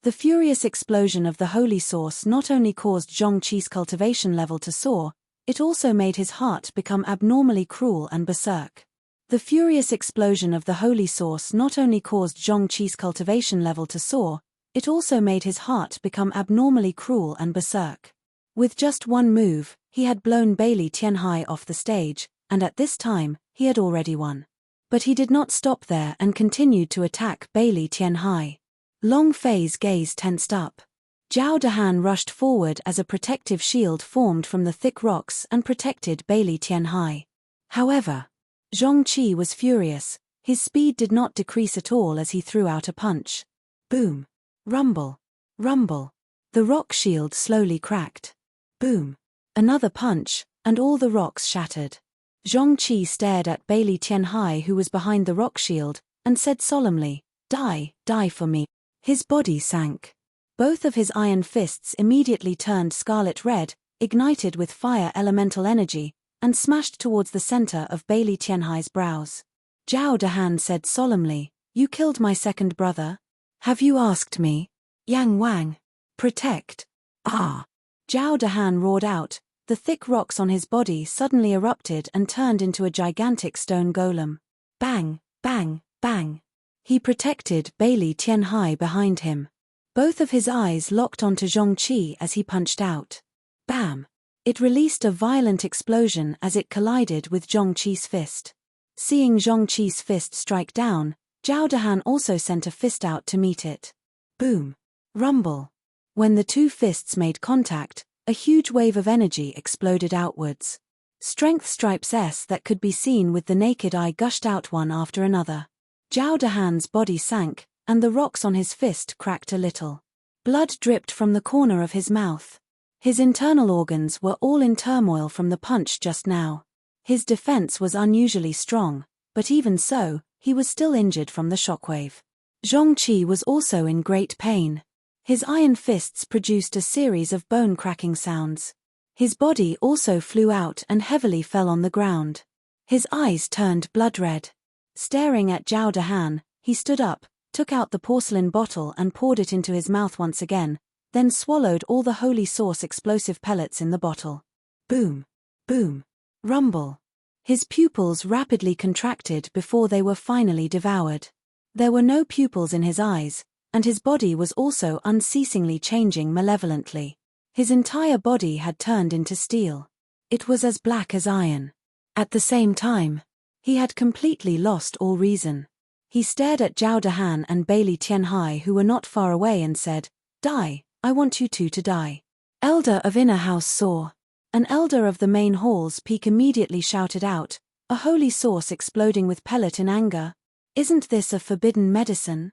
The furious explosion of the holy source not only caused Zhongqi's cultivation level to soar, it also made his heart become abnormally cruel and berserk. The furious explosion of the holy source not only caused Zhongqi's cultivation level to soar, it also made his heart become abnormally cruel and berserk. With just one move, he had blown Bailey Tianhai off the stage, and at this time, he had already won. But he did not stop there and continued to attack Bailey Tianhai. Long Fei's gaze tensed up. Zhao Dahan rushed forward as a protective shield formed from the thick rocks and protected Bailey Tianhai. However, Zhongqi was furious. His speed did not decrease at all as he threw out a punch. Boom. Rumble. Rumble. The rock shield slowly cracked. Boom. Another punch, and all the rocks shattered. Zhongqi stared at Bailey Tianhai, who was behind the rock shield, and said solemnly, "Die, die for me." His body sank. Both of his iron fists immediately turned scarlet red, ignited with fire elemental energy, and smashed towards the center of Bailey Tianhai's brows. Zhao Dahan said solemnly, "You killed my second brother? Have you asked me? Yang Wang. Protect." Ah! Zhao Dahan roared out. The thick rocks on his body suddenly erupted and turned into a gigantic stone golem. Bang, bang, bang. He protected Bailey Tianhai behind him. Both of his eyes locked onto Zhongqi as he punched out. Bam! It released a violent explosion as it collided with Zhongqi's fist. Seeing Zhongqi's fist strike down, Zhao Dahan also sent a fist out to meet it. Boom! Rumble! When the two fists made contact, a huge wave of energy exploded outwards. Strength stripes that could be seen with the naked eye gushed out one after another. Zhao Dahan's body sank, and the rocks on his fist cracked a little. Blood dripped from the corner of his mouth. His internal organs were all in turmoil from the punch just now. His defense was unusually strong, but even so, he was still injured from the shockwave. Zhongqi was also in great pain. His iron fists produced a series of bone-cracking sounds. His body also flew out and heavily fell on the ground. His eyes turned blood-red. Staring at Zhao Dahan, he stood up, took out the porcelain bottle and poured it into his mouth once again, then swallowed all the holy source explosive pellets in the bottle. Boom! Boom! Rumble! His pupils rapidly contracted before they were finally devoured. There were no pupils in his eyes, and his body was also unceasingly changing malevolently. His entire body had turned into steel. It was as black as iron. At the same time, he had completely lost all reason. He stared at Zhao Dahan and Bailey Tianhai, who were not far away, and said, "Die, I want you two to die." Elder of Inner House saw. An elder of the main hall's peak immediately shouted out, "A holy source exploding with pellet in anger. Isn't this a forbidden medicine?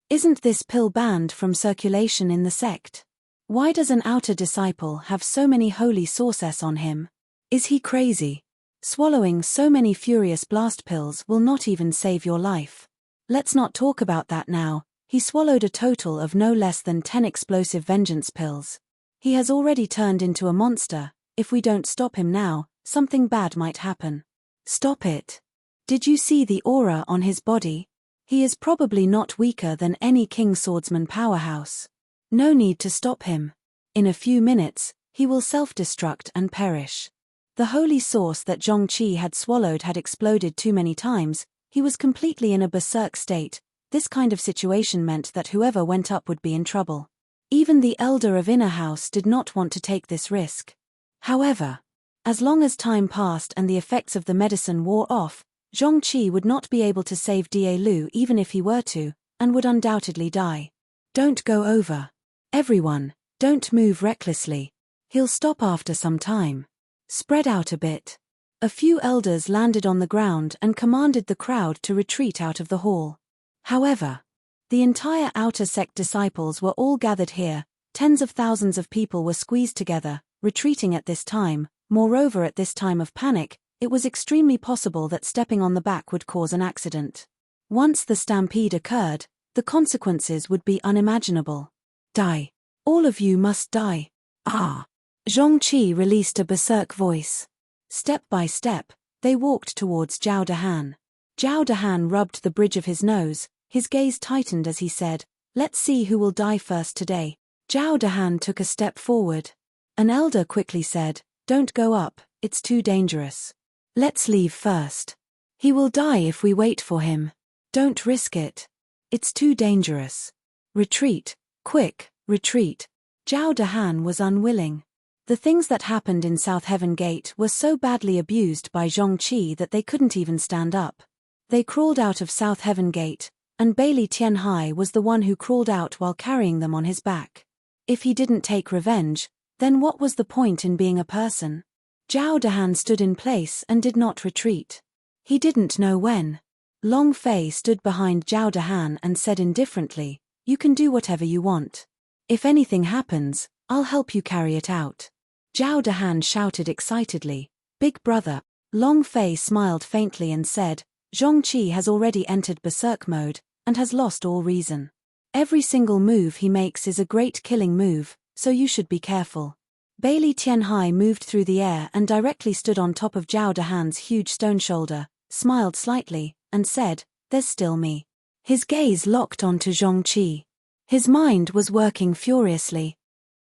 Isn't this pill banned from circulation in the sect? Why does an outer disciple have so many holy sources on him? Is he crazy? Swallowing so many furious blast pills will not even save your life. Let's not talk about that now. He swallowed a total of no less than 10 explosive vengeance pills. He has already turned into a monster. If we don't stop him now, something bad might happen. Stop it. Did you see the aura on his body? He is probably not weaker than any king swordsman powerhouse. No need to stop him. In a few minutes, he will self-destruct and perish." The holy source that Zhongqi had swallowed had exploded too many times. He was completely in a berserk state. This kind of situation meant that whoever went up would be in trouble. Even the elder of Inner House did not want to take this risk. However, as long as time passed and the effects of the medicine wore off, Zhongqi would not be able to save Da Lu even if he were to, and would undoubtedly die. Don't go over. Everyone, don't move recklessly. He'll stop after some time. Spread out a bit. A few elders landed on the ground and commanded the crowd to retreat out of the hall. However, the entire outer sect disciples were all gathered here. Tens of thousands of people were squeezed together, retreating at this time. Moreover, at this time of panic, it was extremely possible that stepping on the back would cause an accident. Once the stampede occurred, the consequences would be unimaginable. Die. All of you must die. Ah! Zhongqi released a berserk voice. Step by step, they walked towards Zhao Dahan. Zhao Dahan rubbed the bridge of his nose, his gaze tightened as he said, Let's see who will die first today. Zhao Dahan took a step forward. An elder quickly said, "Don't go up, it's too dangerous. Let's leave first. He will die if we wait for him. Don't risk it. It's too dangerous. Retreat, quick, retreat." Zhao Dahan was unwilling. The things that happened in South Heaven Gate were so badly abused by Zhongqi that they couldn't even stand up. They crawled out of South Heaven Gate, and Bailey Tianhai was the one who crawled out while carrying them on his back. If he didn't take revenge, then what was the point in being a person? Zhao Dahan stood in place and did not retreat. He didn't know when. Long Fei stood behind Zhao Dahan and said indifferently, "You can do whatever you want. If anything happens, I'll help you carry it out." Zhao Dahan shouted excitedly, "Big brother." Long Fei smiled faintly and said, "Zhongqi has already entered berserk mode, and has lost all reason. Every single move he makes is a great killing move, so you should be careful." Bailey Tianhai moved through the air and directly stood on top of Zhao Dahan's huge stone shoulder, smiled slightly, and said, "There's still me." His gaze locked onto Zhongqi. His mind was working furiously.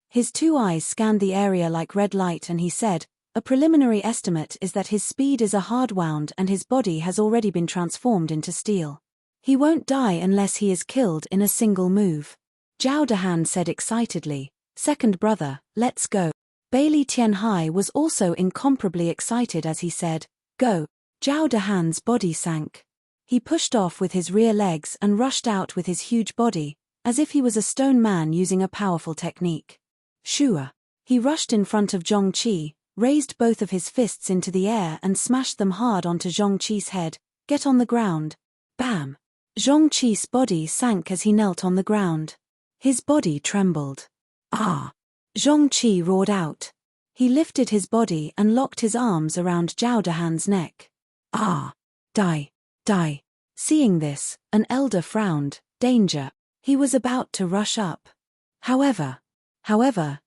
His two eyes scanned the area like red light and he said, "A preliminary estimate is that his speed is a hard wound and his body has already been transformed into steel. He won't die unless he is killed in a single move." Zhao Dahan said excitedly, "Second brother, let's go." Bailey Tianhai was also incomparably excited as he said, "Go." Zhao Dahan's body sank. He pushed off with his rear legs and rushed out with his huge body, as if he was a stone man using a powerful technique. Shua. He rushed in front of Zhongqi, raised both of his fists into the air and smashed them hard onto Zhongqi's head. "Get on the ground." Bam! Zhongqi's body sank as he knelt on the ground. His body trembled. "Ah!" Zhongqi roared out. He lifted his body and locked his arms around Zhao Dahan's neck. "Ah! Die! Die!" Seeing this, an elder frowned. Danger. He was about to rush up. However,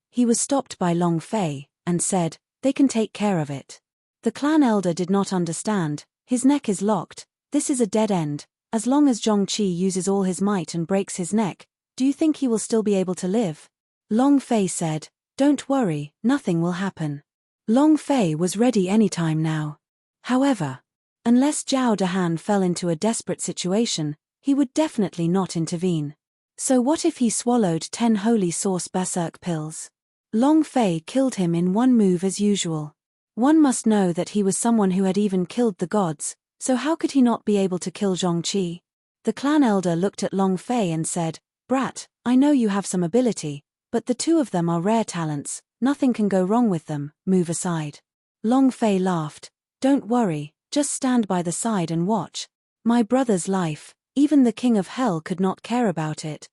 he was stopped by Long Fei, and said, "They can take care of it." The clan elder did not understand. "His neck is locked, this is a dead end. As long as Zhongqi uses all his might and breaks his neck, do you think he will still be able to live?" Long Fei said, "Don't worry, nothing will happen." Long Fei was ready any time now. However, unless Zhao Dahan fell into a desperate situation, he would definitely not intervene. So what if he swallowed 10 holy source berserk pills? Long Fei killed him in one move as usual. One must know that he was someone who had even killed the gods, so how could he not be able to kill Zhongqi? The clan elder looked at Long Fei and said, "Brat, I know you have some ability, but the two of them are rare talents, nothing can go wrong with them, move aside." Long Fei laughed, "Don't worry, just stand by the side and watch. My brother's life, even the king of hell could not care about it."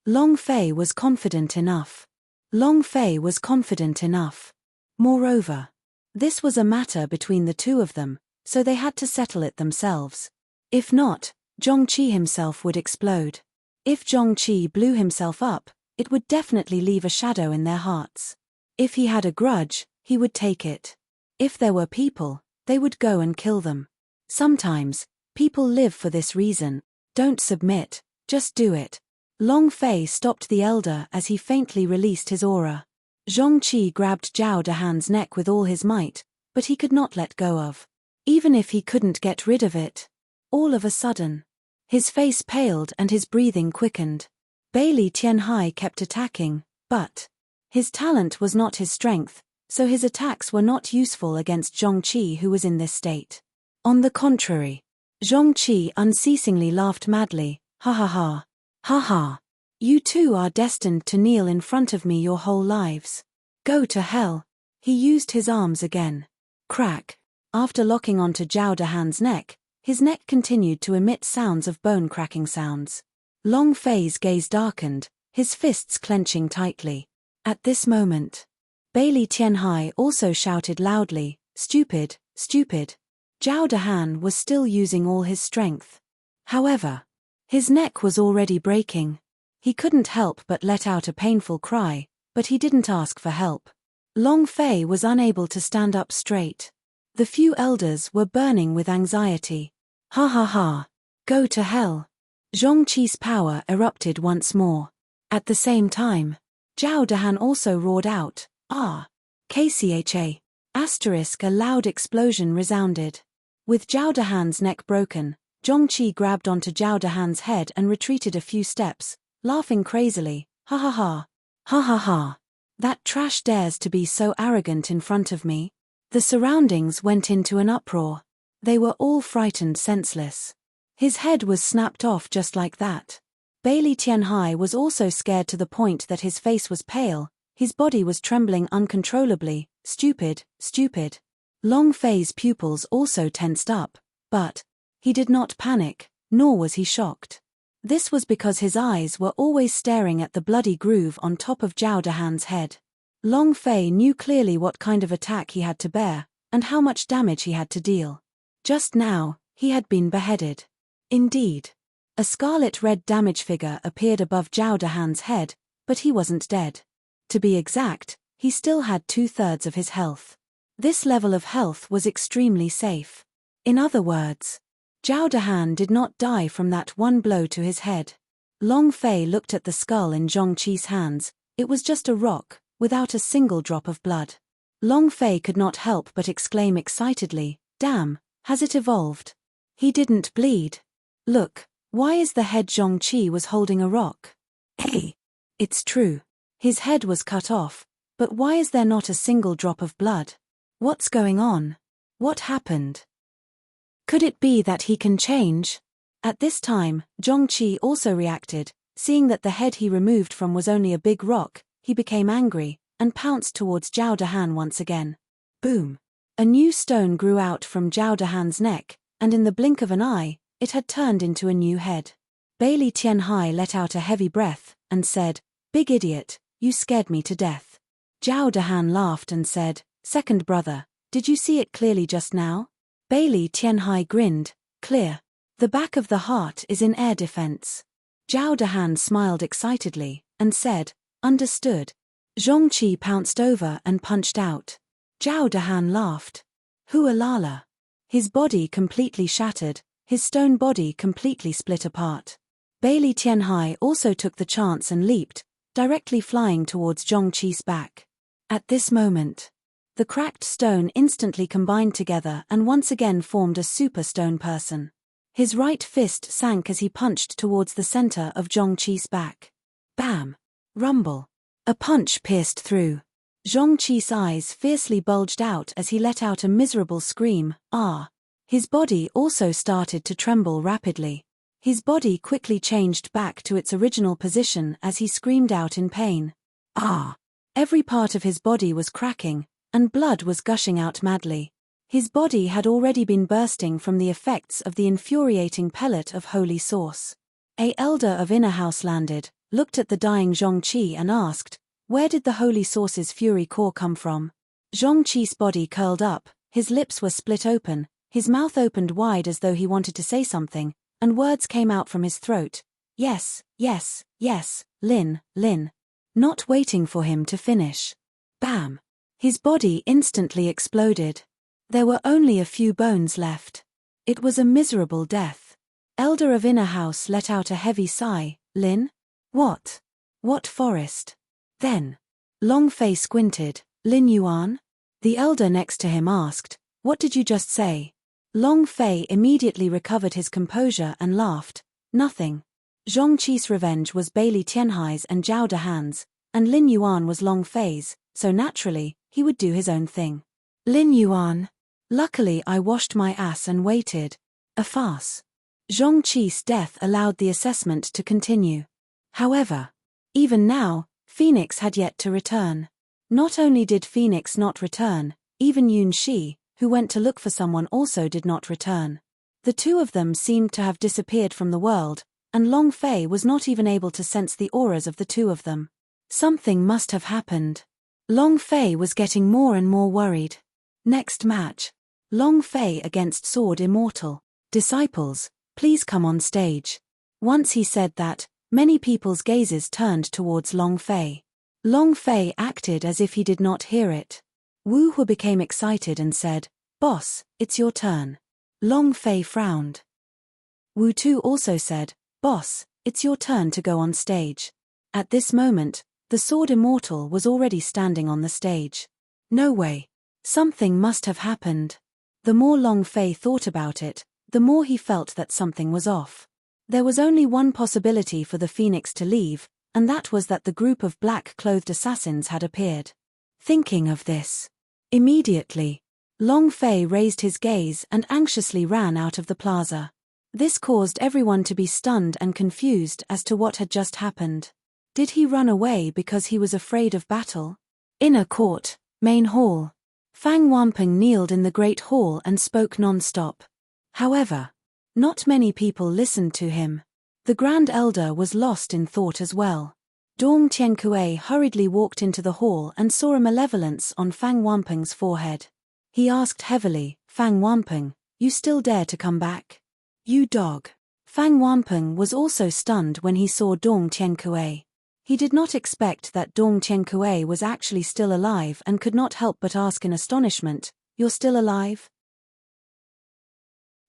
Long Fei was confident enough. Moreover, this was a matter between the two of them, so they had to settle it themselves. If not, Zhongqi himself would explode. If Zhongqi blew himself up, it would definitely leave a shadow in their hearts. If he had a grudge, he would take it. If there were people, they would go and kill them. Sometimes, people live for this reason. Don't submit, just do it. Long Fei stopped the elder as he faintly released his aura. Zhongqi grabbed Zhao Dahan's neck with all his might, but he could not let go of. Even if he couldn't get rid of it. All of a sudden, his face paled and his breathing quickened. Bailey Tianhai kept attacking, but his talent was not his strength, so his attacks were not useful against Zhongqi, who was in this state. On the contrary, Zhongqi unceasingly laughed madly, "Ha ha ha. Ha ha. You two are destined to kneel in front of me your whole lives. Go to hell." He used his arms again. Crack. After locking onto Zhao Dahan's neck, his neck continued to emit sounds of bone-cracking sounds. Long Fei's gaze darkened, his fists clenching tightly. At this moment, Bailey Tianhai also shouted loudly, "Stupid, stupid." Zhao Dahan was still using all his strength. However, his neck was already breaking. He couldn't help but let out a painful cry, but he didn't ask for help. Long Fei was unable to stand up straight. The few elders were burning with anxiety. "Ha ha ha. Go to hell." Zhongqi's power erupted once more. At the same time, Zhao Dahan also roared out, "Ah! Kcha!" A loud explosion resounded. With Zhao Dahan's neck broken, Zhongqi grabbed onto Zhao Dahan's head and retreated a few steps, laughing crazily, "Ha ha ha! Ha ha ha! That trash dares to be so arrogant in front of me." The surroundings went into an uproar. They were all frightened senseless. His head was snapped off just like that. Bailey Tianhai was also scared to the point that his face was pale, his body was trembling uncontrollably. Stupid, stupid. Long Fei's pupils also tensed up, but he did not panic, nor was he shocked. This was because his eyes were always staring at the bloody groove on top of Zhao Dahan's head. Long Fei knew clearly what kind of attack he had to bear, and how much damage he had to deal. Just now, he had been beheaded. Indeed. A scarlet-red damage figure appeared above Zhao Dahan's head, but he wasn't dead. To be exact, he still had 2/3 of his health. This level of health was extremely safe. In other words, Zhao Dahan did not die from that one blow to his head. Long Fei looked at the skull in Zhongqi's hands. It was just a rock, without a single drop of blood. Long Fei could not help but exclaim excitedly, "Damn, has it evolved?" He didn't bleed. Look, why is the head Zhongqi was holding a rock? Hey! It's true. His head was cut off, but why is there not a single drop of blood? What's going on? What happened? Could it be that he can change? At this time, Zhongqi also reacted. Seeing that the head he removed from was only a big rock, he became angry, and pounced towards Zhao Dahan once again. Boom! A new stone grew out from Zhao Dahan's neck, and in the blink of an eye, it had turned into a new head. Bailey Tianhai let out a heavy breath, and said, "Big idiot, you scared me to death." Zhao Dahan laughed and said, "Second brother, did you see it clearly just now?" Bailey Tianhai grinned, "Clear. The back of the heart is in air defense." Zhao Dahan smiled excitedly, and said, "Understood." Zhongqi pounced over and punched out. Zhao Dahan laughed. Hualala. His body completely shattered, his stone body completely split apart. Bailey Tianhai also took the chance and leaped, directly flying towards Zhongqi's back. At this moment, the cracked stone instantly combined together and once again formed a super stone person. His right fist sank as he punched towards the center of Zhongqi's back. Bam! Rumble. A punch pierced through. Zhongqi's eyes fiercely bulged out as he let out a miserable scream, "Ah!" His body also started to tremble rapidly. His body quickly changed back to its original position as he screamed out in pain. "Ah!" Every part of his body was cracking, and blood was gushing out madly. His body had already been bursting from the effects of the infuriating pellet of holy sauce. A elder of Inner House landed, looked at the dying Zhongqi and asked, "Where did the holy sauce's fury core come from?" Zhongqi's body curled up, his lips were split open, his mouth opened wide as though he wanted to say something, and words came out from his throat. "Yes, yes, yes, Lin, Lin." Not waiting for him to finish. Bam! His body instantly exploded. There were only a few bones left. It was a miserable death. Elder of Inner House let out a heavy sigh. "Lin? What? What forest?" Then, Long Fei squinted. "Lin Yuan?" The elder next to him asked, "What did you just say?" Long Fei immediately recovered his composure and laughed. "Nothing." Zhongqi's revenge was Bailey Tianhai's and Zhao Dahan's, and Lin Yuan was Long Fei's, so naturally, he would do his own thing. Lin Yuan. Luckily I washed my ass and waited. A farce. Zhongqi's death allowed the assessment to continue. However, even now, Phoenix had yet to return. Not only did Phoenix not return, even Yun Shi, who went to look for someone, also did not return. The two of them seemed to have disappeared from the world, and Long Fei was not even able to sense the auras of the two of them. Something must have happened. Long Fei was getting more and more worried. Next match. Long Fei against Sword Immortal. "Disciples, please come on stage." Once he said that, many people's gazes turned towards Long Fei. Long Fei acted as if he did not hear it. Wu Hu became excited and said, "Boss, it's your turn." Long Fei frowned. Wu Tu also said, "Boss, it's your turn to go on stage." At this moment, the Sword Immortal was already standing on the stage. No way. Something must have happened. The more Long Fei thought about it, the more he felt that something was off. There was only one possibility for the Phoenix to leave, and that was that the group of black-clothed assassins had appeared. Thinking of this, immediately, Long Fei raised his gaze and anxiously ran out of the plaza. This caused everyone to be stunned and confused as to what had just happened. Did he run away because he was afraid of battle? Inner court, main hall. Fang Wanping kneeled in the great hall and spoke non-stop. However, not many people listened to him. The Grand Elder was lost in thought as well. Dong Qiankue hurriedly walked into the hall and saw a malevolence on Fang Wanping's forehead. He asked heavily, "Fang Wanping, you still dare to come back? You dog." Fang Wanping was also stunned when he saw Dong Qiankue. He did not expect that Dong Qiankue was actually still alive and could not help but ask in astonishment, "You're still alive?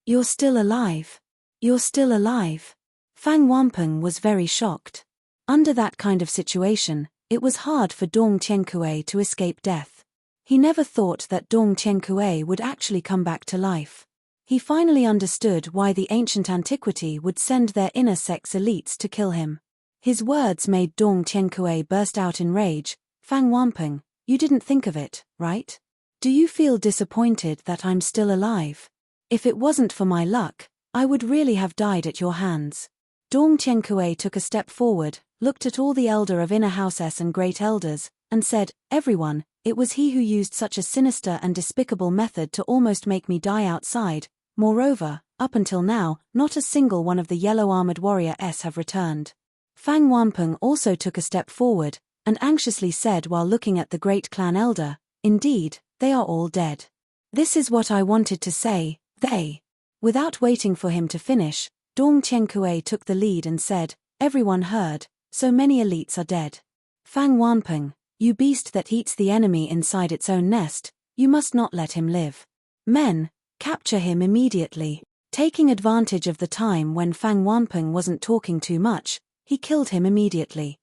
You're still alive? You're still alive?" Fang Wanping was very shocked. Under that kind of situation, it was hard for Dong Qiankue to escape death. He never thought that Dong Qiankue would actually come back to life. He finally understood why the ancient antiquity would send their inner sex elites to kill him. His words made Dong Qiankue burst out in rage. "Fang Wanping, you didn't think of it, right? Do you feel disappointed that I'm still alive? If it wasn't for my luck, I would really have died at your hands." Dong Qiankue took a step forward, looked at all the elder of inner houses and great elders, and said, "Everyone, it was he who used such a sinister and despicable method to almost make me die outside. Moreover, up until now, not a single one of the yellow-armored warriors have returned." Fang Wanping also took a step forward, and anxiously said while looking at the great clan elder, "Indeed, they are all dead. This is what I wanted to say, they." Without waiting for him to finish, Dong Qiankue took the lead and said, "Everyone heard, so many elites are dead. Fang Wanping, you beast that eats the enemy inside its own nest, you must not let him live. Men, capture him immediately." Taking advantage of the time when Fang Wanping wasn't talking too much, he killed him immediately.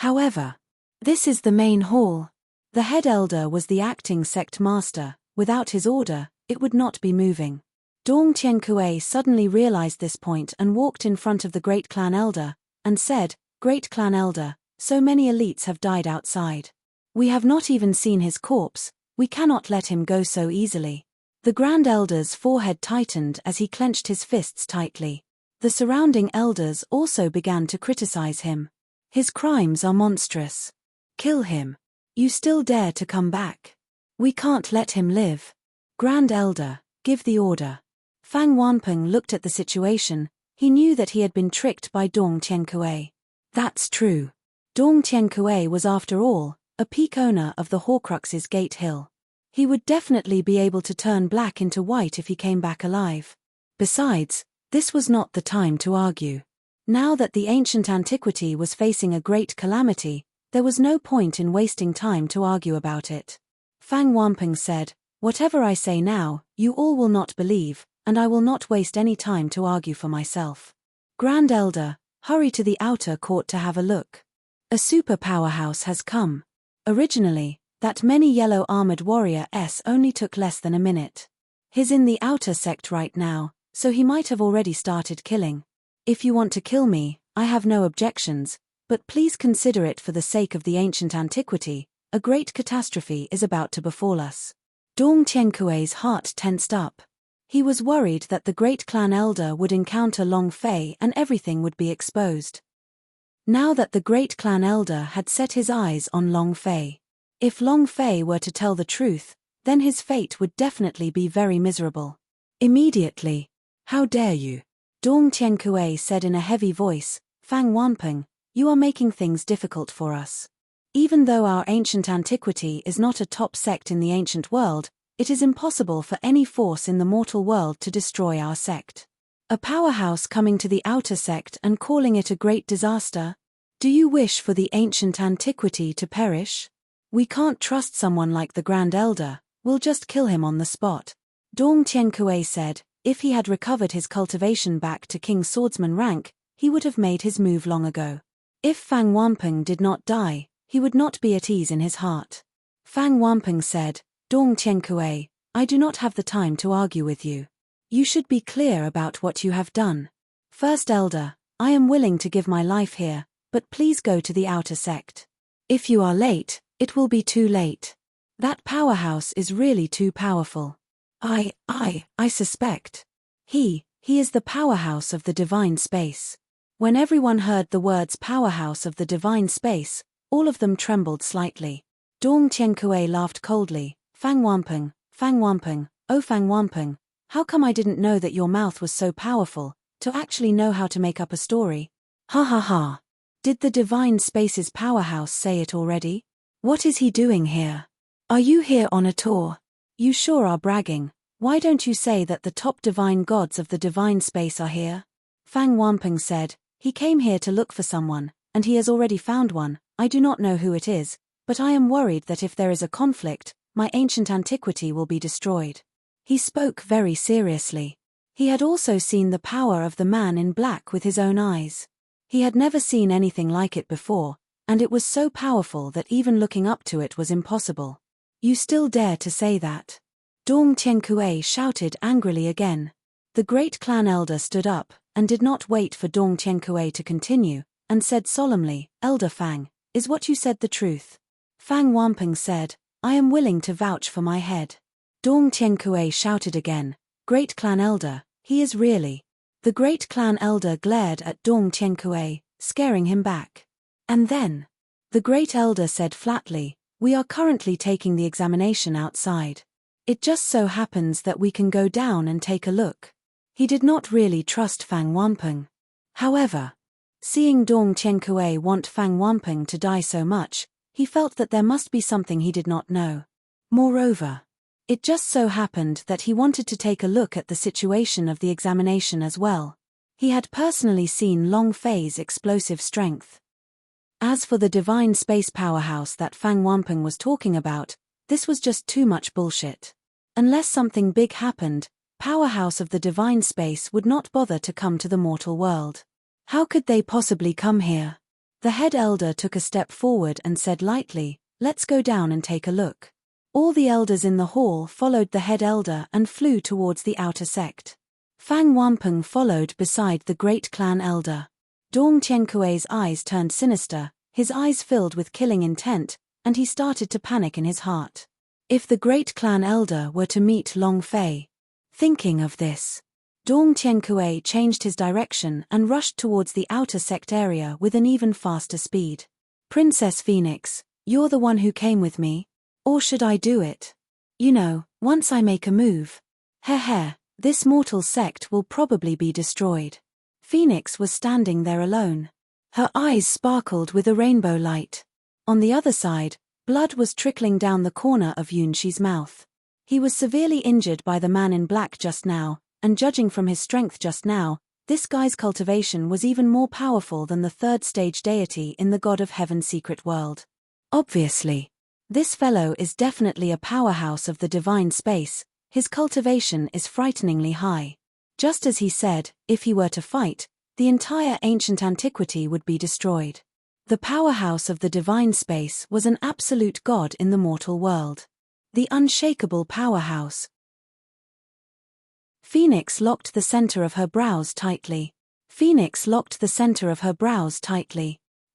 However, this is the main hall. The head elder was the acting sect master. Without his order, it would not be moving. Dong Qiankue suddenly realized this point and walked in front of the great clan elder, and said, "Great clan elder, so many elites have died outside. We have not even seen his corpse, we cannot let him go so easily." The grand elder's forehead tightened as he clenched his fists tightly. The surrounding elders also began to criticize him. "His crimes are monstrous. Kill him. You still dare to come back? We can't let him live. Grand Elder, give the order." Fang Wanping looked at the situation. He knew that he had been tricked by Dong Qiankue. That's true. Dong Qiankue was, after all, a peak owner of the Horcrux's Gate Hill. He would definitely be able to turn black into white if he came back alive. Besides, this was not the time to argue. Now that the ancient antiquity was facing a great calamity, there was no point in wasting time to argue about it. Fang Wanping said, "Whatever I say now, you all will not believe, and I will not waste any time to argue for myself. Grand Elder, hurry to the outer court to have a look. A super powerhouse has come." Originally, that many yellow-armored warriors only took less than a minute. He's in the outer sect right now, so he might have already started killing. "If you want to kill me, I have no objections, but please consider it for the sake of the ancient antiquity. A great catastrophe is about to befall us." Dong Qiankue's heart tensed up. He was worried that the great clan elder would encounter Long Fei and everything would be exposed. Now that the great clan elder had set his eyes on Long Fei, if Long Fei were to tell the truth, then his fate would definitely be very miserable. Immediately, "How dare you?" Dong Qiankue said in a heavy voice, "Fang Wanping, you are making things difficult for us. Even though our ancient antiquity is not a top sect in the ancient world, it is impossible for any force in the mortal world to destroy our sect. A powerhouse coming to the outer sect and calling it a great disaster? Do you wish for the ancient antiquity to perish? We can't trust someone like the Grand Elder, we'll just kill him on the spot." Dong Qiankue said, if he had recovered his cultivation back to King Swordsman rank, he would have made his move long ago. If Fang Wampeng did not die, he would not be at ease in his heart. Fang Wampeng said, Dong Tiankue, I do not have the time to argue with you. You should be clear about what you have done. First Elder, I am willing to give my life here, but please go to the outer sect. If you are late, it will be too late. That powerhouse is really too powerful. I suspect. He is the powerhouse of the divine space. When everyone heard the words powerhouse of the divine space, all of them trembled slightly. Dong Tiankue laughed coldly. Fang Wampeng, oh Fang Wampeng, how come I didn't know that your mouth was so powerful, to actually know how to make up a story? Ha ha ha. Did the divine space's powerhouse say it already? What is he doing here? Are you here on a tour? You sure are bragging. Why don't you say that the top divine gods of the divine space are here? Fang Wampeng said, he came here to look for someone, and he has already found one. I do not know who it is, but I am worried that if there is a conflict, my ancient antiquity will be destroyed. He spoke very seriously. He had also seen the power of the man in black with his own eyes. He had never seen anything like it before, and it was so powerful that even looking up to it was impossible. You still dare to say that? Dong Tiankue shouted angrily again. The great clan elder stood up, and did not wait for Dong Tiankue to continue, and said solemnly, Elder Fang, is what you said the truth? Fang Wampeng said, I am willing to vouch for my head. Dong Tiankue shouted again, Great clan elder, he is really. The great clan elder glared at Dong Tiankue, scaring him back. And then, the great elder said flatly, we are currently taking the examination outside. It just so happens that we can go down and take a look. He did not really trust Fang Wampeng. However, seeing Dong Tiankue want Fang Wampeng to die so much, he felt that there must be something he did not know. Moreover, it just so happened that he wanted to take a look at the situation of the examination as well. He had personally seen Long Fei's explosive strength. As for the divine space powerhouse that Fang Wampeng was talking about, this was just too much bullshit. Unless something big happened, powerhouse of the divine space would not bother to come to the mortal world. How could they possibly come here? The head elder took a step forward and said lightly, let's go down and take a look. All the elders in the hall followed the head elder and flew towards the outer sect. Fang Wampeng followed beside the great clan elder. Dong Tiankue's eyes turned sinister, his eyes filled with killing intent, and he started to panic in his heart. If the great clan elder were to meet Long Fei. Thinking of this, Dong Tiankue changed his direction and rushed towards the outer sect area with an even faster speed. Princess Phoenix, you're the one who came with me? Or should I do it? You know, once I make a move. Heh, this mortal sect will probably be destroyed. Phoenix was standing there alone. Her eyes sparkled with a rainbow light. On the other side, blood was trickling down the corner of Yunshi's mouth. He was severely injured by the man in black just now, and judging from his strength just now, this guy's cultivation was even more powerful than the third stage deity in the God of Heaven's secret world. Obviously, this fellow is definitely a powerhouse of the divine space. His cultivation is frighteningly high. Just as he said, if he were to fight, the entire ancient antiquity would be destroyed. The powerhouse of the divine space was an absolute god in the mortal world. The unshakable powerhouse. Phoenix locked the center of her brows tightly.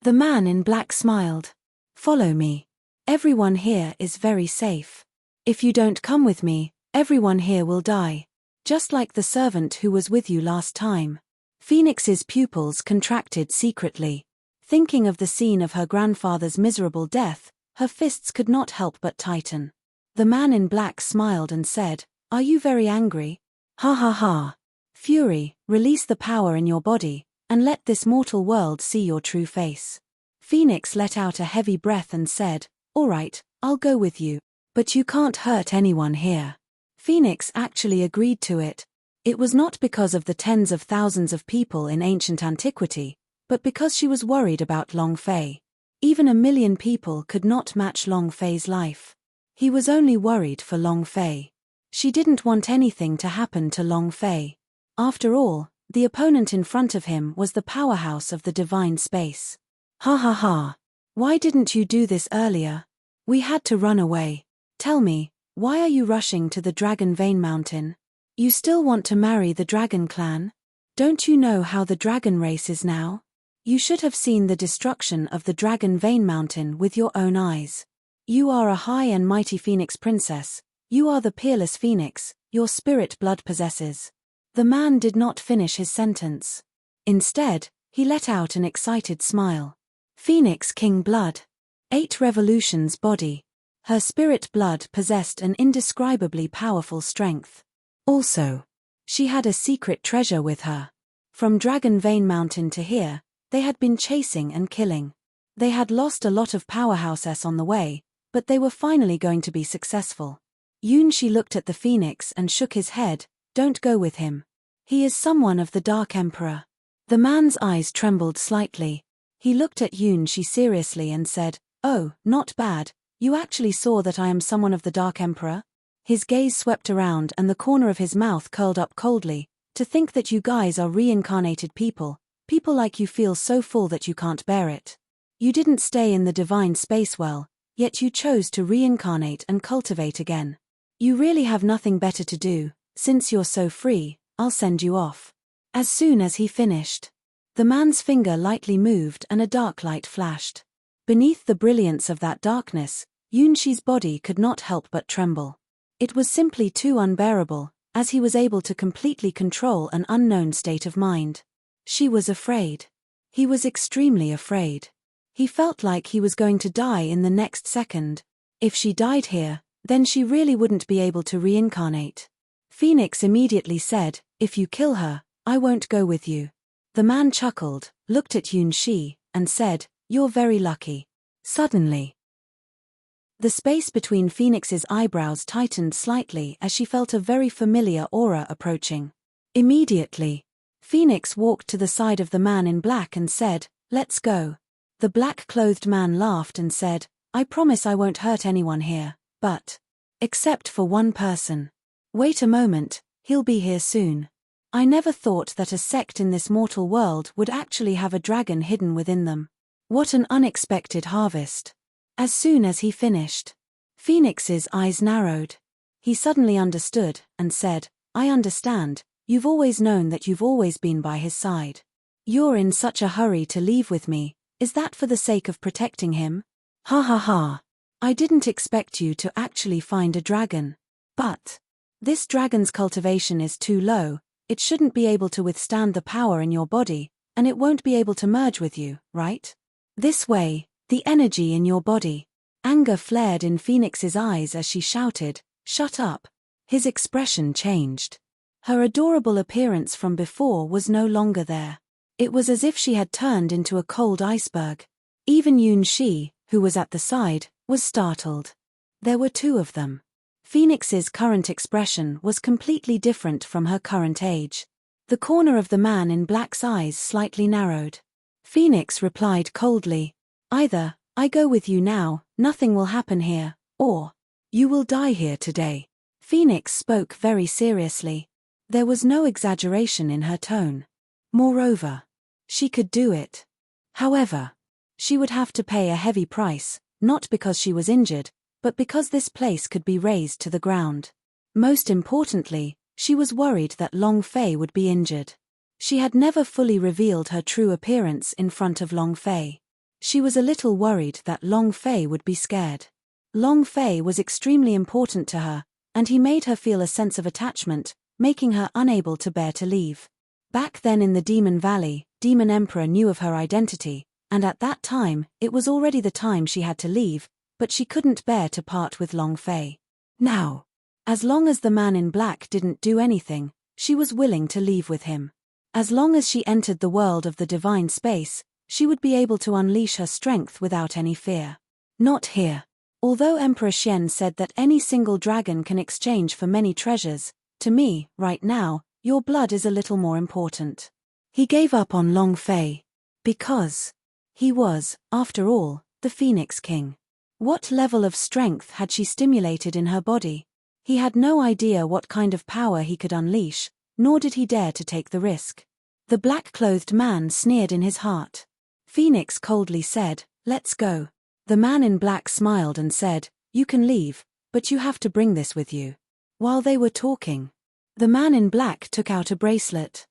The man in black smiled. Follow me. Everyone here is very safe. If you don't come with me, everyone here will die. Just like the servant who was with you last time. Phoenix's pupils contracted secretly. Thinking of the scene of her grandfather's miserable death, her fists could not help but tighten. The man in black smiled and said, Are you very angry? Ha ha ha. Fury, release the power in your body, and let this mortal world see your true face. Phoenix let out a heavy breath and said, All right, I'll go with you. But you can't hurt anyone here. Phoenix actually agreed to it. It was not because of the tens of thousands of people in ancient antiquity, but because she was worried about Long Fei. Even 1,000,000 people could not match Long Fei's life. He was only worried for Long Fei. She didn't want anything to happen to Long Fei. After all, The opponent in front of him was the powerhouse of the divine space. Ha ha ha. Why didn't you do this earlier? We had to run away. Tell me, why are you rushing to the Dragon Vein Mountain? You still want to marry the Dragon Clan? Don't you know how the dragon race is now? You should have seen the destruction of the Dragon Vein Mountain with your own eyes. You are a high and mighty phoenix princess. You are the peerless phoenix, your spirit blood possesses. The man did not finish his sentence. Instead, he let out an excited smile. Phoenix King blood. 8 revolutions body. Her spirit blood possessed an indescribably powerful strength. Also, she had a secret treasure with her. From Dragon Vein Mountain to here, they had been chasing and killing. They had lost a lot of powerhouses on the way, but they were finally going to be successful. Yunshi looked at the phoenix and shook his head. Don't go with him. He is someone of the Dark Emperor. The man's eyes trembled slightly. He looked at Yunshi seriously and said, Oh, not bad. You actually saw that I am someone of the Dark Emperor? His gaze swept around and the corner of his mouth curled up coldly. To think that you guys are reincarnated people. People like you feel so full that you can't bear it. You didn't stay in the divine space well, yet you chose to reincarnate and cultivate again. You really have nothing better to do. Since you're so free, I'll send you off. As soon as he finished, the man's finger lightly moved and a dark light flashed. Beneath the brilliance of that darkness, Yunshi's body could not help but tremble. It was simply too unbearable, as he was able to completely control an unknown state of mind. She was afraid. He was extremely afraid. He felt like he was going to die in the next second. If she died here, then she really wouldn't be able to reincarnate. Phoenix immediately said, If you kill her, I won't go with you. The man chuckled, looked at Yunshi, and said, You're very lucky. Suddenly, the space between Phoenix's eyebrows tightened slightly as she felt a very familiar aura approaching. Immediately, Phoenix walked to the side of the man in black and said, Let's go. The black-clothed man laughed and said, I promise I won't hurt anyone here, but except for one person. Wait a moment, he'll be here soon. I never thought that a sect in this mortal world would actually have a dragon hidden within them. What an unexpected harvest. As soon as he finished, Phoenix's eyes narrowed. He suddenly understood, and said, I understand, you've always known that you've always been by his side. You're in such a hurry to leave with me, is that for the sake of protecting him? Ha ha ha. I didn't expect you to actually find a dragon. But this dragon's cultivation is too low, it shouldn't be able to withstand the power in your body, and it won't be able to merge with you, right? This way, the energy in your body. Anger flared in Phoenix's eyes as she shouted, Shut up. His expression changed. Her adorable appearance from before was no longer there. It was as if she had turned into a cold iceberg. Even Yunshi, who was at the side, was startled. There were 2 of them. Phoenix's current expression was completely different from her current age. The corner of the man in black's eyes slightly narrowed. Phoenix replied coldly, Either, I go with you now, nothing will happen here, or you will die here today. Phoenix spoke very seriously. There was no exaggeration in her tone. Moreover, she could do it. However, she would have to pay a heavy price, not because she was injured, but because this place could be razed to the ground. Most importantly, she was worried that Long Fei would be injured. She had never fully revealed her true appearance in front of Long Fei. She was a little worried that Long Fei would be scared. Long Fei was extremely important to her, and he made her feel a sense of attachment, making her unable to bear to leave. Back then in the Demon Valley, Demon Emperor knew of her identity, and at that time, it was already the time she had to leave, but she couldn't bear to part with Long Fei. Now, as long as the man in black didn't do anything, she was willing to leave with him. As long as she entered the world of the divine space, she would be able to unleash her strength without any fear. Not here. Although Emperor Xian said that any single dragon can exchange for many treasures, to me, right now, your blood is a little more important. He gave up on Long Fei. Because he was, after all, the Phoenix King. What level of strength had she stimulated in her body? He had no idea what kind of power he could unleash, nor did he dare to take the risk. The black-clothed man sneered in his heart. Phoenix coldly said, "Let's go." The man in black smiled and said, "You can leave, but you have to bring this with you." While they were talking, the man in black took out a bracelet.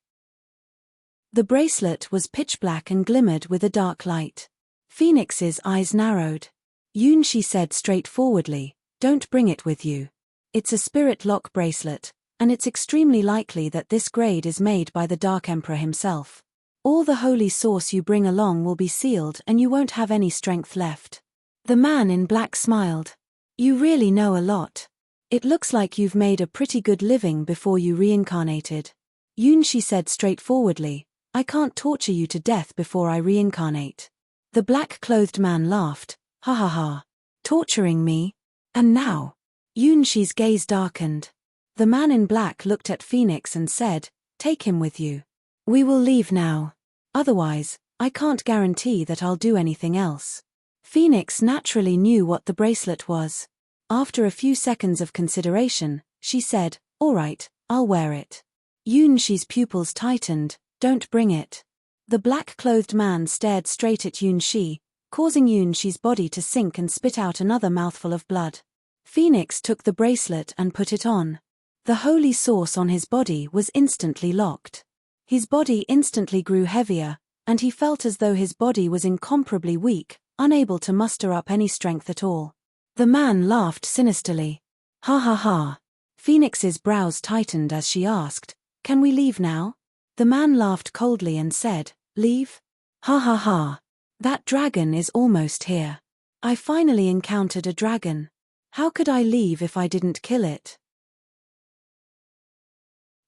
The bracelet was pitch black and glimmered with a dark light. Phoenix's eyes narrowed. Yunshi said straightforwardly, "Don't bring it with you. It's a spirit lock bracelet, and it's extremely likely that this grade is made by the Dark Emperor himself. All the holy source you bring along will be sealed and you won't have any strength left." The man in black smiled. "You really know a lot. It looks like you've made a pretty good living before you reincarnated." Yunshi said straightforwardly, "I can't torture you to death before I reincarnate." The black-clothed man laughed, "Ha ha ha. Torturing me? And now?" Yunshi's gaze darkened. The man in black looked at Phoenix and said, "Take him with you. We will leave now. Otherwise, I can't guarantee that I'll do anything else." Phoenix naturally knew what the bracelet was. After a few seconds of consideration, she said, "All right, I'll wear it." Yunshi's pupils tightened, "Don't bring it." The black-clothed man stared straight at Yunshi, causing Yunshi's body to sink and spit out another mouthful of blood. Phoenix took the bracelet and put it on. The holy source on his body was instantly locked. His body instantly grew heavier, and he felt as though his body was incomparably weak, unable to muster up any strength at all. The man laughed sinisterly. "Ha ha ha." Phoenix's brows tightened as she asked, "Can we leave now?" The man laughed coldly and said, "Leave? Ha ha ha. That dragon is almost here. I finally encountered a dragon. How could I leave if I didn't kill it?"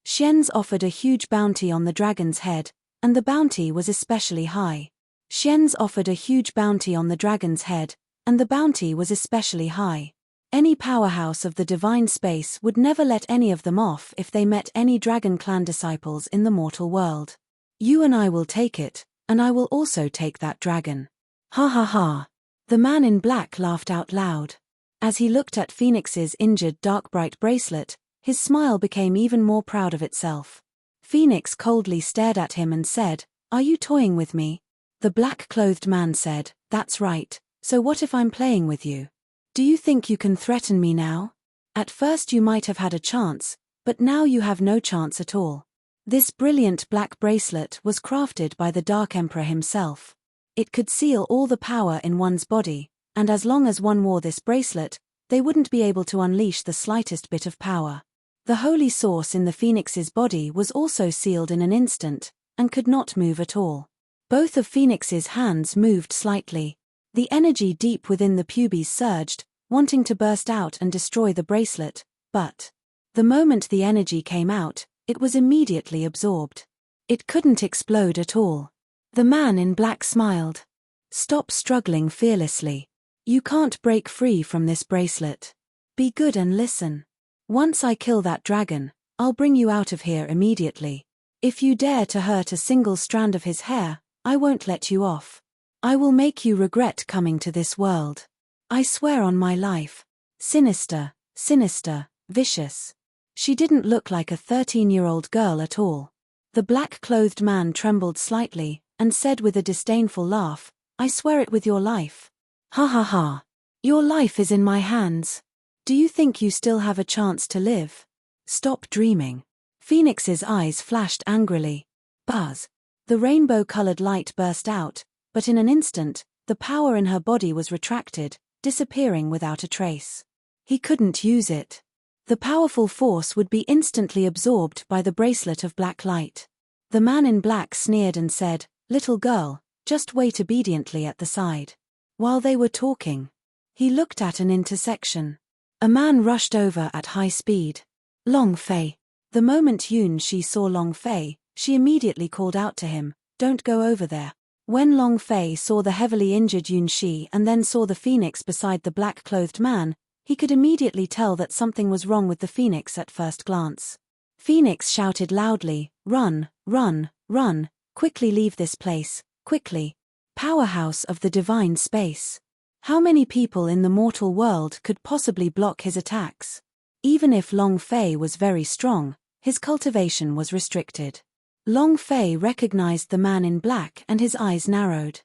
Xian's offered a huge bounty on the dragon's head, and the bounty was especially high. Xian's offered a huge bounty on the dragon's head, and the bounty was especially high. Any powerhouse of the divine space would never let any of them off if they met any dragon clan disciples in the mortal world. "You and I will take it, and I will also take that dragon." Ha ha ha. The man in black laughed out loud. As he looked at Phoenix's injured dark bright bracelet, his smile became even more proud of itself. Phoenix coldly stared at him and said, "Are you toying with me?" The black-clothed man said, "That's right, so what if I'm playing with you? Do you think you can threaten me now? At first you might have had a chance, but now you have no chance at all." This brilliant black bracelet was crafted by the Dark Emperor himself. It could seal all the power in one's body, and as long as one wore this bracelet, they wouldn't be able to unleash the slightest bit of power. The holy source in the Phoenix's body was also sealed in an instant, and could not move at all. Both of Phoenix's hands moved slightly. The energy deep within the pubes surged, wanting to burst out and destroy the bracelet, but the moment the energy came out, it was immediately absorbed. It couldn't explode at all. The man in black smiled. "Stop struggling fearlessly. You can't break free from this bracelet. Be good and listen. Once I kill that dragon, I'll bring you out of here immediately. If you dare to hurt a single strand of his hair, I won't let you off. I will make you regret coming to this world. I swear on my life." Sinister, sinister, vicious. She didn't look like a 13-year-old girl at all. The black-clothed man trembled slightly, and said with a disdainful laugh, "I swear it with your life." Ha ha ha. Your life is in my hands. Do you think you still have a chance to live? Stop dreaming. Phoenix's eyes flashed angrily. Buzz. The rainbow-colored light burst out, but in an instant, the power in her body was retracted, disappearing without a trace. He couldn't use it. The powerful force would be instantly absorbed by the bracelet of black light. The man in black sneered and said, "Little girl, just wait obediently at the side." While they were talking, he looked at an intersection. A man rushed over at high speed. Long Fei. The moment Yunshi saw Long Fei, she immediately called out to him, "Don't go over there." When Long Fei saw the heavily injured Yunshi and then saw the phoenix beside the black-clothed man, he could immediately tell that something was wrong with the phoenix at first glance. Phoenix shouted loudly, "Run, run, run, quickly leave this place, quickly. Powerhouse of the divine space. How many people in the mortal world could possibly block his attacks?" Even if Long Fei was very strong, his cultivation was restricted. Long Fei recognized the man in black and his eyes narrowed.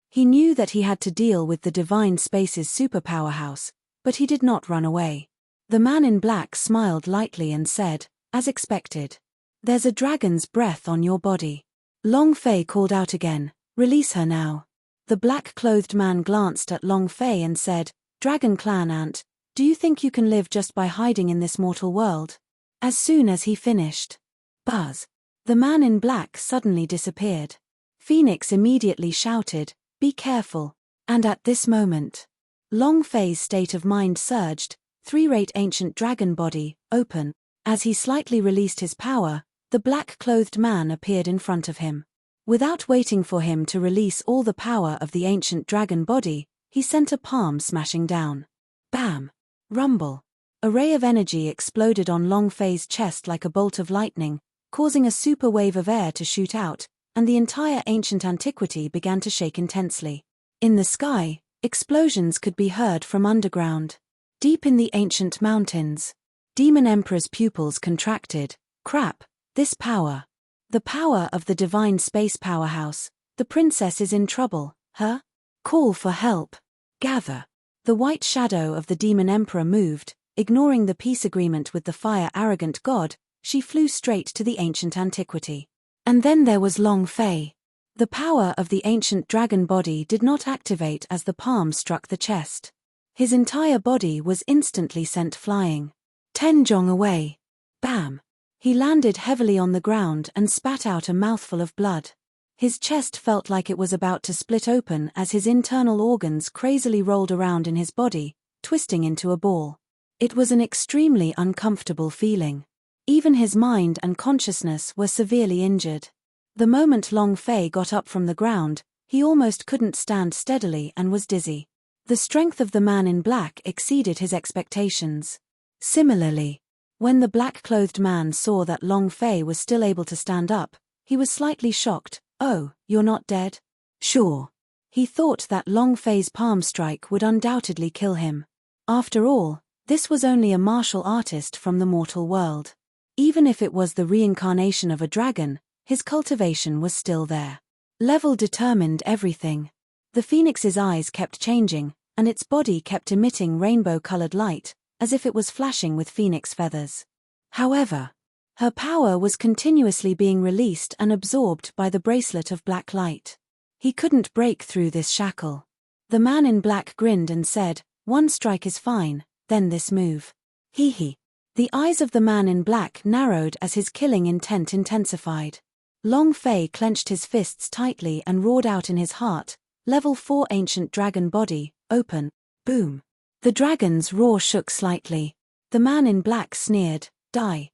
He knew that he had to deal with the Divine Space's superpowerhouse, but he did not run away. The man in black smiled lightly and said, as expected, "There's a dragon's breath on your body." Long Fei called out again, "Release her now." The black-clothed man glanced at Long Fei and said, "Dragon Clan Ant, do you think you can live just by hiding in this mortal world?" As soon as he finished, buzz, the man in black suddenly disappeared. Phoenix immediately shouted, "Be careful." And at this moment, Long Fei's state of mind surged, three-rate ancient dragon body, open. As he slightly released his power, the black-clothed man appeared in front of him. Without waiting for him to release all the power of the ancient dragon body, he sent a palm smashing down. Bam! Rumble! A ray of energy exploded on Long Fei's chest like a bolt of lightning, causing a super wave of air to shoot out, and the entire ancient antiquity began to shake intensely. In the sky, explosions could be heard from underground. Deep in the ancient mountains, Demon Emperor's pupils contracted. Crap, this power. The power of the divine space powerhouse. The princess is in trouble, huh? Call for help. Gather. The white shadow of the Demon Emperor moved, ignoring the peace agreement with the fire-arrogant god. She flew straight to the ancient antiquity. And then there was Long Fei. The power of the ancient dragon body did not activate as the palm struck the chest. His entire body was instantly sent flying. 10 jong away. Bam! He landed heavily on the ground and spat out a mouthful of blood. His chest felt like it was about to split open as his internal organs crazily rolled around in his body, twisting into a ball. It was an extremely uncomfortable feeling. Even his mind and consciousness were severely injured. The moment Long Fei got up from the ground, he almost couldn't stand steadily and was dizzy. The strength of the man in black exceeded his expectations. Similarly, when the black-clothed man saw that Long Fei was still able to stand up, he was slightly shocked. "Oh, you're not dead?" "Sure." He thought that Long Fei's palm strike would undoubtedly kill him. After all, this was only a martial artist from the mortal world. Even if it was the reincarnation of a dragon, his cultivation was still there. Level determined everything. The phoenix's eyes kept changing, and its body kept emitting rainbow-colored light, as if it was flashing with phoenix feathers. However, her power was continuously being released and absorbed by the bracelet of black light. He couldn't break through this shackle. The man in black grinned and said, "One strike is fine, then this move." Hee hee. The eyes of the man in black narrowed as his killing intent intensified. Long Fei clenched his fists tightly and roared out in his heart, "Level 4 ancient dragon body, open." Boom. The dragon's roar shook slightly. The man in black sneered, "Die."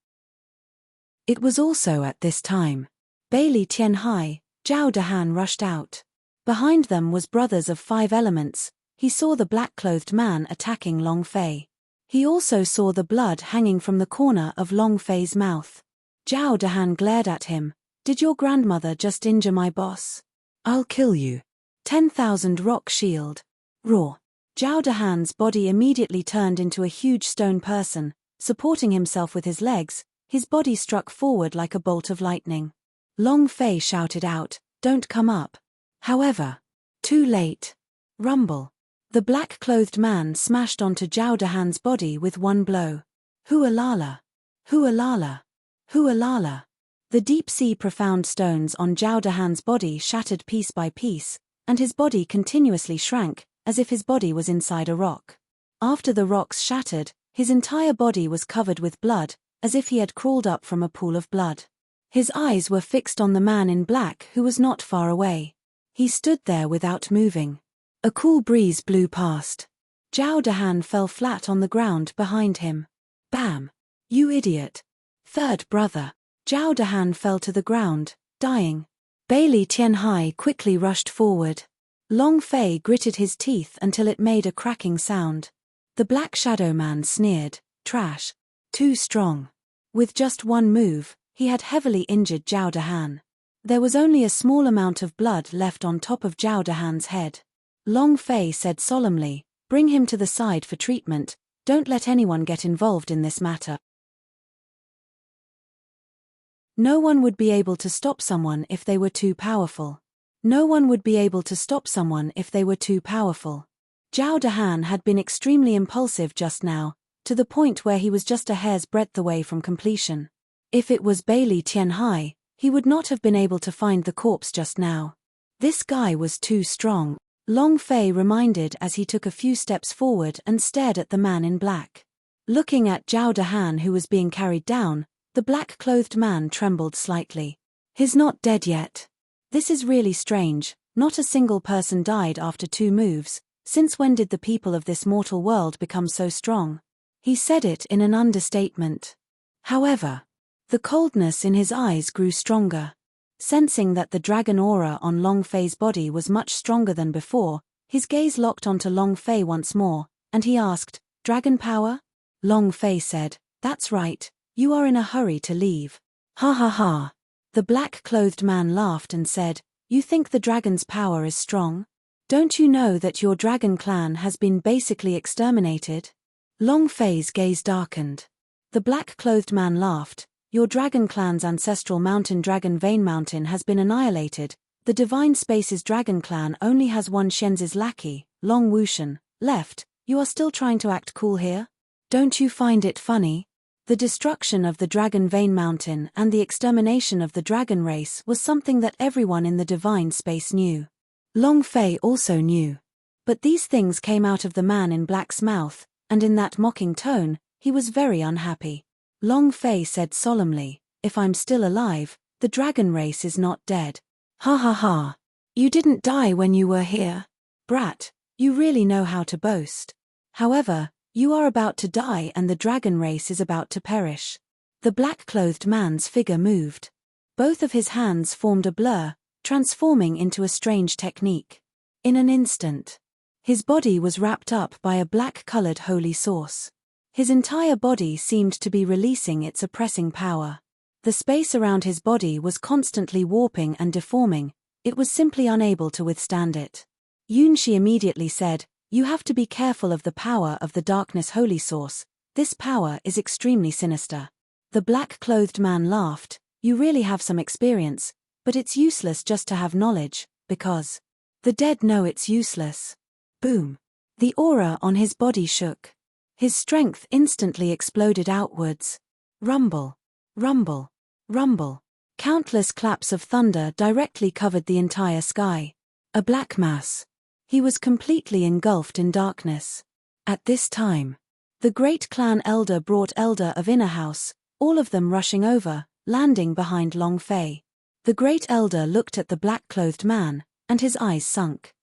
It was also at this time. Bailey Tianhai, Zhao Dahan rushed out. Behind them was Brothers of 5 Elements. He saw the black-clothed man attacking Long Fei. He also saw the blood hanging from the corner of Long Fei's mouth. Zhao Dahan glared at him. "Did your grandmother just injure my boss? I'll kill you." 10,000 rock shield. Roar. Zhao Dahan's body immediately turned into a huge stone person, supporting himself with his legs. His body struck forward like a bolt of lightning. Long Fei shouted out, "Don't come up." However, too late. Rumble. The black-clothed man smashed onto Zhao Dahan's body with one blow. Hualala. Hualala. Hualala. The deep-sea profound stones on Zhao Dahan's body shattered piece by piece, and his body continuously shrank, as if his body was inside a rock. After the rocks shattered, his entire body was covered with blood, as if he had crawled up from a pool of blood. His eyes were fixed on the man in black who was not far away. He stood there without moving. A cool breeze blew past. Zhao Dahan fell flat on the ground behind him. Bam! You idiot! Third brother. Zhao Dahan fell to the ground, dying. Bailey Tianhai quickly rushed forward. Long Fei gritted his teeth until it made a cracking sound. The Black Shadow Man sneered, "Trash. Too strong." With just one move, he had heavily injured Zhao Dahan. There was only a small amount of blood left on top of Zhao Dahan's head. Long Fei said solemnly, "Bring him to the side for treatment. Don't let anyone get involved in this matter." No one would be able to stop someone if they were too powerful. No one would be able to stop someone if they were too powerful. Zhao Dahan had been extremely impulsive just now, to the point where he was just a hair's breadth away from completion. If it was Bailey Tianhai, he would not have been able to find the corpse just now. This guy was too strong, Long Fei reminded as he took a few steps forward and stared at the man in black. Looking at Zhao Dahan who was being carried down, the black-clothed man trembled slightly. He's not dead yet. This is really strange, not a single person died after 2 moves. Since when did the people of this mortal world become so strong? He said it in an understatement. However, the coldness in his eyes grew stronger. Sensing that the dragon aura on Long Fei's body was much stronger than before, his gaze locked onto Long Fei once more, and he asked, "Dragon power?" Long Fei said, "That's right, you are in a hurry to leave." Ha ha ha. The black-clothed man laughed and said, "You think the dragon's power is strong? Don't you know that your dragon clan has been basically exterminated?" Long Fei's gaze darkened. The black-clothed man laughed. "Your dragon clan's ancestral mountain Dragon Vein Mountain has been annihilated. The Divine Space's dragon clan only has one Shenz's lackey, Long Wushan, left. You are still trying to act cool here? Don't you find it funny? The destruction of the Dragon Vein Mountain and the extermination of the dragon race was something that everyone in the Divine Space knew. Long Fei also knew. But these things came out of the man in black's mouth, and in that mocking tone, he was very unhappy. Long Fei said solemnly, "If I'm still alive, the dragon race is not dead." Ha ha ha. You didn't die when you were here. Brat, you really know how to boast. However, you are about to die and the dragon race is about to perish. The black-clothed man's figure moved. Both of his hands formed a blur, transforming into a strange technique. In an instant, his body was wrapped up by a black-colored holy source. His entire body seemed to be releasing its oppressing power. The space around his body was constantly warping and deforming. It was simply unable to withstand it. Yunshi immediately said, "You have to be careful of the power of the darkness holy source. This power is extremely sinister." The black-clothed man laughed. "You really have some experience, but it's useless just to have knowledge, because the dead know it's useless." Boom. The aura on his body shook. His strength instantly exploded outwards. Rumble. Rumble. Rumble. Countless claps of thunder directly covered the entire sky. A black mass. He was completely engulfed in darkness. At this time, the great clan elder brought elder of Inner House, all of them rushing over, landing behind Long Fei. The great elder looked at the black-clothed man, and his eyes sunk.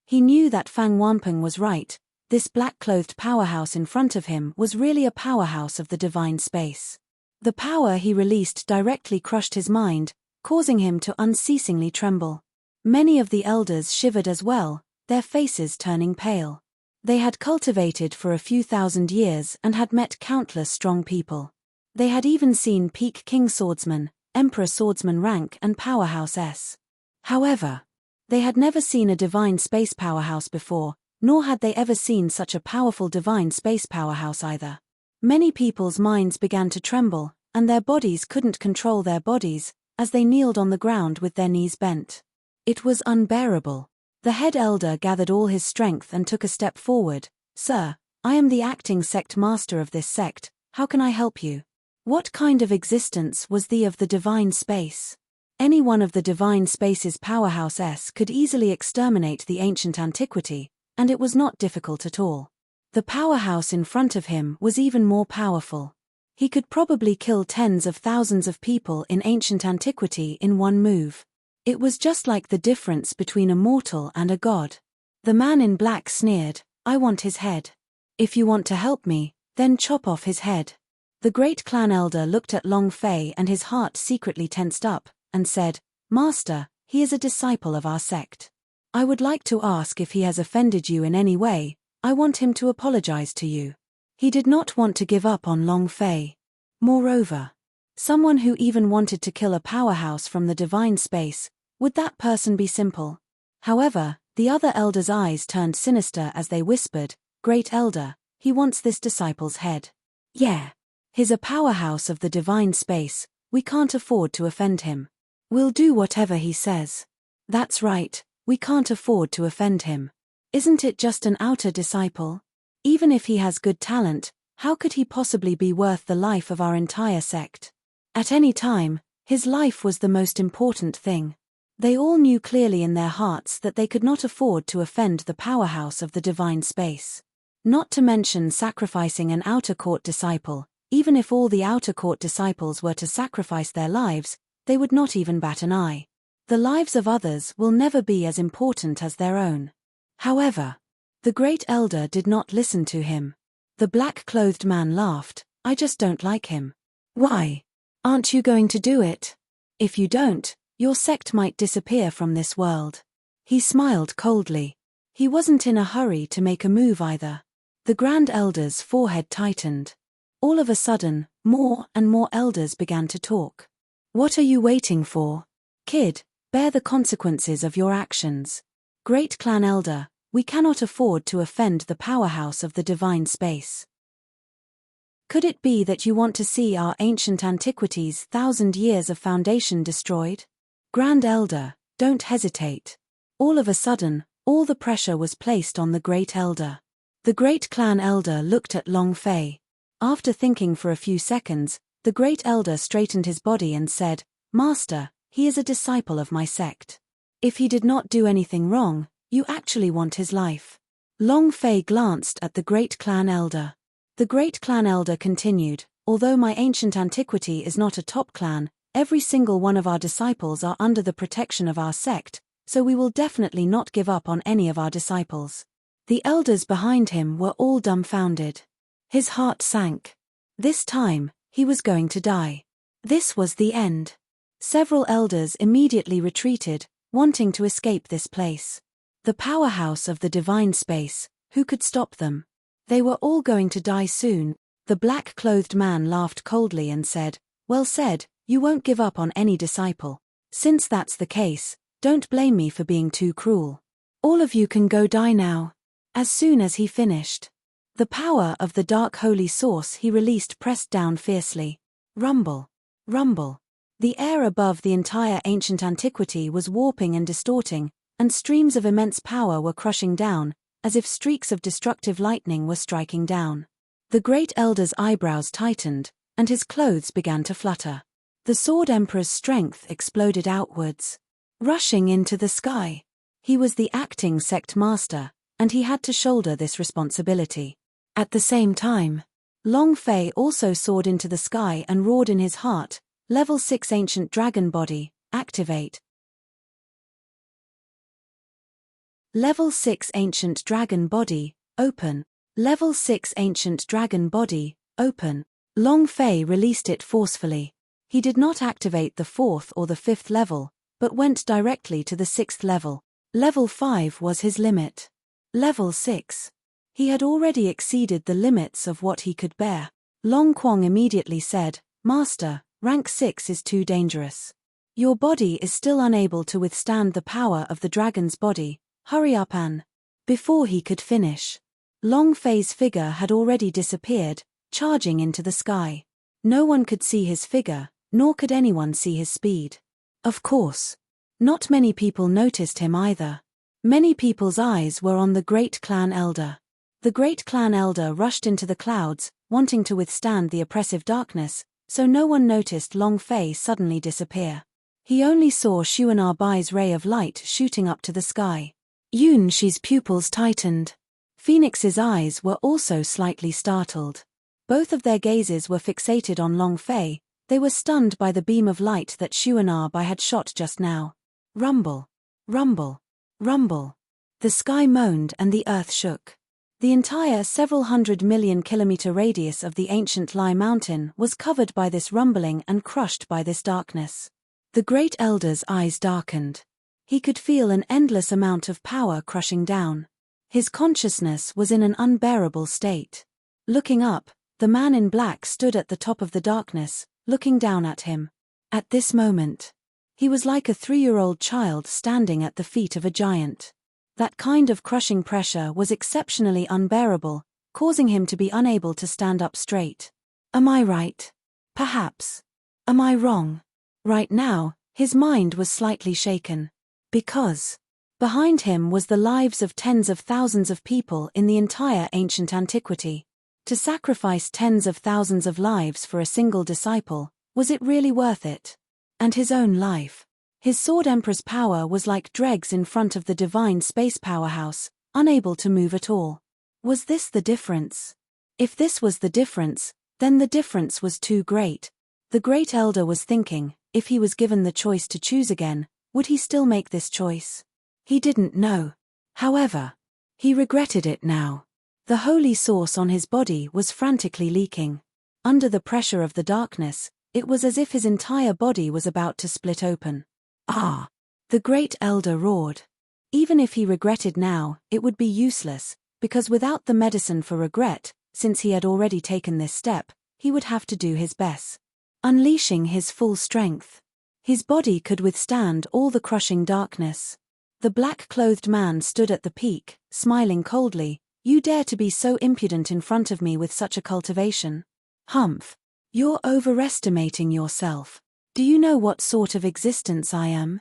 He knew that Fang Wanpeng was right. This black-clothed powerhouse in front of him was really a powerhouse of the divine space. The power he released directly crushed his mind, causing him to unceasingly tremble. Many of the elders shivered as well, their faces turning pale. They had cultivated for a few thousand years and had met countless strong people. They had even seen peak king swordsman, emperor swordsman rank and powerhouse S. However, they had never seen a divine space powerhouse before, nor had they ever seen such a powerful divine space powerhouse either. Many people's minds began to tremble, and their bodies couldn't control their bodies, as they kneeled on the ground with their knees bent. It was unbearable. The head elder gathered all his strength and took a step forward. "Sir, I am the acting sect master of this sect, how can I help you? What kind of existence was the of the divine space?" Any one of the divine space's powerhouses could easily exterminate the ancient antiquity, and it was not difficult at all. The powerhouse in front of him was even more powerful. He could probably kill tens of thousands of people in ancient antiquity in one move. It was just like the difference between a mortal and a god. The man in black sneered, "I want his head. If you want to help me, then chop off his head." The great clan elder looked at Long Fei and his heart secretly tensed up, and said, "Master, he is a disciple of our sect. I would like to ask if he has offended you in any way. I want him to apologize to you." He did not want to give up on Long Fei. Moreover, someone who even wanted to kill a powerhouse from the divine space, would that person be simple? However, the other elders' eyes turned sinister as they whispered, "Great elder, he wants this disciple's head." Yeah. He's a powerhouse of the divine space. we can't afford to offend him. We'll do whatever he says. That's right, we can't afford to offend him. Isn't it just an outer disciple? Even if he has good talent, how could he possibly be worth the life of our entire sect? At any time, his life was the most important thing. They all knew clearly in their hearts that they could not afford to offend the powerhouse of the divine space. Not to mention sacrificing an outer court disciple. Even if all the outer court disciples were to sacrifice their lives, they would not even bat an eye. The lives of others will never be as important as their own. However, the great elder did not listen to him. The black-clothed man laughed. I just don't like him. Why? Aren't you going to do it? If you don't, your sect might disappear from this world. He smiled coldly. He wasn't in a hurry to make a move either. The Grand Elder's forehead tightened. All of a sudden, more and more elders began to talk. What are you waiting for? Kid, bear the consequences of your actions. Great Clan Elder, we cannot afford to offend the powerhouse of the divine space. Could it be that you want to see our ancient antiquities' 1,000 years of foundation destroyed? Grand Elder, don't hesitate. All of a sudden, all the pressure was placed on the Great Elder. The Great Clan Elder looked at Long Fei. After thinking for a few seconds, the Great Elder straightened his body and said, Master, he is a disciple of my sect. If he did not do anything wrong, you actually want his life. Long Fei glanced at the Great Clan Elder. The Great Clan Elder continued, although my ancient antiquity is not a top clan, every single one of our disciples are under the protection of our sect, so we will definitely not give up on any of our disciples. The elders behind him were all dumbfounded. His heart sank. This time, he was going to die. This was the end. Several elders immediately retreated, wanting to escape this place. The powerhouse of the divine space, who could stop them? They were all going to die soon. The black-clothed man laughed coldly and said, Well said, you won't give up on any disciple. Since that's the case, don't blame me for being too cruel. All of you can go die now. As soon as he finished, the power of the dark holy source he released pressed down fiercely. Rumble. Rumble. The air above the entire ancient antiquity was warping and distorting, and streams of immense power were crushing down, as if streaks of destructive lightning were striking down. The Great Elder's eyebrows tightened, and his clothes began to flutter. The Sword Emperor's strength exploded outwards, rushing into the sky. He was the acting sect master, and he had to shoulder this responsibility. At the same time, Long Fei also soared into the sky and roared in his heart, Level 6 Ancient Dragon Body, activate. Level 6 Ancient Dragon Body, open. Level 6 Ancient Dragon Body, open. Long Fei released it forcefully. He did not activate the 4th or the 5th level, but went directly to the 6th level. Level 5 was his limit. Level 6. He had already exceeded the limits of what he could bear. Long Quang immediately said, Master, rank 6 is too dangerous. Your body is still unable to withstand the power of the dragon's body. Hurry up, An. Before he could finish, Long Fei's figure had already disappeared, charging into the sky. No one could see his figure, nor could anyone see his speed. Of course, not many people noticed him either. Many people's eyes were on the Great Clan Elder. The Great Clan Elder rushed into the clouds, wanting to withstand the oppressive darkness, so no one noticed Long Fei suddenly disappear. He only saw Xuanar Bai's ray of light shooting up to the sky. Yun Shi's pupils tightened. Phoenix's eyes were also slightly startled. Both of their gazes were fixated on Long Fei. They were stunned by the beam of light that Xuanar Bai had shot just now. Rumble. Rumble. Rumble. The sky moaned and the earth shook. The entire several 100 million-kilometer radius of the ancient Lai Mountain was covered by this rumbling and crushed by this darkness. The Great Elder's eyes darkened. He could feel an endless amount of power crushing down. His consciousness was in an unbearable state. Looking up, the man in black stood at the top of the darkness, looking down at him. At this moment, he was like a 3-year-old child standing at the feet of a giant. That kind of crushing pressure was exceptionally unbearable, causing him to be unable to stand up straight. Am I right? Perhaps. Am I wrong? Right now, his mind was slightly shaken. Because behind him was the lives of tens of thousands of people in the entire ancient antiquity. To sacrifice tens of thousands of lives for a single disciple, was it really worth it? And his own life. His Sword Emperor's power was like dregs in front of the divine space powerhouse, unable to move at all. Was this the difference? If this was the difference, then the difference was too great. The Great Elder was thinking, if he was given the choice to choose again, would he still make this choice? He didn't know. However, he regretted it now. The holy source on his body was frantically leaking. Under the pressure of the darkness, it was as if his entire body was about to split open. Ah! The Great Elder roared. Even if he regretted now, it would be useless, because without the medicine for regret, since he had already taken this step, he would have to do his best. Unleashing his full strength. His body could withstand all the crushing darkness. The black-clothed man stood at the peak, smiling coldly. You dare to be so impudent in front of me with such a cultivation? Humph. You're overestimating yourself. Do you know what sort of existence I am?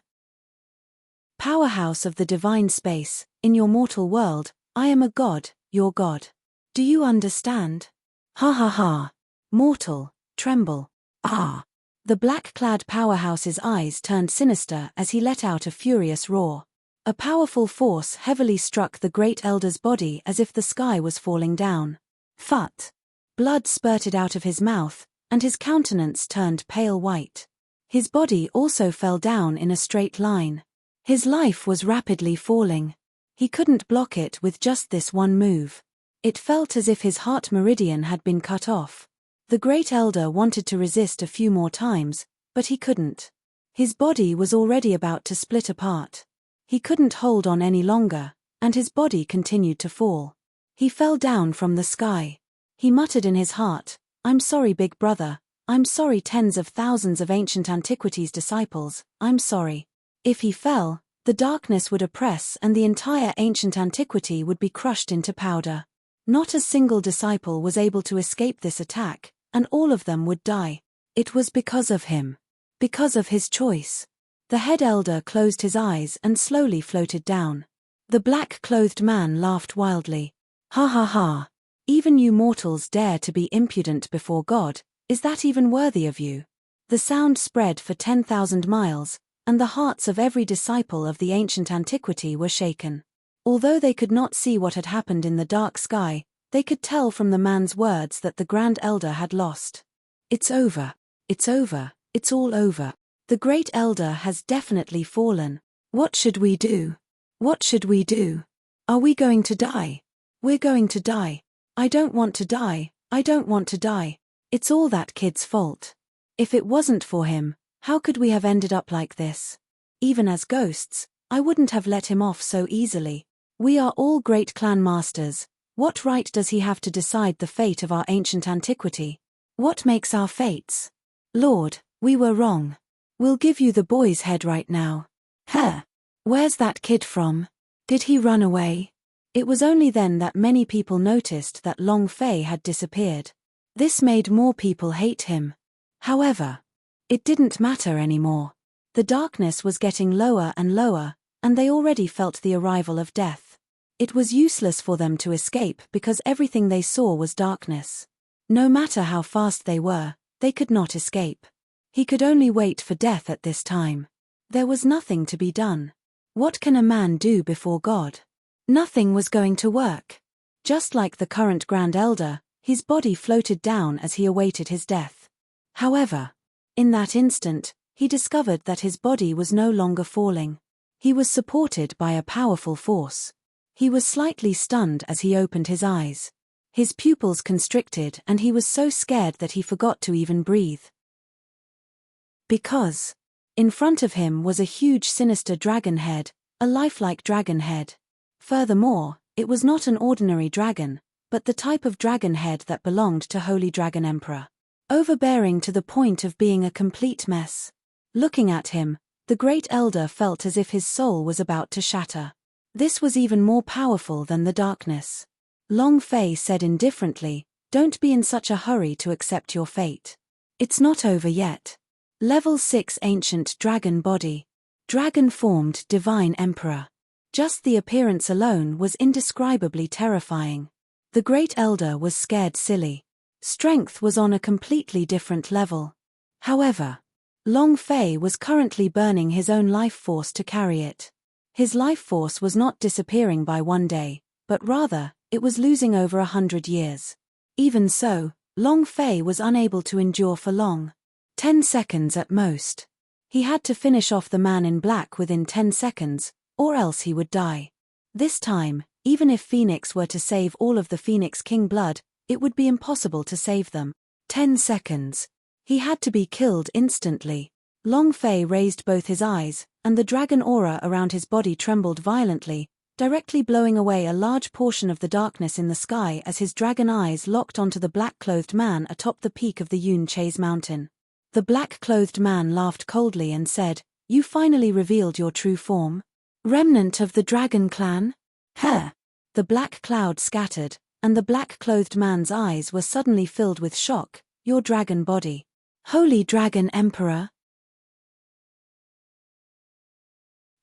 Powerhouse of the divine space, in your mortal world, I am a god, your god. Do you understand? Ha ha ha. Mortal, tremble. Ah! The black-clad powerhouse's eyes turned sinister as he let out a furious roar. A powerful force heavily struck the Great Elder's body as if the sky was falling down. Phut! Blood spurted out of his mouth, and his countenance turned pale white. His body also fell down in a straight line. His life was rapidly falling. He couldn't block it with just this one move. It felt as if his heart meridian had been cut off. The Great Elder wanted to resist a few more times, but he couldn't. His body was already about to split apart. He couldn't hold on any longer, and his body continued to fall. He fell down from the sky. He muttered in his heart, I'm sorry, big brother. I'm sorry, tens of thousands of ancient antiquities disciples, I'm sorry. If he fell, the darkness would oppress and the entire ancient antiquity would be crushed into powder. Not a single disciple was able to escape this attack, and all of them would die. It was because of him. Because of his choice. The head elder closed his eyes and slowly floated down. The black-clothed man laughed wildly. Ha ha ha. Even you mortals dare to be impudent before God, is that even worthy of you? The sound spread for 10,000 miles, and the hearts of every disciple of the ancient antiquity were shaken. Although they could not see what had happened in the dark sky, they could tell from the man's words that the Grand Elder had lost. It's over. It's over. It's all over. The Great Elder has definitely fallen. What should we do? What should we do? Are we going to die? We're going to die. I don't want to die. I don't want to die. It's all that kid's fault. If it wasn't for him, how could we have ended up like this? Even as ghosts, I wouldn't have let him off so easily. We are all great clan masters. What right does he have to decide the fate of our ancient antiquity? What makes our fates? Lord, we were wrong. We'll give you the boy's head right now. Huh? Where's that kid from? Did he run away? It was only then that many people noticed that Long Fei had disappeared. This made more people hate him. However, it didn't matter anymore. The darkness was getting lower and lower, and they already felt the arrival of death. It was useless for them to escape because everything they saw was darkness. No matter how fast they were, they could not escape. He could only wait for death at this time. There was nothing to be done. What can a man do before God? Nothing was going to work. Just like the current Grand Elder, his body floated down as he awaited his death. However, in that instant, he discovered that his body was no longer falling. He was supported by a powerful force. He was slightly stunned as he opened his eyes. His pupils constricted and he was so scared that he forgot to even breathe. Because in front of him was a huge sinister dragon head, a lifelike dragon head. Furthermore, it was not an ordinary dragon, but the type of dragon head that belonged to Holy Dragon Emperor. Overbearing to the point of being a complete mess. Looking at him, the Great Elder felt as if his soul was about to shatter. This was even more powerful than the darkness. Long Fei said indifferently, "Don't be in such a hurry to accept your fate. It's not over yet. Level 6 Ancient Dragon Body. Dragon-formed Divine Emperor. Just the appearance alone was indescribably terrifying. The Great Elder was scared silly. Strength was on a completely different level. However, Long Fei was currently burning his own life force to carry it. His life force was not disappearing by one day, but rather, it was losing over 100 years. Even so, Long Fei was unable to endure for long. 10 seconds at most. He had to finish off the man in black within 10 seconds, or else he would die. This time, even if Phoenix were to save all of the Phoenix King blood, it would be impossible to save them. 10 seconds. He had to be killed instantly. Long Fei raised both his eyes, and the dragon aura around his body trembled violently, directly blowing away a large portion of the darkness in the sky as his dragon eyes locked onto the black-clothed man atop the peak of the Yun Chase mountain. The black-clothed man laughed coldly and said, "You finally revealed your true form? Remnant of the dragon clan?" Huh! The black cloud scattered, and the black-clothed man's eyes were suddenly filled with shock. "Your dragon body. Holy Dragon Emperor?"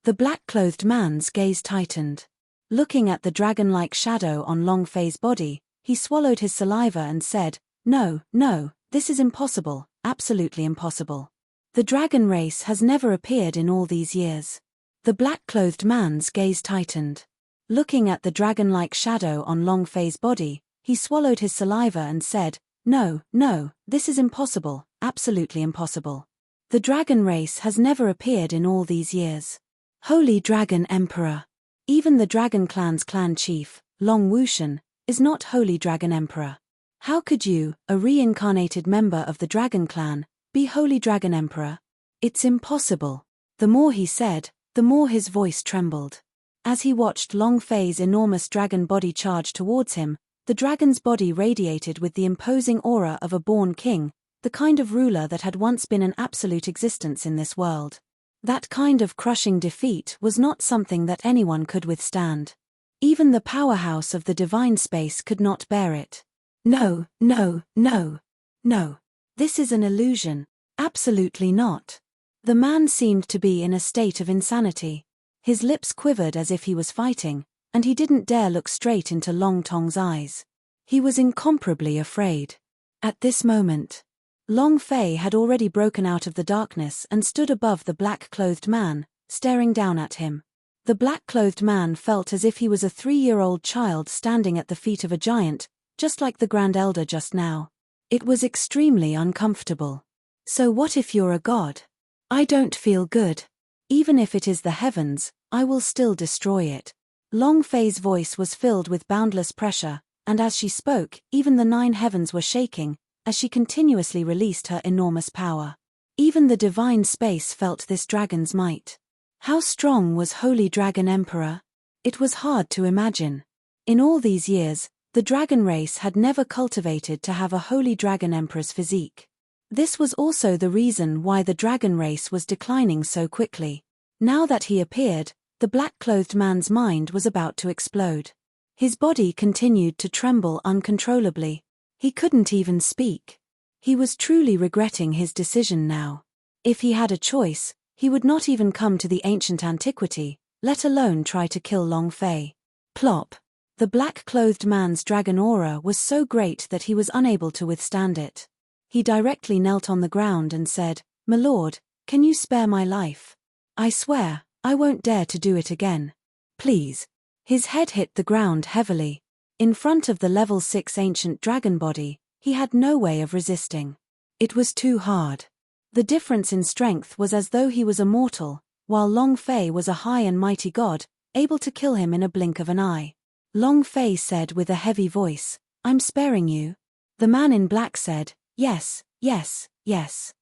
The black-clothed man's gaze tightened. Looking at the dragon-like shadow on Long Fei's body, he swallowed his saliva and said, "No, no, this is impossible, absolutely impossible. The dragon race has never appeared in all these years." The black-clothed man's gaze tightened. Looking at the dragon-like shadow on Long Fei's body, he swallowed his saliva and said, "No, no, this is impossible, absolutely impossible. The dragon race has never appeared in all these years. Holy Dragon Emperor. Even the Dragon Clan's clan chief, Long Wushan, is not Holy Dragon Emperor. How could you, a reincarnated member of the Dragon Clan, be Holy Dragon Emperor? It's impossible." The more he said, the more his voice trembled. As he watched Long Fei's enormous dragon body charge towards him, the dragon's body radiated with the imposing aura of a born king, the kind of ruler that had once been an absolute existence in this world. That kind of crushing defeat was not something that anyone could withstand. Even the powerhouse of the divine space could not bear it. "No, no, no, no. This is an illusion. Absolutely not." The man seemed to be in a state of insanity. His lips quivered as if he was fighting, and he didn't dare look straight into Long Tong's eyes. He was incomparably afraid. At this moment, Long Fei had already broken out of the darkness and stood above the black-clothed man, staring down at him. The black-clothed man felt as if he was a 3-year-old child standing at the feet of a giant, just like the Grand Elder just now. It was extremely uncomfortable. "So what if you're a god? I don't feel good. Even if it is the heavens, I will still destroy it." Long Fei's voice was filled with boundless pressure, and as she spoke, even the 9 heavens were shaking, as she continuously released her enormous power. Even the divine space felt this dragon's might. How strong was Holy Dragon Emperor? It was hard to imagine. In all these years, the dragon race had never cultivated to have a Holy Dragon Emperor's physique. This was also the reason why the dragon race was declining so quickly. Now that he appeared, the black-clothed man's mind was about to explode. His body continued to tremble uncontrollably. He couldn't even speak. He was truly regretting his decision now. If he had a choice, he would not even come to the ancient antiquity, let alone try to kill Long Fei. Plop! The black-clothed man's dragon aura was so great that he was unable to withstand it. He directly knelt on the ground and said, "My lord, can you spare my life? I swear, I won't dare to do it again. Please." His head hit the ground heavily. In front of the level 6 ancient dragon body, he had no way of resisting. It was too hard. The difference in strength was as though he was a mortal, while Long Fei was a high and mighty god, able to kill him in a blink of an eye. Long Fei said with a heavy voice, "I'm sparing you." The man in black said, "Yes, yes, yes.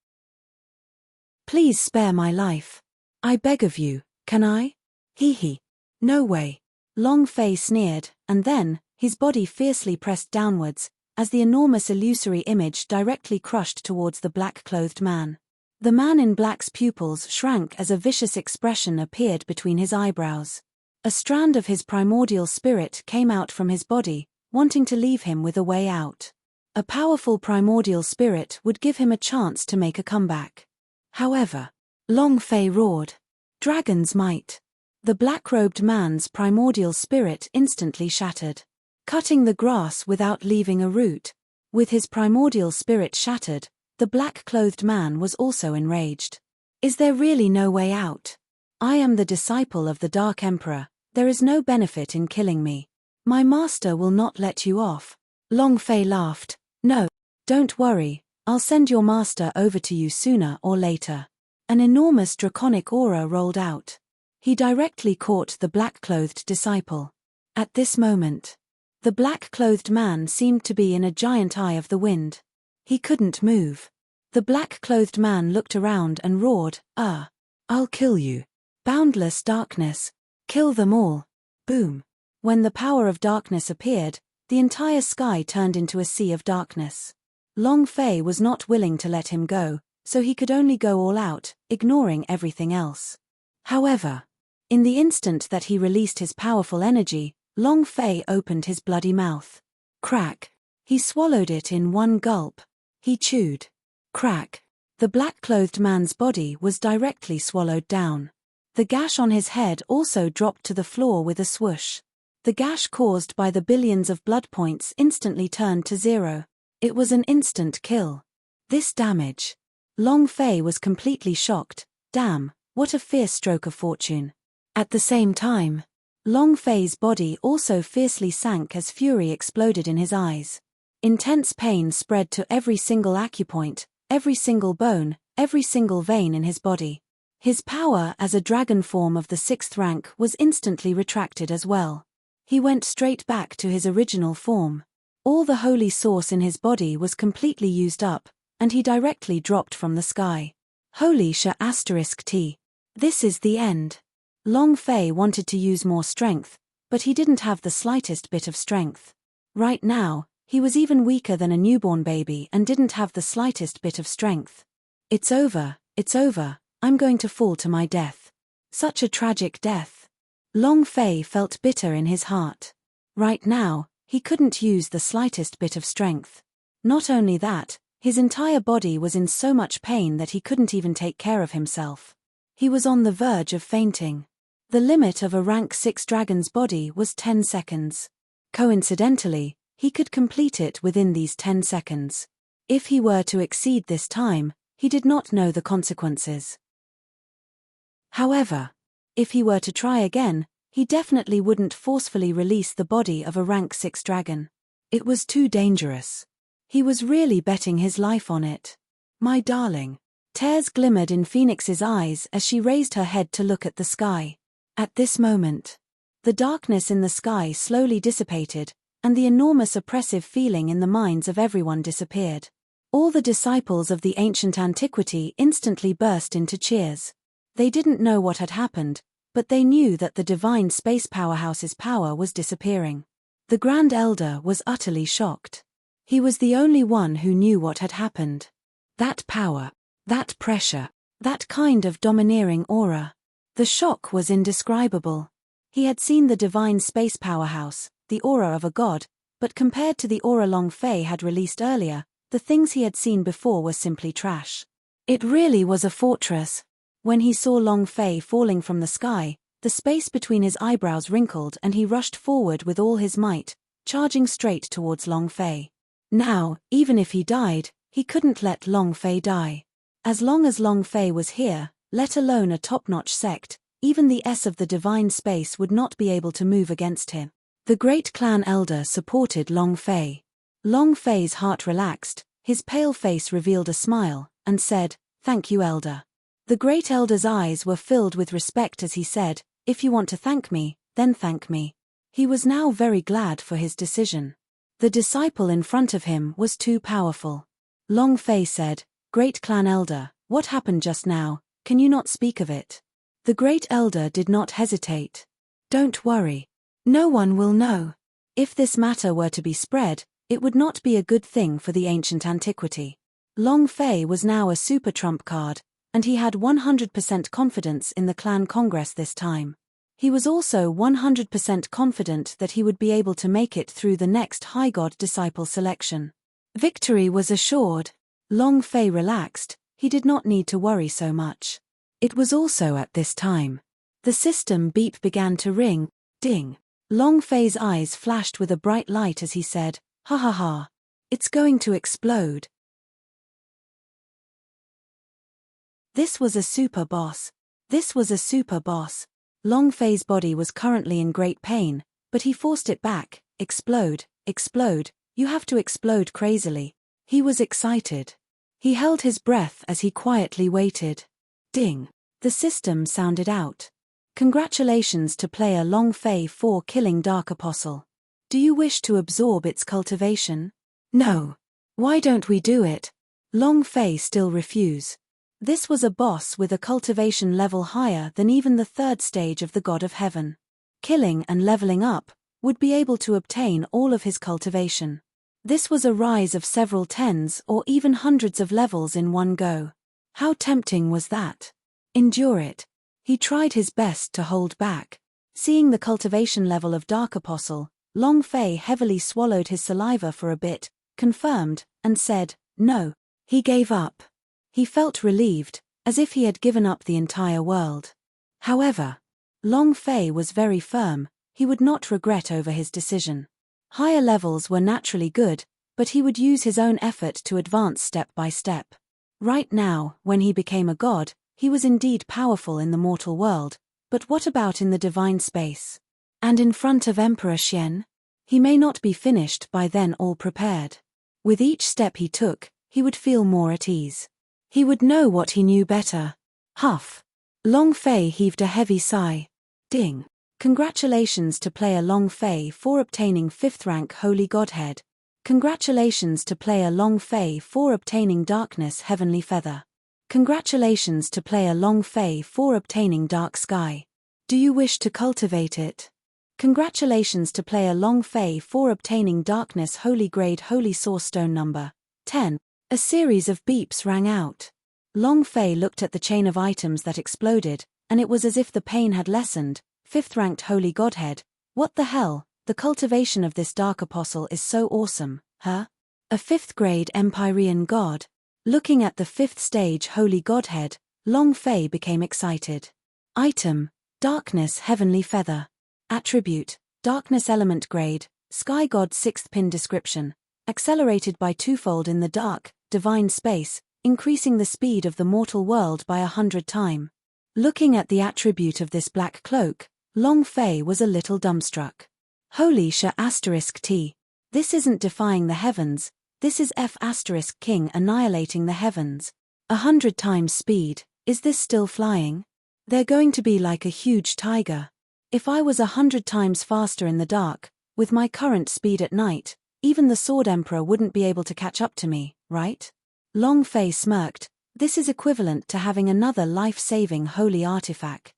Please spare my life. I beg of you, can I?" Hee. "No way." Long Fei sneered, and then, his body fiercely pressed downwards, as the enormous illusory image directly crushed towards the black-clothed man. The man in black's pupils shrank as a vicious expression appeared between his eyebrows. A strand of his primordial spirit came out from his body, wanting to leave him with a way out. A powerful primordial spirit would give him a chance to make a comeback. However, Long Fei roared. Dragon's might. The black-robed man's primordial spirit instantly shattered, cutting the grass without leaving a root. With his primordial spirit shattered, the black-clothed man was also enraged. Is there really no way out? I am the disciple of the Dark Emperor, there is no benefit in killing me. My master will not let you off. Long Fei laughed. No, don't worry, I'll send your master over to you sooner or later. An enormous draconic aura rolled out. He directly caught the black-clothed disciple. At this moment, the black-clothed man seemed to be in a giant eye of the wind. He couldn't move. The black-clothed man looked around and roared, I'll kill you. Boundless darkness. Kill them all. Boom. When the power of darkness appeared, the entire sky turned into a sea of darkness. Long Fei was not willing to let him go, so he could only go all out, ignoring everything else. However, in the instant that he released his powerful energy, Long Fei opened his bloody mouth. Crack. He swallowed it in one gulp. He chewed. Crack. The black-clothed man's body was directly swallowed down. The gash on his head also dropped to the floor with a swoosh. The gash caused by the billions of blood points instantly turned to 0. It was an instant kill. This damage. Long Fei was completely shocked. Damn, what a fierce stroke of fortune. At the same time, Long Fei's body also fiercely sank as fury exploded in his eyes. Intense pain spread to every single acupoint, every single bone, every single vein in his body. His power as a dragon form of the 6th rank was instantly retracted as well. He went straight back to his original form. All the holy source in his body was completely used up, and he directly dropped from the sky. Holy **T. This is the end. Long Fei wanted to use more strength, but he didn't have the slightest bit of strength. Right now, he was even weaker than a newborn baby and didn't have the slightest bit of strength. It's over, I'm going to fall to my death. Such a tragic death. Long Fei felt bitter in his heart. Right now, he couldn't use the slightest bit of strength. Not only that, his entire body was in so much pain that he couldn't even take care of himself. He was on the verge of fainting. The limit of a rank 6 dragon's body was 10 seconds. Coincidentally, he could complete it within these 10 seconds. If he were to exceed this time, he did not know the consequences. However, if he were to try again, he definitely wouldn't forcefully release the body of a rank 6 dragon. It was too dangerous. He was really betting his life on it. My darling. Tears glimmered in Phoenix's eyes as she raised her head to look at the sky. At this moment, the darkness in the sky slowly dissipated, and the enormous oppressive feeling in the minds of everyone disappeared. All the disciples of the ancient antiquity instantly burst into cheers. They didn't know what had happened, but they knew that the divine space powerhouse's power was disappearing. The Grand Elder was utterly shocked. He was the only one who knew what had happened. That power, that pressure, that kind of domineering aura. The shock was indescribable. He had seen the divine space powerhouse, the aura of a god, but compared to the aura Long Fei had released earlier, the things he had seen before were simply trash. It really was a fortress. When he saw Long Fei falling from the sky, the space between his eyebrows wrinkled and he rushed forward with all his might, charging straight towards Long Fei. Now, even if he died, he couldn't let Long Fei die. As long as Long Fei was here, let alone a top-notch sect, even the S of the divine space would not be able to move against him. The great clan elder supported Long Fei. Long Fei's heart relaxed, his pale face revealed a smile, and said, "Thank you, elder." The great elder's eyes were filled with respect as he said, "If you want to thank me, then thank me." He was now very glad for his decision. The disciple in front of him was too powerful. Long Fei said, "Great clan elder, what happened just now? Can you not speak of it?" The great elder did not hesitate. "Don't worry. No one will know. If this matter were to be spread, it would not be a good thing for the ancient antiquity." Long Fei was now a super trump card, and he had 100% confidence in the clan congress this time. He was also 100% confident that he would be able to make it through the next high god disciple selection. Victory was assured. Long Fei relaxed, he did not need to worry so much. It was also at this time. The system beep began to ring, ding. Long Fei's eyes flashed with a bright light as he said, "Ha ha ha. It's going to explode." This was a super boss. This was a super boss. Long Fei's body was currently in great pain, but he forced it back. Explode, explode, you have to explode crazily. He was excited. He held his breath as he quietly waited. Ding. The system sounded out. Congratulations to player Long Fei for killing Dark Apostle. Do you wish to absorb its cultivation? No. Why don't we do it? Long Fei still refuse. This was a boss with a cultivation level higher than even the third stage of the God of Heaven. Killing and leveling up would be able to obtain all of his cultivation. This was a rise of several tens or even hundreds of levels in one go. How tempting was that? Endure it. He tried his best to hold back. Seeing the cultivation level of Dark Apostle, Long Fei heavily swallowed his saliva for a bit, confirmed, and said, no. He gave up. He felt relieved, as if he had given up the entire world. However, Long Fei was very firm. He would not regret over his decision. Higher levels were naturally good, but he would use his own effort to advance step by step. Right now, when he became a god, he was indeed powerful in the mortal world, but what about in the divine space? And in front of Emperor Xian? He may not be finished by then all prepared. With each step he took, he would feel more at ease. He would know what he knew better. Huff. Long Fei heaved a heavy sigh. Ding. Congratulations to player Long Fei for obtaining 5th rank Holy Godhead. Congratulations to player Long Fei for obtaining Darkness Heavenly Feather. Congratulations to player Long Fei for obtaining Dark Sky. Do you wish to cultivate it? Congratulations to player Long Fei for obtaining Darkness Holy Grade Holy Source Stone number 10. A series of beeps rang out. Long Fei looked at the chain of items that exploded, and it was as if the pain had lessened. 5th ranked Holy Godhead. What the hell? The cultivation of this Dark Apostle is so awesome, huh? A 5th grade Empyrean God. Looking at the 5th stage Holy Godhead, Long Fei became excited. Item: Darkness Heavenly Feather. Attribute: Darkness Element Grade, Sky God 6th pin description. Accelerated by twofold in the dark, divine space, increasing the speed of the mortal world by 100 times. Looking at the attribute of this black cloak, Long Fei was a little dumbstruck. Holy Sha *T. This isn't defying the heavens, this is F King annihilating the heavens. 100 times speed, is this still flying? They're going to be like a huge tiger. If I was 100 times faster in the dark, with my current speed at night, even the Sword Emperor wouldn't be able to catch up to me, right? Long Fei smirked. This is equivalent to having another life-saving holy artifact.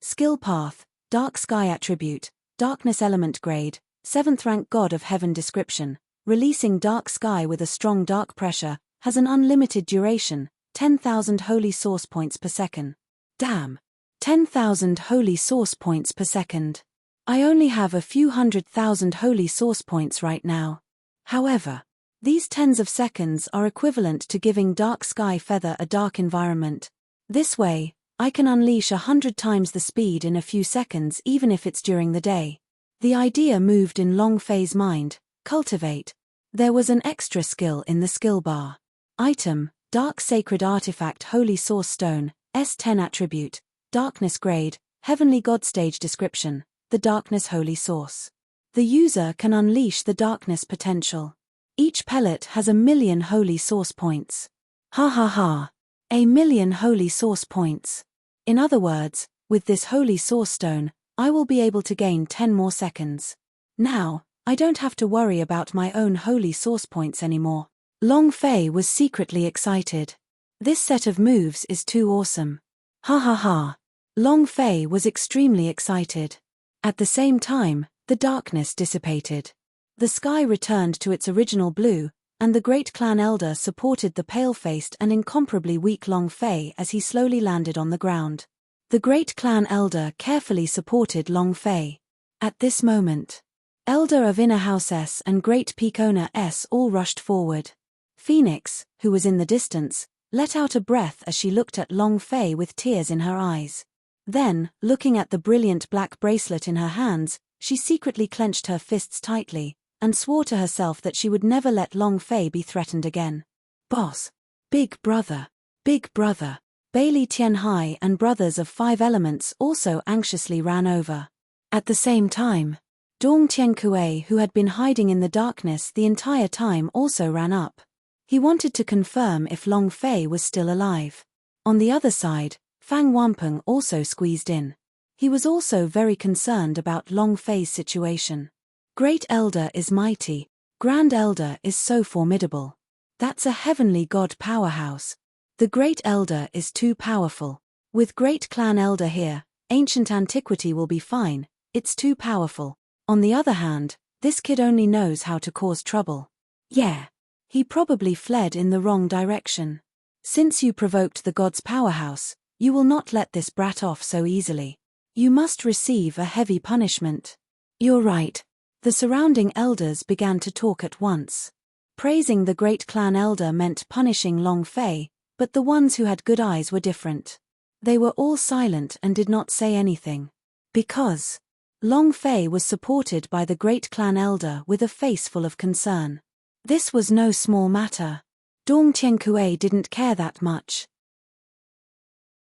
Skill path: Dark Sky attribute, Darkness Element Grade, 7th rank God of Heaven description. Releasing Dark Sky with a strong dark pressure, has an unlimited duration, 10,000 holy source points per second. Damn! 10,000 holy source points per second. I only have a few 100,000 holy source points right now. However, these tens of seconds are equivalent to giving Dark Sky Feather a dark environment. This way, I can unleash 100 times the speed in a few seconds even if it's during the day. The idea moved in Long Fei's mind. Cultivate. There was an extra skill in the skill bar. Item: Dark Sacred Artifact Holy Source Stone, S10 attribute, Darkness Grade, Heavenly God Stage description, the Darkness Holy Source. The user can unleash the darkness potential. Each pellet has 1,000,000 holy source points. Ha ha ha. 1,000,000 holy source points. In other words, with this holy source stone, I will be able to gain 10 more seconds. Now, I don't have to worry about my own holy source points anymore. Long Fei was secretly excited. This set of moves is too awesome. Ha ha ha. Long Fei was extremely excited. At the same time, the darkness dissipated. The sky returned to its original blue, and the great clan elder supported the pale-faced and incomparably weak Long Fei as he slowly landed on the ground. The great clan elder carefully supported Long Fei. At this moment, Elder of Inner House S and Great Peak Owner S all rushed forward. Phoenix, who was in the distance, let out a breath as she looked at Long Fei with tears in her eyes. Then, looking at the brilliant black bracelet in her hands, she secretly clenched her fists tightly, and swore to herself that she would never let Long Fei be threatened again. Boss. Big brother. Big brother. Bailey Tianhai and brothers of 5 elements also anxiously ran over. At the same time, Dong Tiankue, who had been hiding in the darkness the entire time, also ran up. He wanted to confirm if Long Fei was still alive. On the other side, Fang Wanpeng also squeezed in. He was also very concerned about Long Fei's situation. Great Elder is mighty. Grand Elder is so formidable. That's a heavenly god powerhouse. The Great Elder is too powerful. With Great Clan Elder here, ancient antiquity will be fine. It's too powerful. On the other hand, this kid only knows how to cause trouble. Yeah. He probably fled in the wrong direction. Since you provoked the god's powerhouse, you will not let this brat off so easily. You must receive a heavy punishment. You're right. The surrounding elders began to talk at once. Praising the Great Clan Elder meant punishing Long Fei, but the ones who had good eyes were different. They were all silent and did not say anything. Because Long Fei was supported by the Great Clan Elder with a face full of concern. This was no small matter. Dong Tiankue didn't care that much.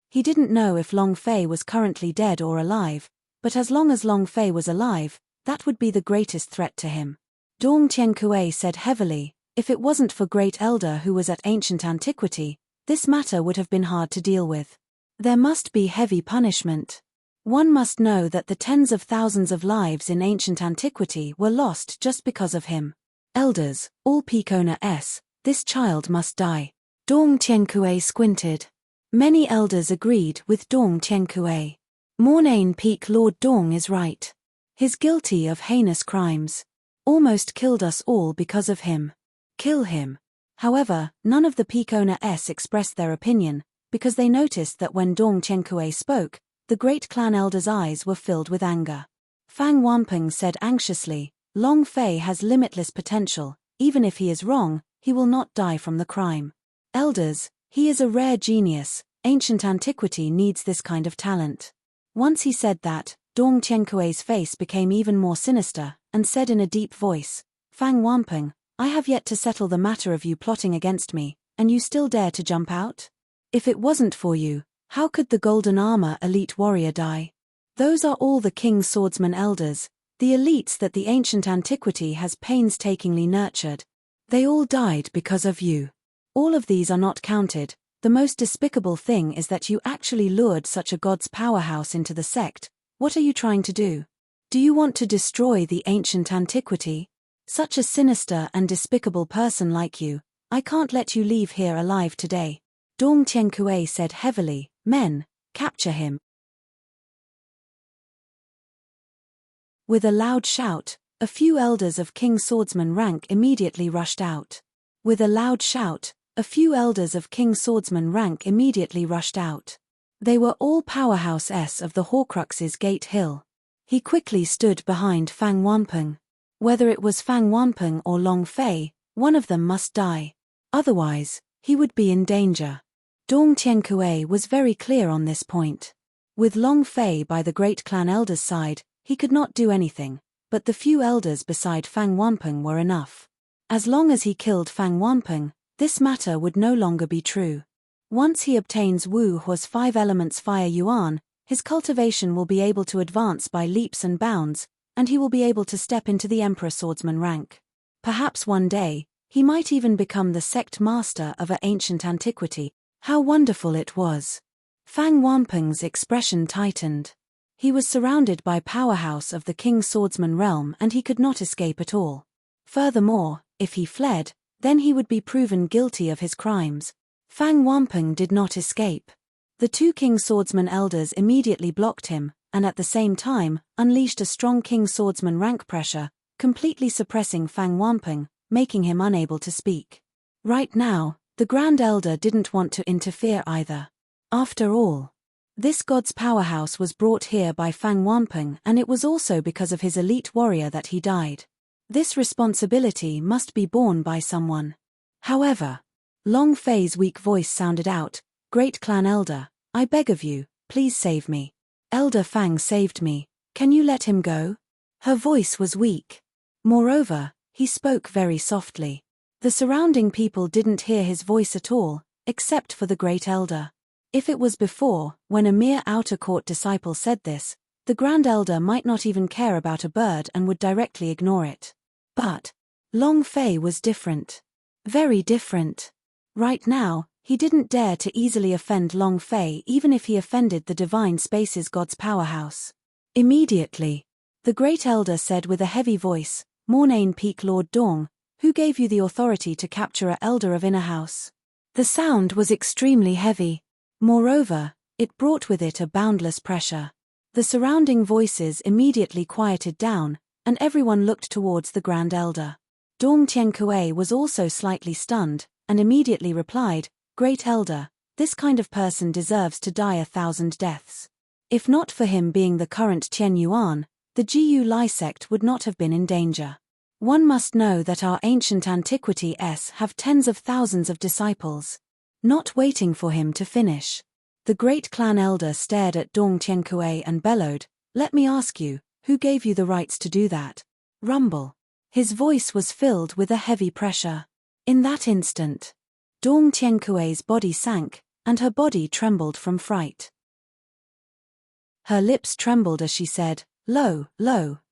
He didn't know if Long Fei was currently dead or alive, but as long as Long Fei was alive, that would be the greatest threat to him. Dong Tiankue said heavily, if it wasn't for Great Elder who was at ancient antiquity, this matter would have been hard to deal with. There must be heavy punishment. One must know that the tens of thousands of lives in ancient antiquity were lost just because of him. Elders, all peak owner S, this child must die. Dong Tiankue squinted. Many elders agreed with Dong Tiankue. Mornain Peak Lord Dong is right. He's guilty of heinous crimes. Almost killed us all because of him. Kill him. However, none of the peak owner S expressed their opinion, because they noticed that when Dong Tiankue spoke, the Great Clan Elder's eyes were filled with anger. Fang Wanpeng said anxiously, Long Fei has limitless potential. Even if he is wrong, he will not die from the crime. Elders, he is a rare genius. Ancient antiquity needs this kind of talent. Once he said that, Dong Tiankue's face became even more sinister, and said in a deep voice, Fang Wanpeng, I have yet to settle the matter of you plotting against me, and you still dare to jump out? If it wasn't for you, how could the Golden Armor elite warrior die? Those are all the King's swordsman elders, the elites that the ancient antiquity has painstakingly nurtured. They all died because of you. All of these are not counted. The most despicable thing is that you actually lured such a god's powerhouse into the sect. What are you trying to do? Do you want to destroy the ancient antiquity? Such a sinister and despicable person like you, I can't let you leave here alive today. Dong Tiankue said heavily, men, capture him. With a loud shout, a few elders of King Swordsman rank immediately rushed out. With a loud shout, a few elders of King Swordsman rank immediately rushed out. They were all powerhouse S of the Horcrux's Gate Hill. He quickly stood behind Fang Wanpeng. Whether it was Fang Wanpeng or Long Fei, one of them must die. Otherwise, he would be in danger. Dong Tiankue was very clear on this point. With Long Fei by the Great Clan Elder's side, he could not do anything, but the few elders beside Fang Wanpeng were enough. As long as he killed Fang Wanpeng, this matter would no longer be true. Once he obtains Wu Hua's 5 elements fire yuan, his cultivation will be able to advance by leaps and bounds, and he will be able to step into the Emperor Swordsman rank. Perhaps one day, he might even become the sect master of an ancient antiquity. How wonderful it was! Fang Wanpeng's expression tightened. He was surrounded by powerhouse of the King's Swordsman realm and he could not escape at all. Furthermore, if he fled, then he would be proven guilty of his crimes. Fang Wanpeng did not escape. The 2 King's Swordsman elders immediately blocked him, and at the same time, unleashed a strong King's Swordsman rank pressure, completely suppressing Fang Wanpeng, making him unable to speak. Right now, the Grand Elder didn't want to interfere either. After all, this god's powerhouse was brought here by Fang Wanpeng and it was also because of his elite warrior that he died. This responsibility must be borne by someone. However, Long Fei's weak voice sounded out, "Great clan elder, I beg of you, please save me. Elder Fang saved me, can you let him go?" Her voice was weak. Moreover, he spoke very softly. The surrounding people didn't hear his voice at all, except for the great elder. If it was before, when a mere outer court disciple said this, the grand elder might not even care about a bird and would directly ignore it. But Long Fei was different. Very different. Right now, he didn't dare to easily offend Long Fei even if he offended the divine spaces god's powerhouse. Immediately, the great elder said with a heavy voice, "Mornain Peak Lord Dong, who gave you the authority to capture a elder of Inner House?" The sound was extremely heavy. Moreover, it brought with it a boundless pressure. The surrounding voices immediately quieted down, and everyone looked towards the Grand Elder. Dong Tiankue was also slightly stunned, and immediately replied, "Great Elder, this kind of person deserves to die 1,000 deaths. If not for him being the current Tian Yuan, the Gu Lai sect would not have been in danger. One must know that our ancient antiquities have tens of thousands of disciples." Not waiting for him to finish, the great clan elder stared at Dong Tiankue and bellowed, "Let me ask you, who gave you the rights to do that?" Rumble. His voice was filled with a heavy pressure. In that instant, Dong Tiankue's body sank, and her body trembled from fright. Her lips trembled as she said, "Lo,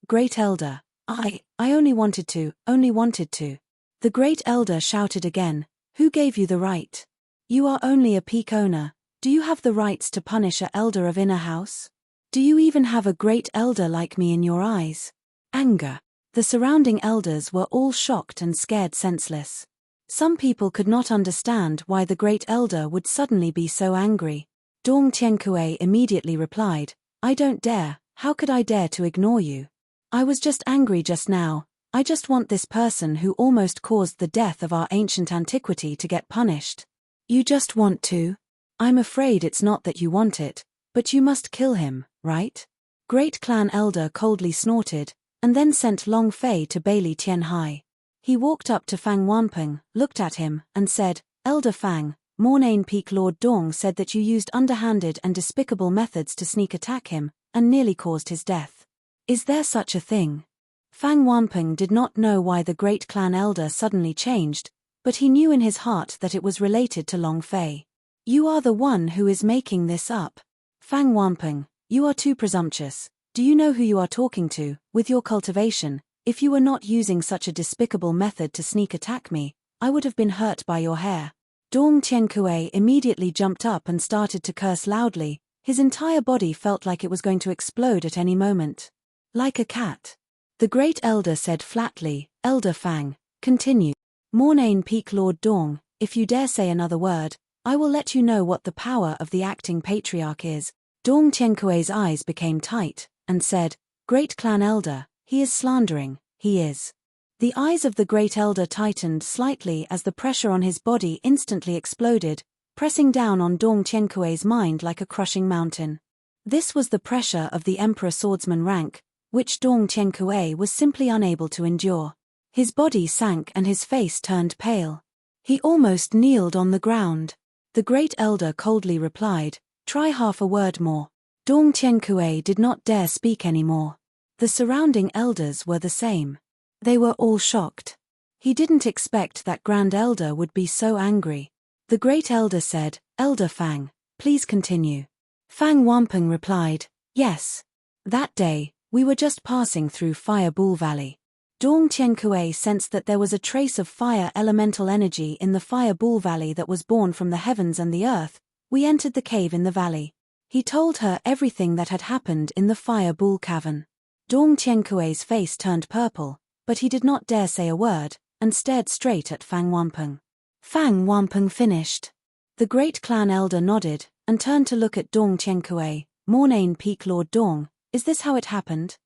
great elder, I only wanted to. The great elder shouted again, "Who gave you the right? You are only a peak owner. Do you have the rights to punish a elder of Inner House? Do you even have a great elder like me in your eyes?" Anger. The surrounding elders were all shocked and scared senseless. Some people could not understand why the great elder would suddenly be so angry. Dong Tiankue immediately replied, "I don't dare, how could I dare to ignore you? I was just angry just now, I just want this person who almost caused the death of our ancient antiquity to get punished." "You just want to? I'm afraid it's not that you want it, but you must kill him, right?" Great clan elder coldly snorted, and then sent Long Fei to Bailey Tianhai. He walked up to Fang Wanpeng, looked at him, and said, "Elder Fang, Mornain Peak Lord Dong said that you used underhanded and despicable methods to sneak attack him, and nearly caused his death. Is there such a thing?" Fang Wanpeng did not know why the great clan elder suddenly changed, but he knew in his heart that it was related to Long Fei. "You are the one who is making this up. Fang Wanpeng, you are too presumptuous. Do you know who you are talking to? With your cultivation, if you were not using such a despicable method to sneak attack me, I would have been hurt by your hair." Dong Tiankue immediately jumped up and started to curse loudly. His entire body felt like it was going to explode at any moment. "Like a cat." The great elder said flatly, "Elder Fang, continue. Mornain Peak Lord Dong, if you dare say another word, I will let you know what the power of the acting patriarch is." Dong Tiankue's eyes became tight, and said, "Great clan elder, he is slandering, he is." The eyes of the great elder tightened slightly as the pressure on his body instantly exploded, pressing down on Dong Tiankue's mind like a crushing mountain. This was the pressure of the Emperor Swordsman rank, which Dong Tiankue was simply unable to endure. His body sank and his face turned pale. He almost kneeled on the ground. The great elder coldly replied, "Try half a word more." Dong Tiankue did not dare speak anymore. The surrounding elders were the same. They were all shocked. He didn't expect that grand elder would be so angry. The great elder said, "Elder Fang, please continue." Fang Wanpeng replied, "Yes. That day, we were just passing through Fire Bull Valley. Dong Tiankue sensed that there was a trace of fire elemental energy in the Fire Bull Valley that was born from the heavens and the earth. We entered the cave in the valley. He told her everything that had happened in the Fire Bull Cavern." Dong Tiankue's face turned purple, but he did not dare say a word, and stared straight at Fang Wanpeng. Fang Wanpeng finished. The great clan elder nodded, and turned to look at Dong Tiankue. "Mornain Peak Lord Dong, is this how it happened?"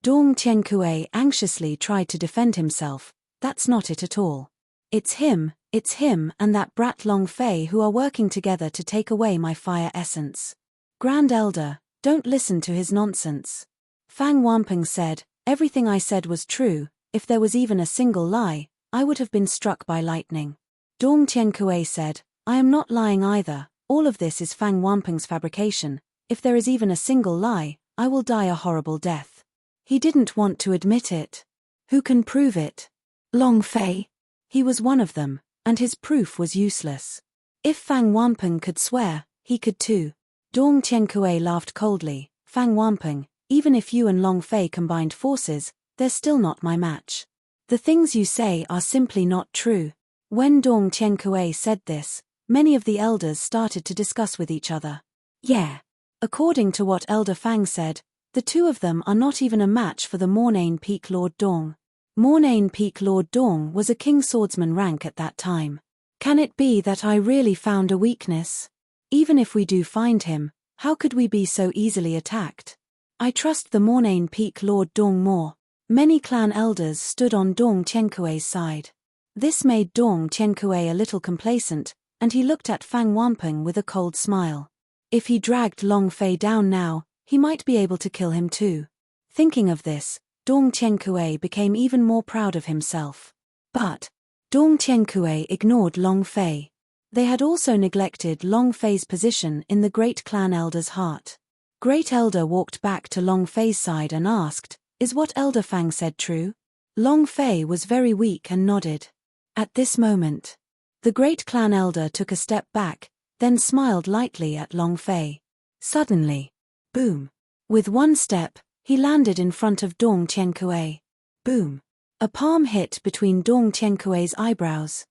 Dong Tiankue anxiously tried to defend himself. "That's not it at all. It's him and that brat Long Fei who are working together to take away my fire essence. Grand Elder, don't listen to his nonsense." Fang Wanpeng said, "Everything I said was true. If there was even a single lie, I would have been struck by lightning. Dong Tiankue said, I am not lying either, all of this is Fang Wanpeng's fabrication, if there is even a single lie, I will die a horrible death. He didn't want to admit it. Who can prove it? Long Fei. He was one of them, and his proof was useless. If Fang Wanpeng could swear, he could too. Dong Tiankue laughed coldly, Fang Wanpeng, even if you and Long Fei combined forces, they're still not my match. The things you say are simply not true. When Dong Tiankue said this, many of the elders started to discuss with each other. Yeah. According to what Elder Fang said, the two of them are not even a match for the Mornaine Peak Lord Dong. Mornaine Peak Lord Dong was a king swordsman rank at that time. Can it be that I really found a weakness? Even if we do find him, how could we be so easily attacked? I trust the Mornaine Peak Lord Dong more. Many clan elders stood on Dong Tiankue's side. This made Dong Tiankue a little complacent, and he looked at Fang Wanpeng with a cold smile. If he dragged Long Fei down now, he might be able to kill him too. Thinking of this, Dong Tiankue became even more proud of himself. But Dong Tiankue ignored Long Fei. They had also neglected Long Fei's position in the great clan elder's heart. Great Elder walked back to Long Fei's side and asked, Is what Elder Fang said true? Long Fei was very weak and nodded. At this moment, the great clan elder took a step back, then smiled lightly at Long Fei. Suddenly, boom! With one step, he landed in front of Dong Tiankue. Boom! A palm hit between Dong Tiankue's eyebrows.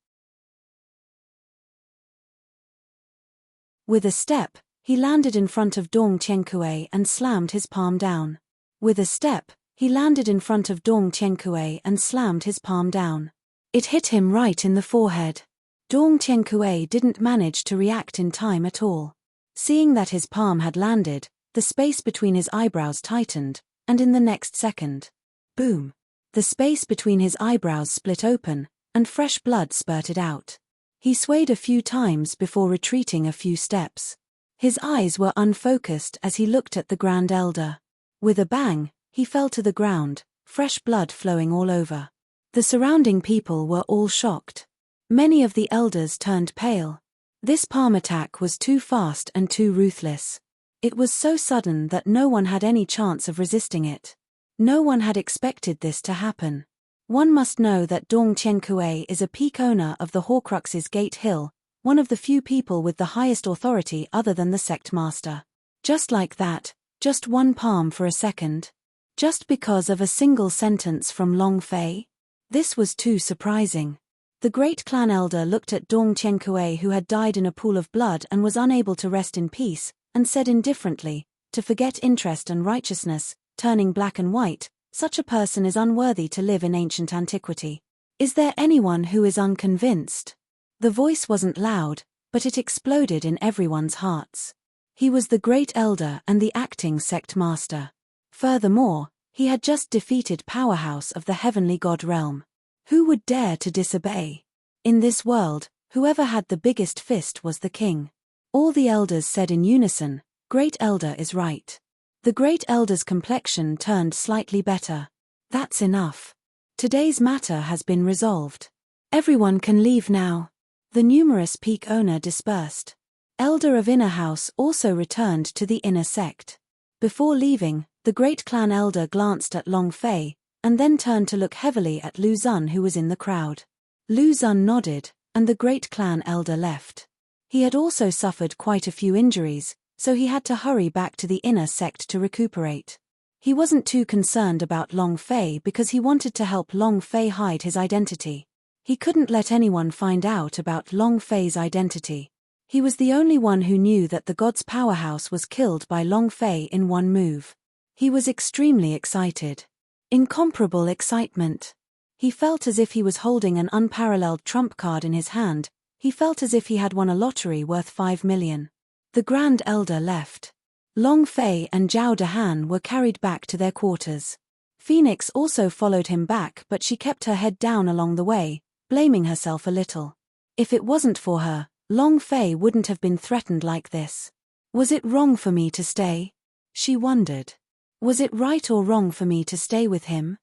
With a step, he landed in front of Dong Tiankue and slammed his palm down. With a step, he landed in front of Dong Tiankue and slammed his palm down. It hit him right in the forehead. Dong Tiankue didn't manage to react in time at all. Seeing that his palm had landed, the space between his eyebrows tightened, and in the next second, boom! The space between his eyebrows split open, and fresh blood spurted out. He swayed a few times before retreating a few steps. His eyes were unfocused as he looked at the Grand Elder. With a bang, he fell to the ground, fresh blood flowing all over. The surrounding people were all shocked. Many of the elders turned pale. This palm attack was too fast and too ruthless. It was so sudden that no one had any chance of resisting it. No one had expected this to happen. One must know that Dong Tiankue is a peak owner of the Horcrux's Gate Hill, one of the few people with the highest authority other than the sect master. Just like that, just one palm for a second. Just because of a single sentence from Long Fei? This was too surprising. The great clan elder looked at Dong Tiankue, who had died in a pool of blood and was unable to rest in peace, and said indifferently, to forget interest and righteousness, turning black and white, such a person is unworthy to live in ancient antiquity. Is there anyone who is unconvinced? The voice wasn't loud, but it exploded in everyone's hearts. He was the great elder and the acting sect master. Furthermore, he had just defeated Powerhouse of the heavenly god realm. Who would dare to disobey? In this world, whoever had the biggest fist was the king. All the elders said in unison, Great Elder is right. The great elder's complexion turned slightly better. That's enough. Today's matter has been resolved. Everyone can leave now. The numerous peak owner dispersed. Elder of Inner House also returned to the inner sect. Before leaving, the great clan elder glanced at Long Fei, and then turned to look heavily at Lu Xun, who was in the crowd. Lu Xun nodded, and the great clan elder left. He had also suffered quite a few injuries, so he had to hurry back to the inner sect to recuperate. He wasn't too concerned about Long Fei because he wanted to help Long Fei hide his identity. He couldn't let anyone find out about Long Fei's identity. He was the only one who knew that the god's powerhouse was killed by Long Fei in one move. He was extremely excited. Incomparable excitement. He felt as if he was holding an unparalleled trump card in his hand. He felt as if he had won a lottery worth 5 million. The Grand Elder left. Long Fei and Zhao Dehan were carried back to their quarters. Phoenix also followed him back, but she kept her head down along the way, blaming herself a little. If it wasn't for her, Long Fei wouldn't have been threatened like this. Was it wrong for me to stay? She wondered. Was it right or wrong for me to stay with him?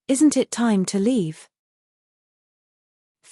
Isn't it time to leave?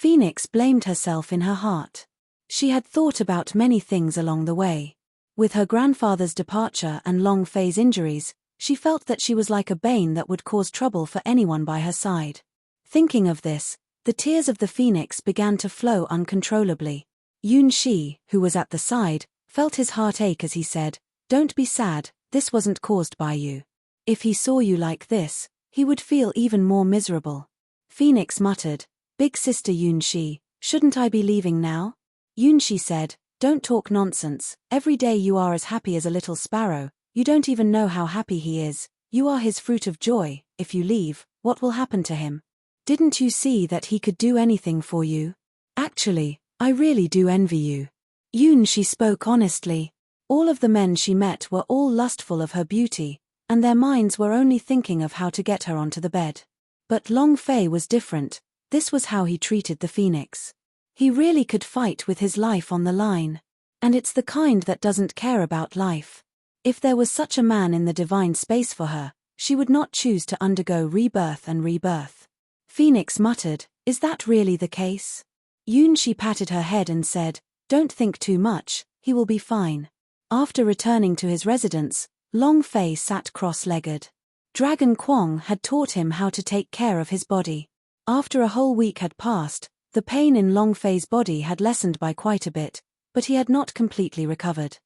Phoenix blamed herself in her heart. She had thought about many things along the way. With her grandfather's departure and Long Fei's injuries, she felt that she was like a bane that would cause trouble for anyone by her side. Thinking of this, the tears of the phoenix began to flow uncontrollably. Yun Shi, who was at the side, felt his heart ache as he said, "Don't be sad, this wasn't caused by you. If he saw you like this, he would feel even more miserable." Phoenix muttered, "Big sister Yun Shi, shouldn't I be leaving now?" Yun Shi said, "Don't talk nonsense, every day you are as happy as a little sparrow, you don't even know how happy he is, you are his fruit of joy, if you leave, what will happen to him? Didn't you see that he could do anything for you? Actually, I really do envy you." Yun Shi spoke honestly. All of the men she met were all lustful of her beauty, and their minds were only thinking of how to get her onto the bed. But Long Fei was different, this was how he treated the phoenix. He really could fight with his life on the line. And it's the kind that doesn't care about life. If there was such a man in the divine space for her, she would not choose to undergo rebirth and rebirth. Phoenix muttered, "Is that really the case?" Yun Shi patted her head and said, "Don't think too much, he will be fine." After returning to his residence, Long Fei sat cross-legged. Dragon Quang had taught him how to take care of his body. After a whole week had passed, the pain in Long Fei's body had lessened by quite a bit, but he had not completely recovered.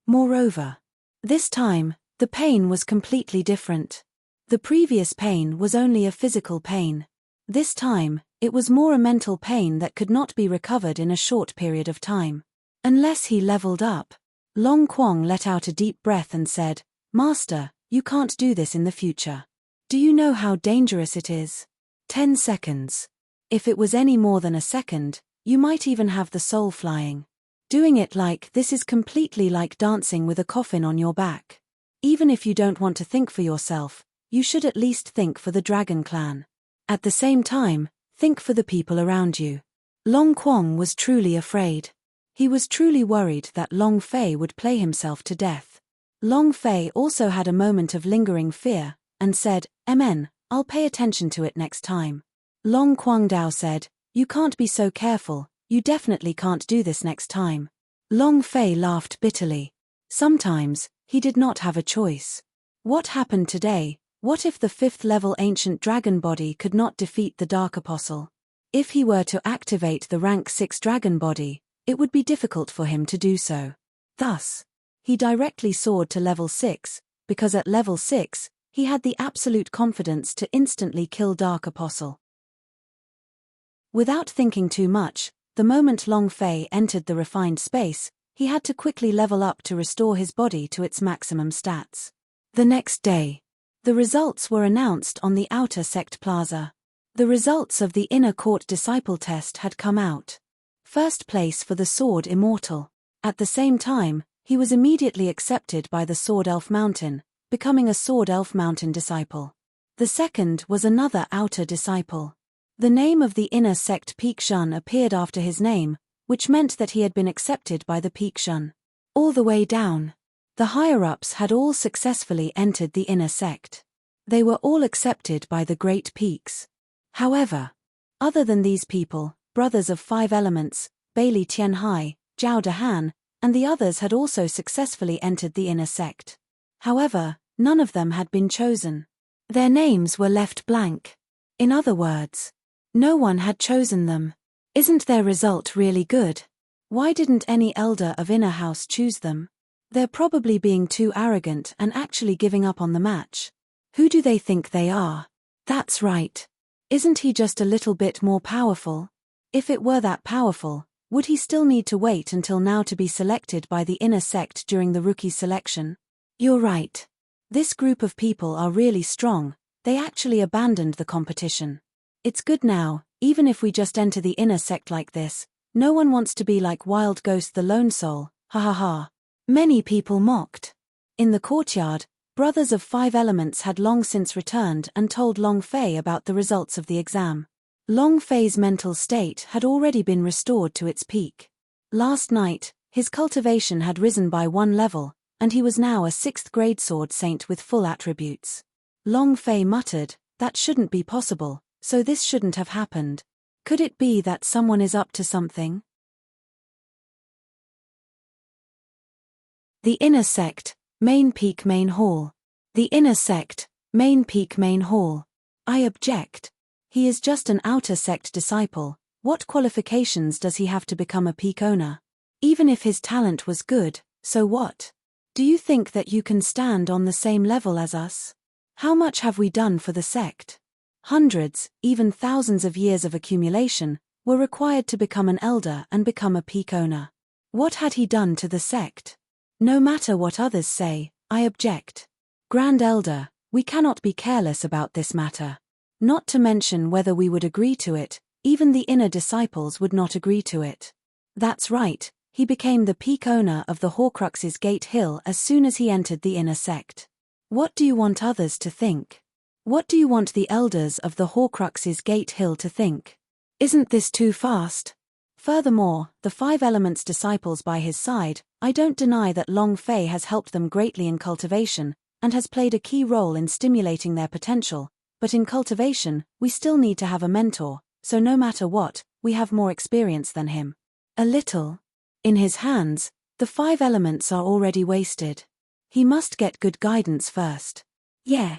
Moreover, this time, the pain was completely different. The previous pain was only a physical pain. This time, it was more a mental pain that could not be recovered in a short period of time. Unless he leveled up. Long Quang let out a deep breath and said, "Master, you can't do this in the future. Do you know how dangerous it is? 10 seconds. If it was any more than a second, you might even have the soul flying. Doing it like this is completely like dancing with a coffin on your back. Even if you don't want to think for yourself, you should at least think for the Dragon Clan. At the same time, think for the people around you." Long Quang was truly afraid. He was truly worried that Long Fei would play himself to death. Long Fei also had a moment of lingering fear, and said, "Amen, I'll pay attention to it next time." Long Quangdao said, "You can't be so careful, you definitely can't do this next time." Long Fei laughed bitterly. Sometimes, he did not have a choice. What happened today? What if the 5th level ancient dragon body could not defeat the Dark Apostle? If he were to activate the rank 6 dragon body, it would be difficult for him to do so. Thus, he directly soared to level 6, because at level 6, he had the absolute confidence to instantly kill Dark Apostle. Without thinking too much, the moment Long Fei entered the refined space, he had to quickly level up to restore his body to its maximum stats. The next day, the results were announced on the outer sect plaza. The results of the inner court disciple test had come out. First place for the Sword Immortal. At the same time, he was immediately accepted by the Sword Elf Mountain, becoming a Sword Elf Mountain disciple. The second was another outer disciple. The name of the inner sect Peak Shun appeared after his name, which meant that he had been accepted by the Peak Shun. All the way down, the higher-ups had all successfully entered the inner sect. They were all accepted by the Great Peaks. However, other than these people, Brothers of 5 Elements, Bailey Tianhai, Zhao Dehan, and the others had also successfully entered the inner sect. However, none of them had been chosen. Their names were left blank. In other words, no one had chosen them. Isn't their result really good? Why didn't any elder of Inner House choose them? They're probably being too arrogant and actually giving up on the match. Who do they think they are? That's right. Isn't he just a little bit more powerful? If it were that powerful, would he still need to wait until now to be selected by the inner sect during the rookie selection? You're right. This group of people are really strong, they actually abandoned the competition. It's good now, even if we just enter the inner sect like this, no one wants to be like Wild Ghost the Lone Soul, ha ha ha. Many people mocked. In the courtyard, Brothers of 5 Elements had long since returned and told Long Fei about the results of the exam. Long Fei's mental state had already been restored to its peak. Last night, his cultivation had risen by 1 level, and he was now a 6th grade sword saint with full attributes. Long Fei muttered, "That shouldn't be possible, so this shouldn't have happened." Could it be that someone is up to something? The Inner Sect, Main Peak Main Hall. The Inner Sect, Main Peak Main Hall. I object. He is just an outer sect disciple. What qualifications does he have to become a peak owner? Even if his talent was good, so what? Do you think that you can stand on the same level as us? How much have we done for the sect? Hundreds, even thousands of years of accumulation were required to become an elder and become a peak owner. What had he done to the sect? No matter what others say, I object. Grand Elder, we cannot be careless about this matter. Not to mention whether we would agree to it, even the inner disciples would not agree to it. That's right, he became the peak owner of the Horcrux's Gate Hill as soon as he entered the inner sect. What do you want others to think? What do you want the elders of the Horcrux's Gate Hill to think? Isn't this too fast? Furthermore, the 5 Elements disciples by his side, I don't deny that Long Fei has helped them greatly in cultivation, and has played a key role in stimulating their potential, but in cultivation, we still need to have a mentor, so no matter what, we have more experience than him. A little. In his hands, the 5 elements are already wasted. He must get good guidance first. Yeah.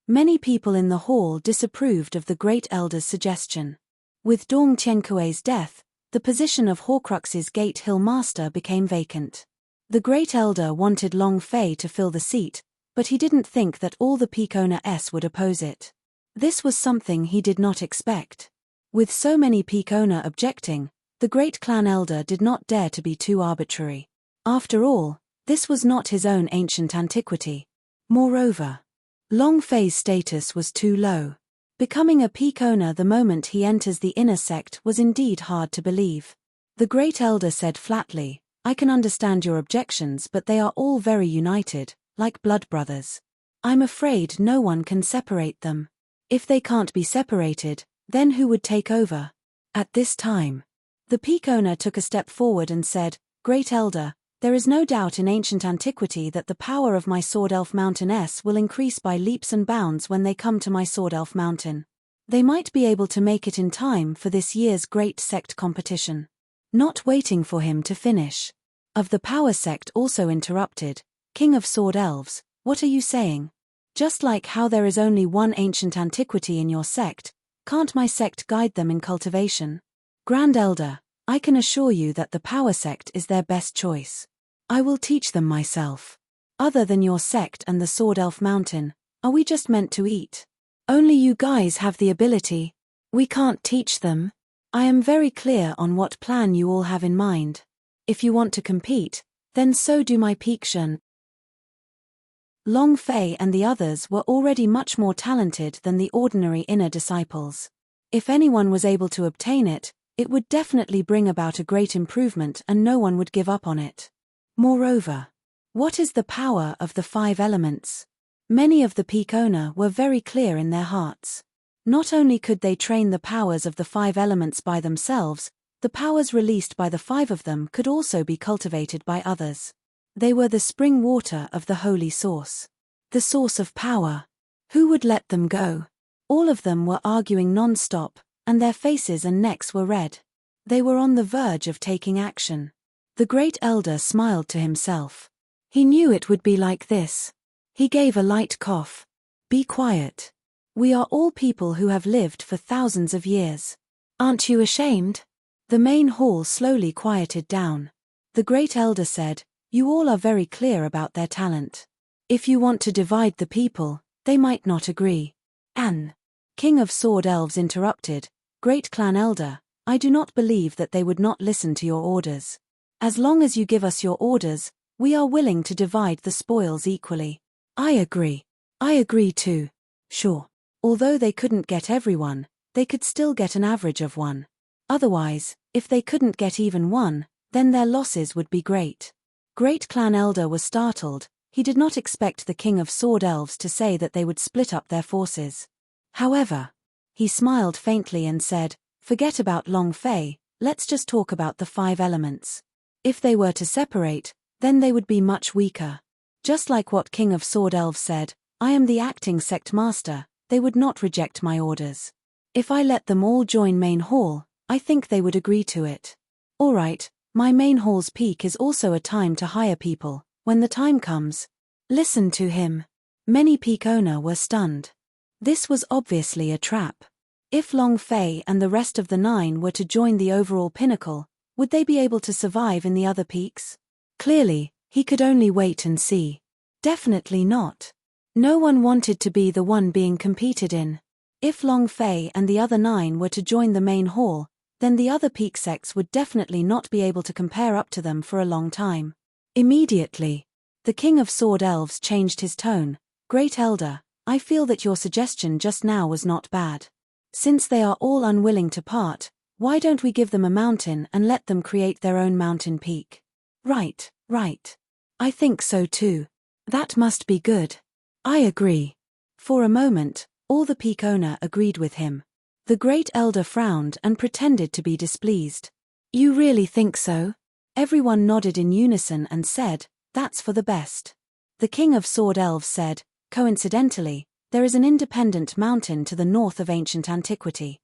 Many people in the hall disapproved of the Great Elder's suggestion. With Dong Tiankui's death, the position of Horcrux's Gate Hill Master became vacant. The Great Elder wanted Long Fei to fill the seat, but he didn't think that all the peak owners would oppose it. This was something he did not expect. With so many peak owner objecting, the Great Clan Elder did not dare to be too arbitrary. After all, this was not his own ancient antiquity. Moreover, Long Fei's status was too low. Becoming a peak owner the moment he enters the inner sect was indeed hard to believe. The Great Elder said flatly, I can understand your objections, but they are all very united, like blood brothers. I'm afraid no one can separate them. If they can't be separated, then who would take over? At this time, the peak owner took a step forward and said, Great Elder, there is no doubt in ancient antiquity that the power of my Sword Elf Mountainess will increase by leaps and bounds when they come to my Sword Elf Mountain. They might be able to make it in time for this year's great sect competition. Not waiting for him to finish. Of the power sect also interrupted, King of Sword Elves, what are you saying? Just like how there is only one ancient antiquity in your sect, can't my sect guide them in cultivation? Grand Elder, I can assure you that the power sect is their best choice. I will teach them myself. Other than your sect and the Sword Elf Mountain, are we just meant to eat? Only you guys have the ability. We can't teach them. I am very clear on what plan you all have in mind. If you want to compete, then so do my Peakshan. Long Fei and the others were already much more talented than the ordinary inner disciples. If anyone was able to obtain it, it would definitely bring about a great improvement and no one would give up on it. Moreover, what is the power of the 5 elements? Many of the peak owner were very clear in their hearts. Not only could they train the powers of the 5 elements by themselves, the powers released by the 5 of them could also be cultivated by others. They were the spring water of the holy source. The source of power. Who would let them go? All of them were arguing non-stop, and their faces and necks were red. They were on the verge of taking action. The Great Elder smiled to himself. He knew it would be like this. He gave a light cough. Be quiet. We are all people who have lived for thousands of years. Aren't you ashamed? The main hall slowly quieted down. The Great Elder said, You all are very clear about their talent. If you want to divide the people, they might not agree. An King of Sword Elves interrupted, Great Clan Elder, I do not believe that they would not listen to your orders. As long as you give us your orders, we are willing to divide the spoils equally. I agree. I agree too. Sure. Although they couldn't get everyone, they could still get an average of one. Otherwise, if they couldn't get even one, then their losses would be great. Great Clan Elder was startled. He did not expect the King of Sword Elves to say that they would split up their forces. However, he smiled faintly and said, Forget about Long Fei, let's just talk about the 5 elements. If they were to separate, then they would be much weaker. Just like what King of Sword Elves said, I am the acting sect master, they would not reject my orders. If I let them all join main hall, I think they would agree to it. Alright, my main hall's peak is also a time to hire people, when the time comes. Listen to him. Many peak owner were stunned. This was obviously a trap. If Long Fei and the rest of the 9 were to join the overall pinnacle, would they be able to survive in the other peaks? Clearly, he could only wait and see. Definitely not. No one wanted to be the one being competed in. If Long Fei and the other 9 were to join the main hall, then the other peak sects would definitely not be able to compare up to them for a long time. Immediately, the King of Sword Elves changed his tone. Great Elder, I feel that your suggestion just now was not bad. Since they are all unwilling to part, why don't we give them a mountain and let them create their own mountain peak? Right. I think so too. That must be good. I agree. For a moment, all the peak owner agreed with him. The Great Elder frowned and pretended to be displeased. You really think so? Everyone nodded in unison and said, that's for the best. The King of Sword Elves said, coincidentally, there is an independent mountain to the north of ancient antiquity.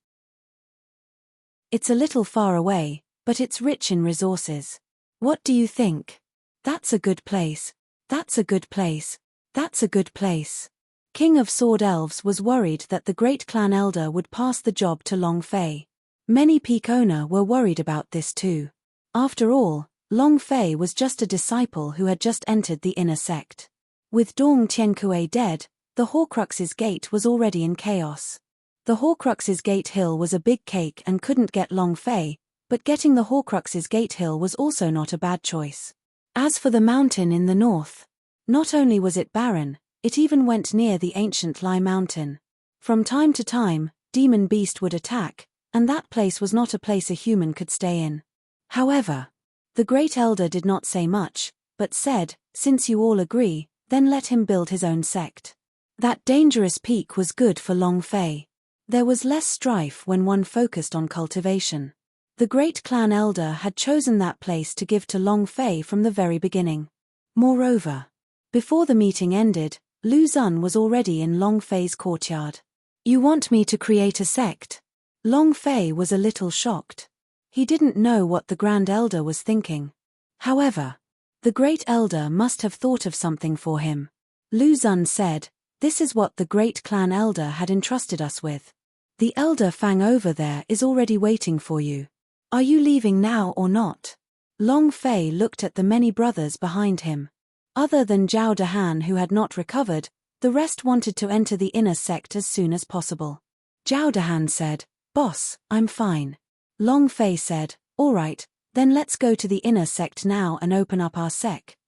It's a little far away, but it's rich in resources. What do you think? That's a good place. That's a good place. That's a good place. King of Sword Elves was worried that the great clan elder would pass the job to Long Fei. Many peak owner were worried about this too. After all, Long Fei was just a disciple who had just entered the inner sect. With Dong Tiankue dead, the Horcrux's gate was already in chaos. The Horcrux's gate hill was a big cake and couldn't get Long Fei, but getting the Horcrux's gate hill was also not a bad choice. As for the mountain in the north, not only was it barren, it even went near the ancient Lai Mountain. From time to time, demon beast would attack, and that place was not a place a human could stay in. However, the Great Elder did not say much, but said, since you all agree, then let him build his own sect. That dangerous peak was good for Long Fei. There was less strife when one focused on cultivation. The great clan elder had chosen that place to give to Long Fei from the very beginning. Moreover, before the meeting ended, Lu Xun was already in Long Fei's courtyard. You want me to create a sect? Long Fei was a little shocked. He didn't know what the Grand Elder was thinking. However, the Great Elder must have thought of something for him. Lu Xun said, this is what the Great Clan Elder had entrusted us with. The Elder Fang over there is already waiting for you. Are you leaving now or not? Long Fei looked at the many brothers behind him. Other than Zhao Dahan who had not recovered, the rest wanted to enter the inner sect as soon as possible. Zhao Dahan said, Boss, I'm fine. Long Fei said, alright, then let's go to the inner sect now and open up our sect.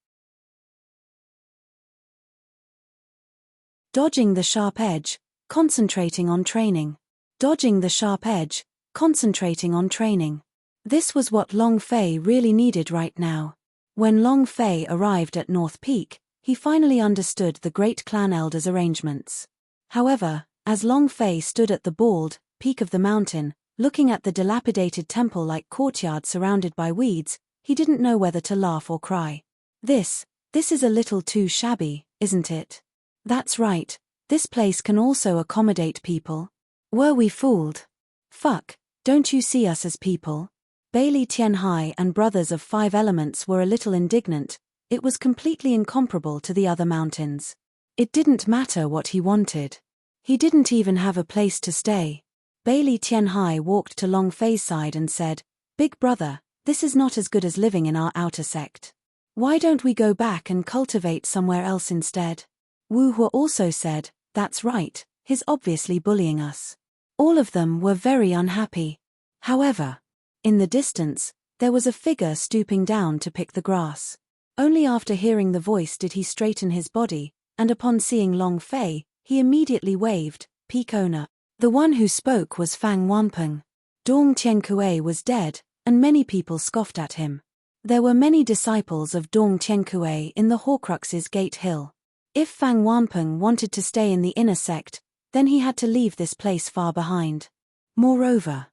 Dodging the sharp edge, concentrating on training. Dodging the sharp edge, concentrating on training. This was what Long Fei really needed right now. When Long Fei arrived at North Peak, he finally understood the great clan elder's arrangements. However, as Long Fei stood at the bald peak of the mountain, looking at the dilapidated temple-like courtyard surrounded by weeds, he didn't know whether to laugh or cry. This is a little too shabby, isn't it? That's right, this place can also accommodate people. Were we fooled? Fuck, don't you see us as people? Bailey Tianhai and Brothers of Five Elements were a little indignant. It was completely incomparable to the other mountains. It didn't matter what he wanted. He didn't even have a place to stay. Bailey Tianhai walked to Long Fei's side and said, Big brother, this is not as good as living in our outer sect. Why don't we go back and cultivate somewhere else instead? Wu Hua also said, that's right, he's obviously bullying us. All of them were very unhappy. However, in the distance, there was a figure stooping down to pick the grass. Only after hearing the voice did he straighten his body, and upon seeing Long Fei, he immediately waved, Peak owner. The one who spoke was Fang Wanpeng. Dong Tiankue was dead, and many people scoffed at him. There were many disciples of Dong Tiankue in the Horcrux's Gate Hill. If Fang Wanpeng wanted to stay in the inner sect, then he had to leave this place far behind. Moreover,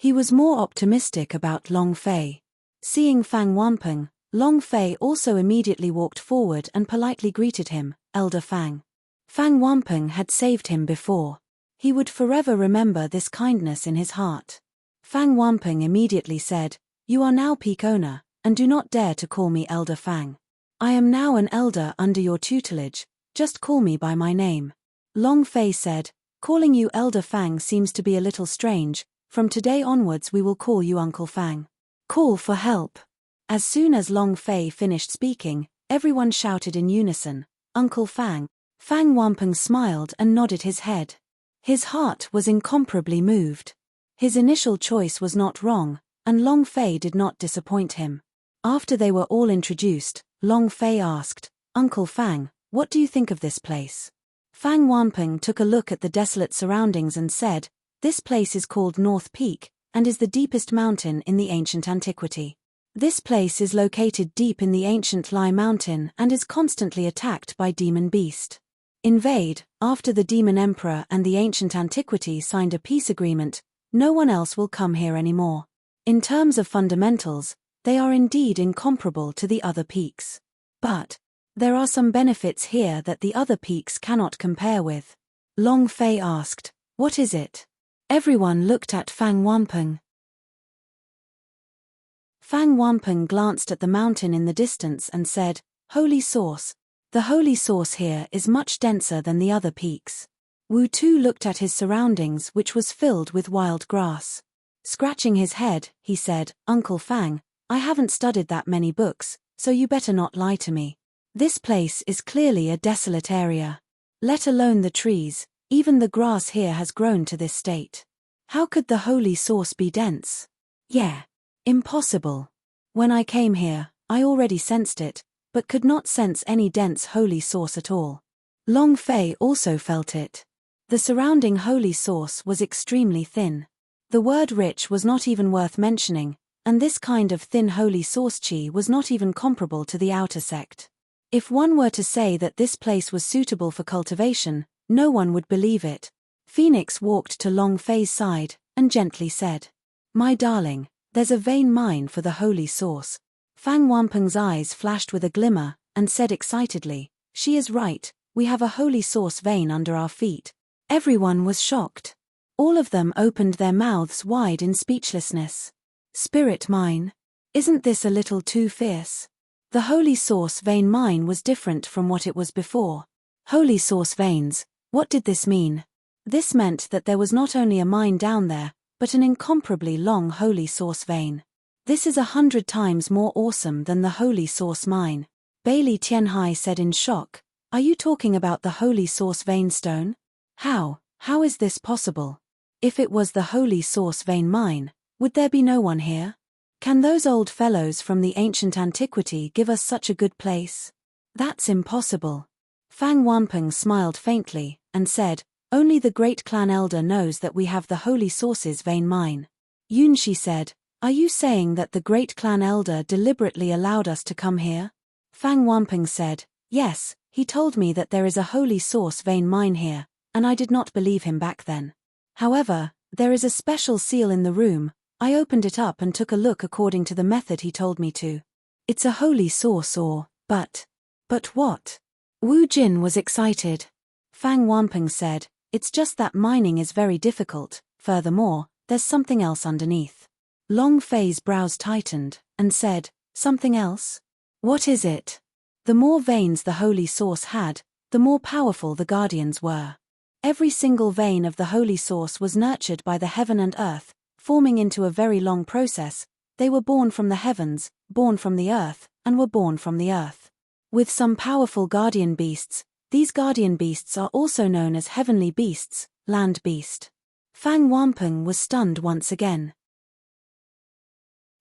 he was more optimistic about Long Fei. Seeing Fang Wanpeng, Long Fei also immediately walked forward and politely greeted him, Elder Fang. Fang Wanpeng had saved him before. He would forever remember this kindness in his heart. Fang Wamping immediately said, "You are now peak owner, and do not dare to call me Elder Fang. I am now an elder under your tutelage, just call me by my name." Long Fei said, "Calling you Elder Fang seems to be a little strange. From today onwards we will call you Uncle Fang. Call for help." As soon as Long Fei finished speaking, everyone shouted in unison, "Uncle Fang." Fang Wamping smiled and nodded his head. His heart was incomparably moved. His initial choice was not wrong, and Long Fei did not disappoint him. After they were all introduced, Long Fei asked, "Uncle Fang, what do you think of this place?" Fang Wamping took a look at the desolate surroundings and said, "This place is called North Peak, and is the deepest mountain in the ancient antiquity. This place is located deep in the ancient Lai Mountain and is constantly attacked by demon beast. Invade, after the demon emperor and the ancient antiquity signed a peace agreement, no one else will come here anymore. In terms of fundamentals, they are indeed incomparable to the other peaks. But there are some benefits here that the other peaks cannot compare with." Long Fei asked, "What is it?" Everyone looked at Fang Wamping. Fang Wamping glanced at the mountain in the distance and said, "Holy source. The holy source here is much denser than the other peaks." Wu Tu looked at his surroundings, which was filled with wild grass. Scratching his head, he said, "Uncle Fang, I haven't studied that many books, so you better not lie to me. This place is clearly a desolate area. Let alone the trees, even the grass here has grown to this state. How could the holy source be dense? Yeah. Impossible. When I came here, I already sensed it, but could not sense any dense holy source at all." Long Fei also felt it. The surrounding holy source was extremely thin. The word rich was not even worth mentioning, and this kind of thin holy source chi was not even comparable to the outer sect. If one were to say that this place was suitable for cultivation, no one would believe it. Phoenix walked to Long Fei's side, and gently said, "My darling, there's a vein mine for the holy source." Fang Wamping's eyes flashed with a glimmer, and said excitedly, "She is right, we have a holy source vein under our feet." Everyone was shocked. All of them opened their mouths wide in speechlessness. Spirit mine? Isn't this a little too fierce? The holy source vein mine was different from what it was before. Holy source veins, what did this mean? This meant that there was not only a mine down there, but an incomparably long holy source vein. This is 100 times more awesome than the holy source mine. Bailey Tianhai said in shock, "Are you talking about the holy source vein stone? How is this possible? If it was the holy source vein mine, would there be no one here? Can those old fellows from the ancient antiquity give us such a good place? That's impossible." Fang Wamping smiled faintly, and said, "Only the great clan elder knows that we have the holy source's vein mine." Yunshi said, "Are you saying that the great clan elder deliberately allowed us to come here?" Fang Wamping said, "Yes, he told me that there is a holy source vein mine here, and I did not believe him back then. However, there is a special seal in the room. I opened it up and took a look according to the method he told me to. It's a holy source but what?" Wu Jin was excited. Fang Wamping said, "It's just that mining is very difficult, furthermore, there's something else underneath." Long Fei's brows tightened, and said, "Something else? What is it?" The more veins the holy source had, the more powerful the guardians were. Every single vein of the holy source was nurtured by the heaven and earth, forming into a very long process. They were born from the heavens, born from the earth, and were born from the earth. With some powerful guardian beasts, these guardian beasts are also known as heavenly beasts, land beast. Fang Wamping was stunned once again.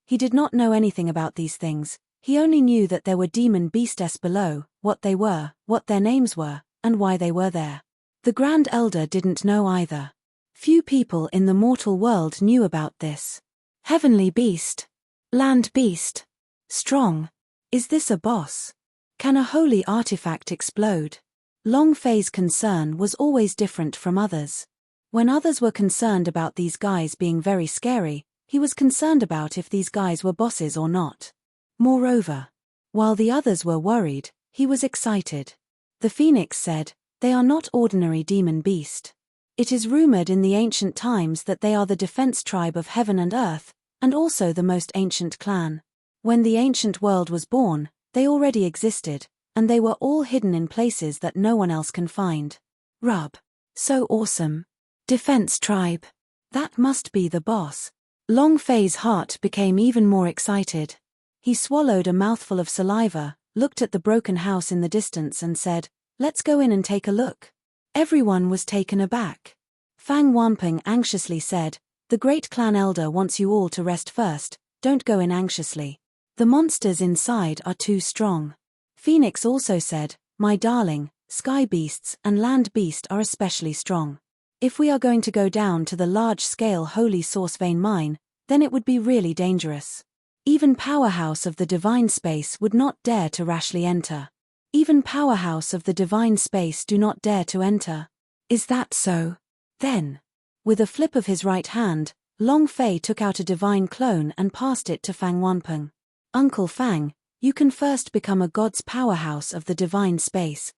He did not know anything about these things. He only knew that there were demon beasts below, what they were, what their names were, and why they were there. The Grand Elder didn't know either. Few people in the mortal world knew about this. Heavenly beast. Land beast. Strong. Is this a boss? Can a holy artifact explode? Long Fei's concern was always different from others. When others were concerned about these guys being very scary, he was concerned about if these guys were bosses or not. Moreover, while the others were worried, he was excited. The Phoenix said, "They are not ordinary demon beast. It is rumored in the ancient times that they are the defense tribe of heaven and earth, and also the most ancient clan. When the ancient world was born, they already existed, and they were all hidden in places that no one else can find. Rub. So awesome. Defense tribe. That must be the boss. Long Fei's heart became even more excited. He swallowed a mouthful of saliva, looked at the broken house in the distance and said, "Let's go in and take a look." Everyone was taken aback. Fang Wanping anxiously said, "The great clan elder wants you all to rest first, don't go in anxiously. The monsters inside are too strong." Phoenix also said, "My darling, sky beasts and land beast are especially strong. If we are going to go down to the large-scale holy source vein mine, then it would be really dangerous. Even Powerhouse of the Divine Space would not dare to rashly enter. Even Powerhouse of the Divine Space do not dare to enter." "Is that so?" Then, with a flip of his right hand, Long Fei took out a divine clone and passed it to Fang Wanping. "Uncle Fang, you can first become a god's powerhouse of the divine space."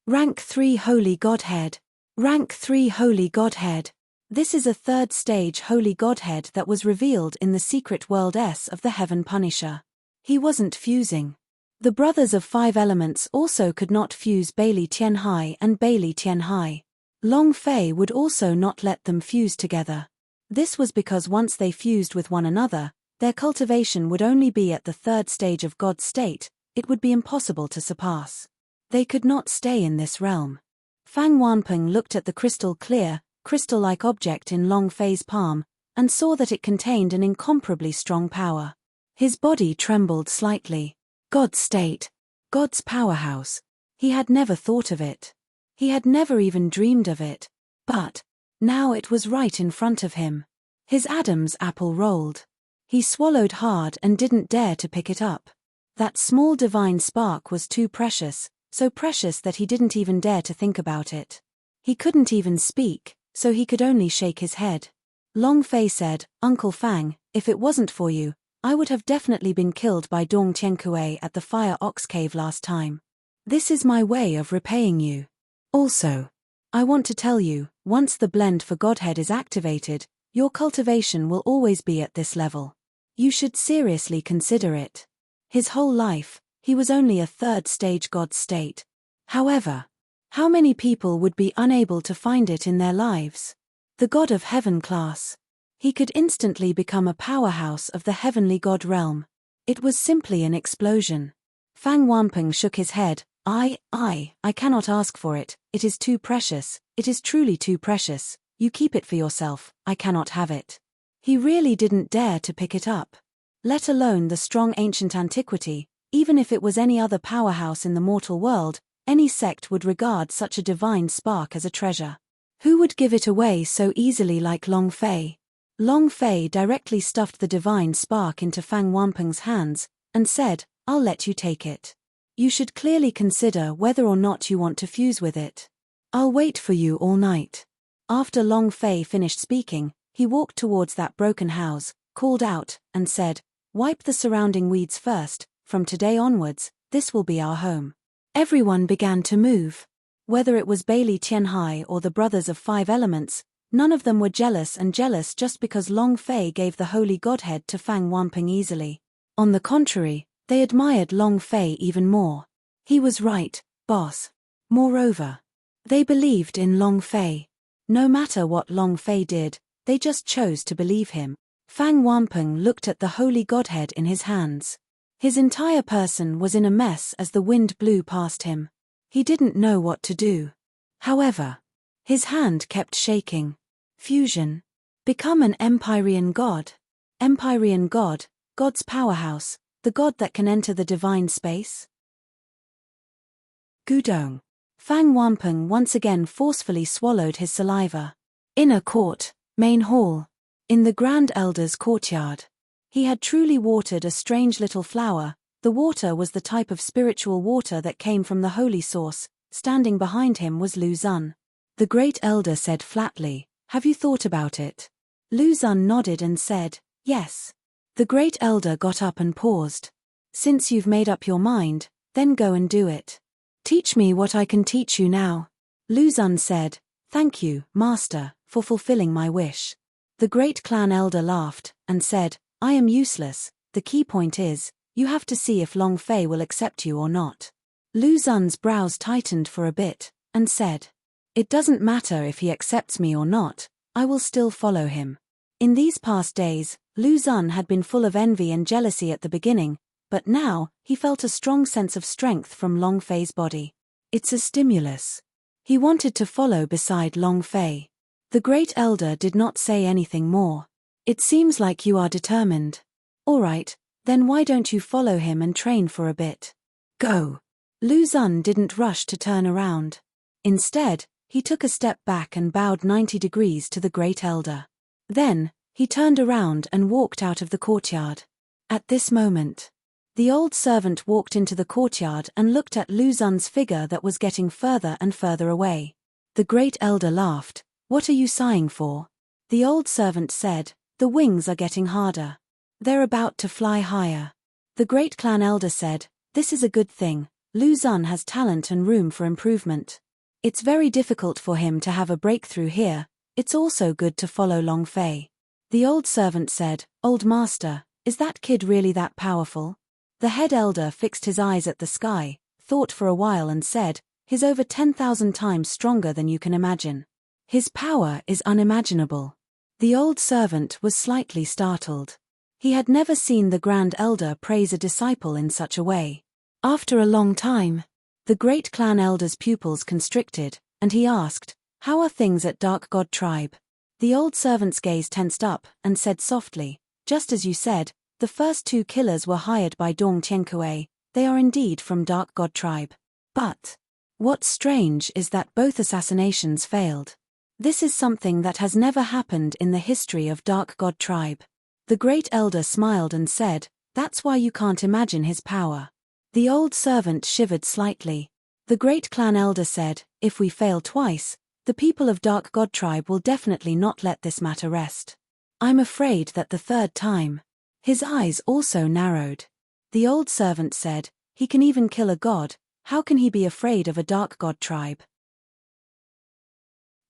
Rank 3 Holy Godhead. Rank 3 Holy Godhead. This is a third stage Holy Godhead that was revealed in the secret world S of the Heaven Punisher. He wasn't fusing. The brothers of 5 elements also could not fuse Bailey Tianhai and Bailey Tianhai. Long Fei would also not let them fuse together. This was because once they fused with one another, their cultivation would only be at the third stage of God state, it would be impossible to surpass. They could not stay in this realm. Fang Wanping looked at the crystal-clear, crystal-like object in Long Fei's palm, and saw that it contained an incomparably strong power. His body trembled slightly. God state. God's powerhouse. He had never thought of it. He had never even dreamed of it. But now it was right in front of him. His Adam's apple rolled. He swallowed hard and didn't dare to pick it up. That small divine spark was too precious, so precious that he didn't even dare to think about it. He couldn't even speak, so he could only shake his head. Long Fei said, "Uncle Fang, if it wasn't for you, I would have definitely been killed by Dong Tiankue at the Fire Ox Cave last time. This is my way of repaying you. Also, I want to tell you, once the blend for Godhead is activated, your cultivation will always be at this level. You should seriously consider it." His whole life, he was only a third stage God state. However, how many people would be unable to find it in their lives? The God of Heaven class. He could instantly become a powerhouse of the heavenly God realm. It was simply an explosion. Fang Wanping shook his head. I cannot ask for it, it is too precious, it is truly too precious, you keep it for yourself, I cannot have it." He really didn't dare to pick it up. Let alone the strong ancient antiquity, even if it was any other powerhouse in the mortal world, any sect would regard such a divine spark as a treasure. Who would give it away so easily like Long Fei? Long Fei directly stuffed the divine spark into Fang Wanping's hands, and said, "I'll let you take it. You should clearly consider whether or not you want to fuse with it. I'll wait for you all night." After Long Fei finished speaking, he walked towards that broken house, called out, and said, "Wipe the surrounding weeds first, from today onwards, this will be our home." Everyone began to move. Whether it was Bailey Tianhai or the brothers of 5 elements, none of them were jealous just because Long Fei gave the holy godhead to Fang Wanping easily. On the contrary, they admired Long Fei even more. He was right, boss. Moreover, they believed in Long Fei. No matter what Long Fei did, they just chose to believe him. Fang Wanping looked at the holy godhead in his hands. His entire person was in a mess as the wind blew past him. He didn't know what to do. However, his hand kept shaking. Fusion. Become an Empyrean god. Empyrean god, God's powerhouse, the god that can enter the divine space. Gudong. Fang Wanping once again forcefully swallowed his saliva. Inner court, main hall. In the Grand Elder's courtyard. He had truly watered a strange little flower. The water was the type of spiritual water that came from the holy source. Standing behind him was Lu Xun. The Great Elder said flatly, "Have you thought about it?" Lu Xun nodded and said, "Yes." The Great Elder got up and paused. "Since you've made up your mind, then go and do it." Teach me what I can teach you now. Lu Xun said, Thank you, Master, for fulfilling my wish. The great clan elder laughed, and said, I am useless, the key point is, you have to see if Long Fei will accept you or not. Lu Xun's brows tightened for a bit, and said, It doesn't matter if he accepts me or not, I will still follow him. In these past days, Lu Xun had been full of envy and jealousy at the beginning, but now, he felt a strong sense of strength from Long Fei's body. It's a stimulus. He wanted to follow beside Long Fei. The great elder did not say anything more. It seems like you are determined. All right, then why don't you follow him and train for a bit? Go. Lu Xun didn't rush to turn around. Instead, he took a step back and bowed 90 degrees to the great elder. Then, he turned around and walked out of the courtyard. At this moment, the old servant walked into the courtyard and looked at Lu Xun's figure that was getting further and further away. The great elder laughed. What are you sighing for? The old servant said, The wings are getting harder. They're about to fly higher. The great clan elder said, This is a good thing. Lu Xun has talent and room for improvement. It's very difficult for him to have a breakthrough here. It's also good to follow Long Fei. The old servant said, Old master, is that kid really that powerful? The head elder fixed his eyes at the sky, thought for a while and said, He's over 10,000 times stronger than you can imagine. His power is unimaginable. The old servant was slightly startled. He had never seen the grand elder praise a disciple in such a way. After a long time, the great clan elder's pupils constricted, and he asked, How are things at Dark God Tribe? The old servant's gaze tensed up, and said softly, Just as you said, the first 2 killers were hired by Dong Tiankue, they are indeed from Dark God Tribe. But what's strange is that both assassinations failed. This is something that has never happened in the history of Dark God Tribe. The great elder smiled and said, That's why you can't imagine his power. The old servant shivered slightly. The great clan elder said, If we fail twice, the people of Dark God Tribe will definitely not let this matter rest. I'm afraid that the third time. His eyes also narrowed. The old servant said, He can even kill a god, how can he be afraid of a Dark God Tribe?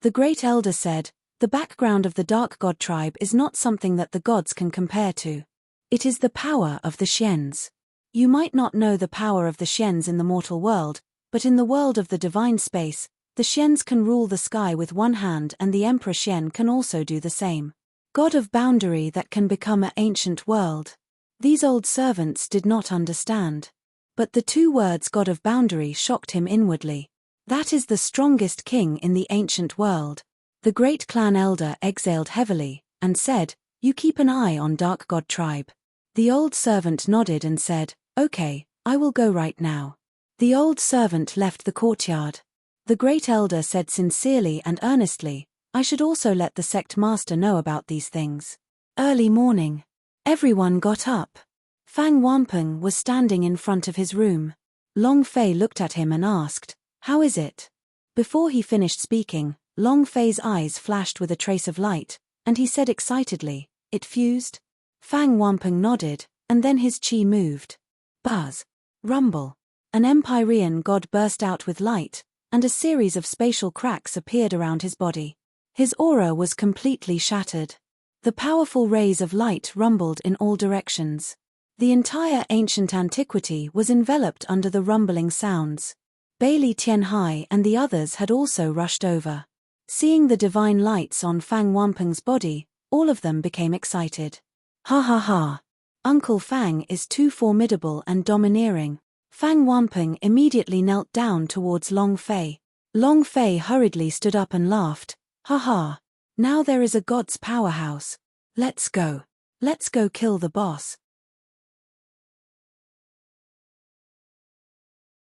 The great elder said, The background of the Dark God Tribe is not something that the gods can compare to. It is the power of the Xians. You might not know the power of the Xians in the mortal world, but in the world of the divine space, the Xians can rule the sky with one hand and the Emperor Xian can also do the same. God of boundary that can become an ancient world. These old servants did not understand. But the 2 words God of boundary shocked him inwardly. That is the strongest king in the ancient world. The great clan elder exhaled heavily, and said, You keep an eye on Dark God Tribe. The old servant nodded and said, Okay, I will go right now. The old servant left the courtyard. The great elder said sincerely and earnestly, I should also let the sect master know about these things. Early morning. Everyone got up. Fang Wampeng was standing in front of his room. Long Fei looked at him and asked, How is it? Before he finished speaking, Long Fei's eyes flashed with a trace of light, and he said excitedly, It fused? Fang Wampeng nodded, and then his chi moved. Buzz. Rumble. An Empyrean god burst out with light, and a series of spatial cracks appeared around his body. His aura was completely shattered. The powerful rays of light rumbled in all directions. The entire ancient antiquity was enveloped under the rumbling sounds. Bailey Tianhai and the others had also rushed over. Seeing the divine lights on Fang Wampeng's body, all of them became excited. Ha ha ha. Uncle Fang is too formidable and domineering. Fang Wampeng immediately knelt down towards Long Fei. Long Fei hurriedly stood up and laughed. Ha ha. Now there is a god's powerhouse. Let's go. Let's go kill the boss.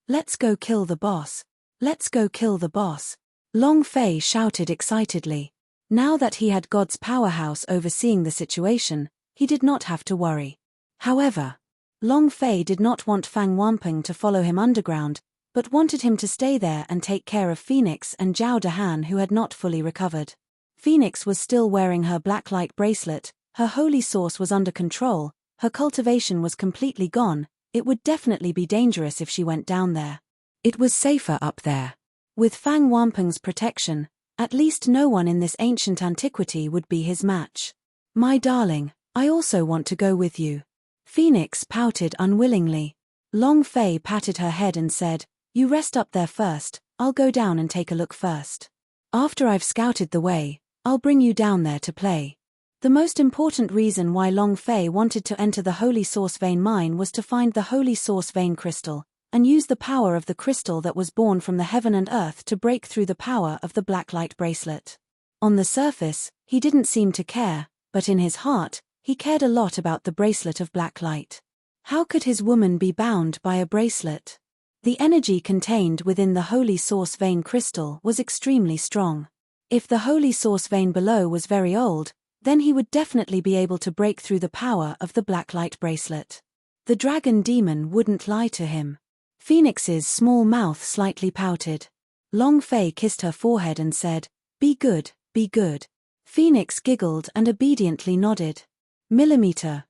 Let's go kill the boss. Let's go kill the boss. Long Fei shouted excitedly. Now that he had God's powerhouse overseeing the situation, he did not have to worry. However, Long Fei did not want Fang Wampeng to follow him underground, but wanted him to stay there and take care of Phoenix and Zhao Dehan, who had not fully recovered. Phoenix was still wearing her black light bracelet, her holy source was under control, her cultivation was completely gone, it would definitely be dangerous if she went down there. It was safer up there. With Fang Wampeng's protection, at least no one in this ancient antiquity would be his match. My darling, I also want to go with you. Phoenix pouted unwillingly. Long Fei patted her head and said, You rest up there first, I'll go down and take a look first. After I've scouted the way, I'll bring you down there to play. The most important reason why Long Fei wanted to enter the Holy Source Vein mine was to find the Holy Source Vein crystal, and use the power of the crystal that was born from the heaven and earth to break through the power of the black light bracelet. On the surface, he didn't seem to care, but in his heart, he cared a lot about the bracelet of black light. How could his woman be bound by a bracelet? The energy contained within the Holy Source Vein crystal was extremely strong. If the Holy Source Vein below was very old, then he would definitely be able to break through the power of the black light bracelet. The dragon demon wouldn't lie to him. Phoenix's small mouth slightly pouted. Long Fei kissed her forehead and said, Be good, be good. Phoenix giggled and obediently nodded. Millimeter,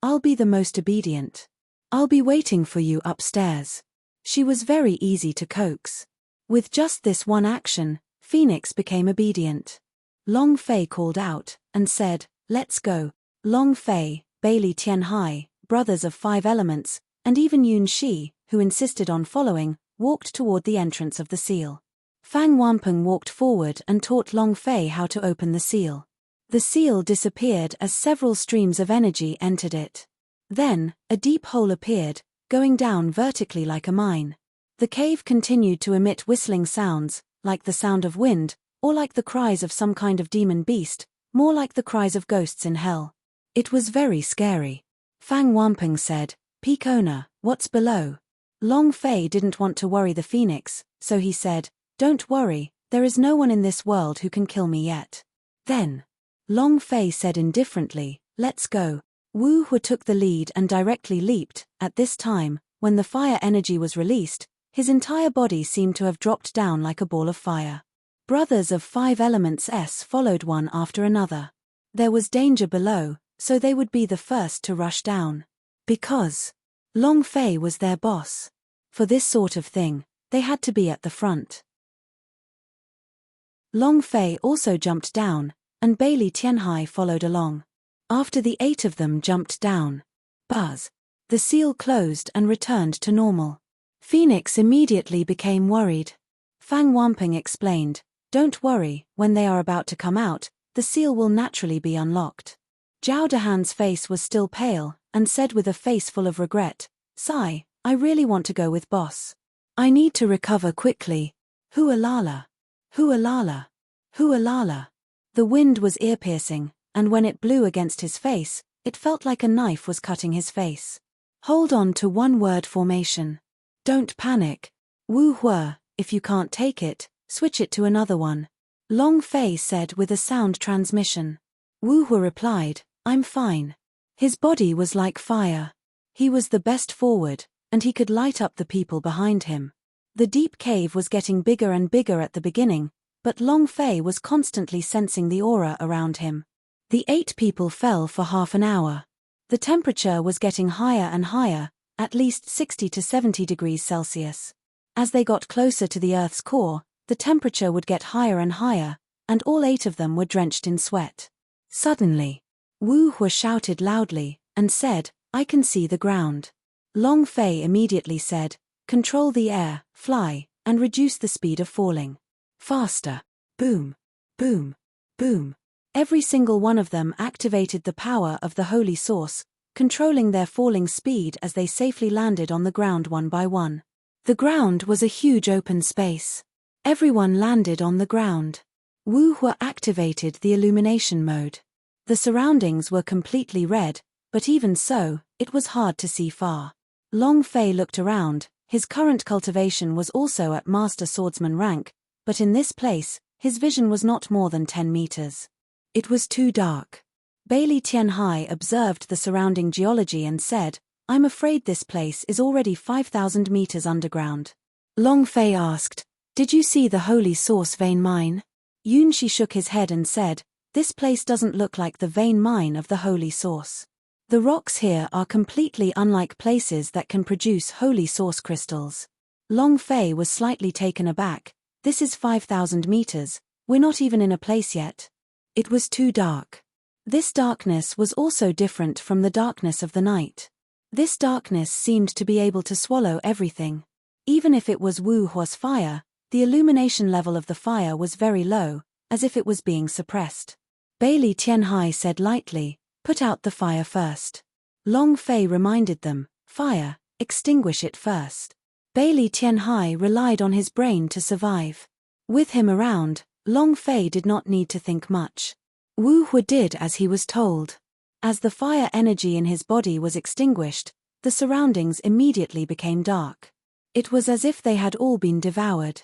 I'll be the most obedient. I'll be waiting for you upstairs. She was very easy to coax. With just this one action, Phoenix became obedient. Long Fei called out, and said, Let's go. Long Fei, Bailey Tianhai, brothers of 5 elements, and even Yun Shi, who insisted on following, walked toward the entrance of the seal. Fang Wampeng walked forward and taught Long Fei how to open the seal. The seal disappeared as several streams of energy entered it. Then, a deep hole appeared, going down vertically like a mine. The cave continued to emit whistling sounds, like the sound of wind, or like the cries of some kind of demon beast, more like the cries of ghosts in hell. It was very scary. Fang Wampeng said, Peak owner, what's below? Long Fei didn't want to worry the phoenix, so he said, Don't worry, there is no one in this world who can kill me yet. Then, Long Fei said indifferently, Let's go. Wu Hu took the lead and directly leaped. At this time, when the fire energy was released, his entire body seemed to have dropped down like a ball of fire. Brothers of 5 elements followed one after another. There was danger below, so they would be the first to rush down. Because Long Fei was their boss. For this sort of thing, they had to be at the front. Long Fei also jumped down, and Bailey Tianhai followed along. After the 8 of them jumped down, buzz, the seal closed and returned to normal. Phoenix immediately became worried. Fang Wampeng explained, Don't worry, when they are about to come out, the seal will naturally be unlocked. Zhao Dahan's face was still pale, and said with a face full of regret, Sigh, I really want to go with boss. I need to recover quickly. Hualala. Hualala. Hualala. The wind was ear-piercing, and when it blew against his face, it felt like a knife was cutting his face. Hold on to one-word formation. Don't panic. Wu Hua, if you can't take it, switch it to another one. Long Fei said with a sound transmission. Wu Hua replied, I'm fine. His body was like fire. He was the best forward, and he could light up the people behind him. The deep cave was getting bigger and bigger at the beginning, but Long Fei was constantly sensing the aura around him. The 8 people fell for half an hour. The temperature was getting higher and higher, at least 60 to 70 degrees Celsius. As they got closer to the Earth's core, the temperature would get higher and higher, and all 8 of them were drenched in sweat. Suddenly, Wu Hua shouted loudly, and said, I can see the ground. Long Fei immediately said, Control the air, fly, and reduce the speed of falling. Faster. Boom. Boom. Boom. Every single one of them activated the power of the Holy Source, controlling their falling speed as they safely landed on the ground one by one. The ground was a huge open space. Everyone landed on the ground. Wu Hua activated the illumination mode. The surroundings were completely red, but even so, it was hard to see far. Long Fei looked around. His current cultivation was also at Master Swordsman rank, but in this place, his vision was not more than 10 meters. It was too dark. Bailey Tianhai observed the surrounding geology and said, I'm afraid this place is already 5,000 meters underground. Long Fei asked, Did you see the Holy Source vein mine? Yun Shi shook his head and said, This place doesn't look like the vein mine of the Holy Source. The rocks here are completely unlike places that can produce Holy Source crystals. Long Fei was slightly taken aback. This is 5,000 meters, we're not even in a place yet. It was too dark. This darkness was also different from the darkness of the night. This darkness seemed to be able to swallow everything. Even if it was Wu Hua's fire, the illumination level of the fire was very low, as if it was being suppressed. Bailey Tianhai said lightly, "Put out the fire first." Long Fei reminded them, "Fire, extinguish it first." Bailey Tianhai relied on his brain to survive. With him around, Long Fei did not need to think much. Wu Hua did as he was told. As the fire energy in his body was extinguished, the surroundings immediately became dark. It was as if they had all been devoured.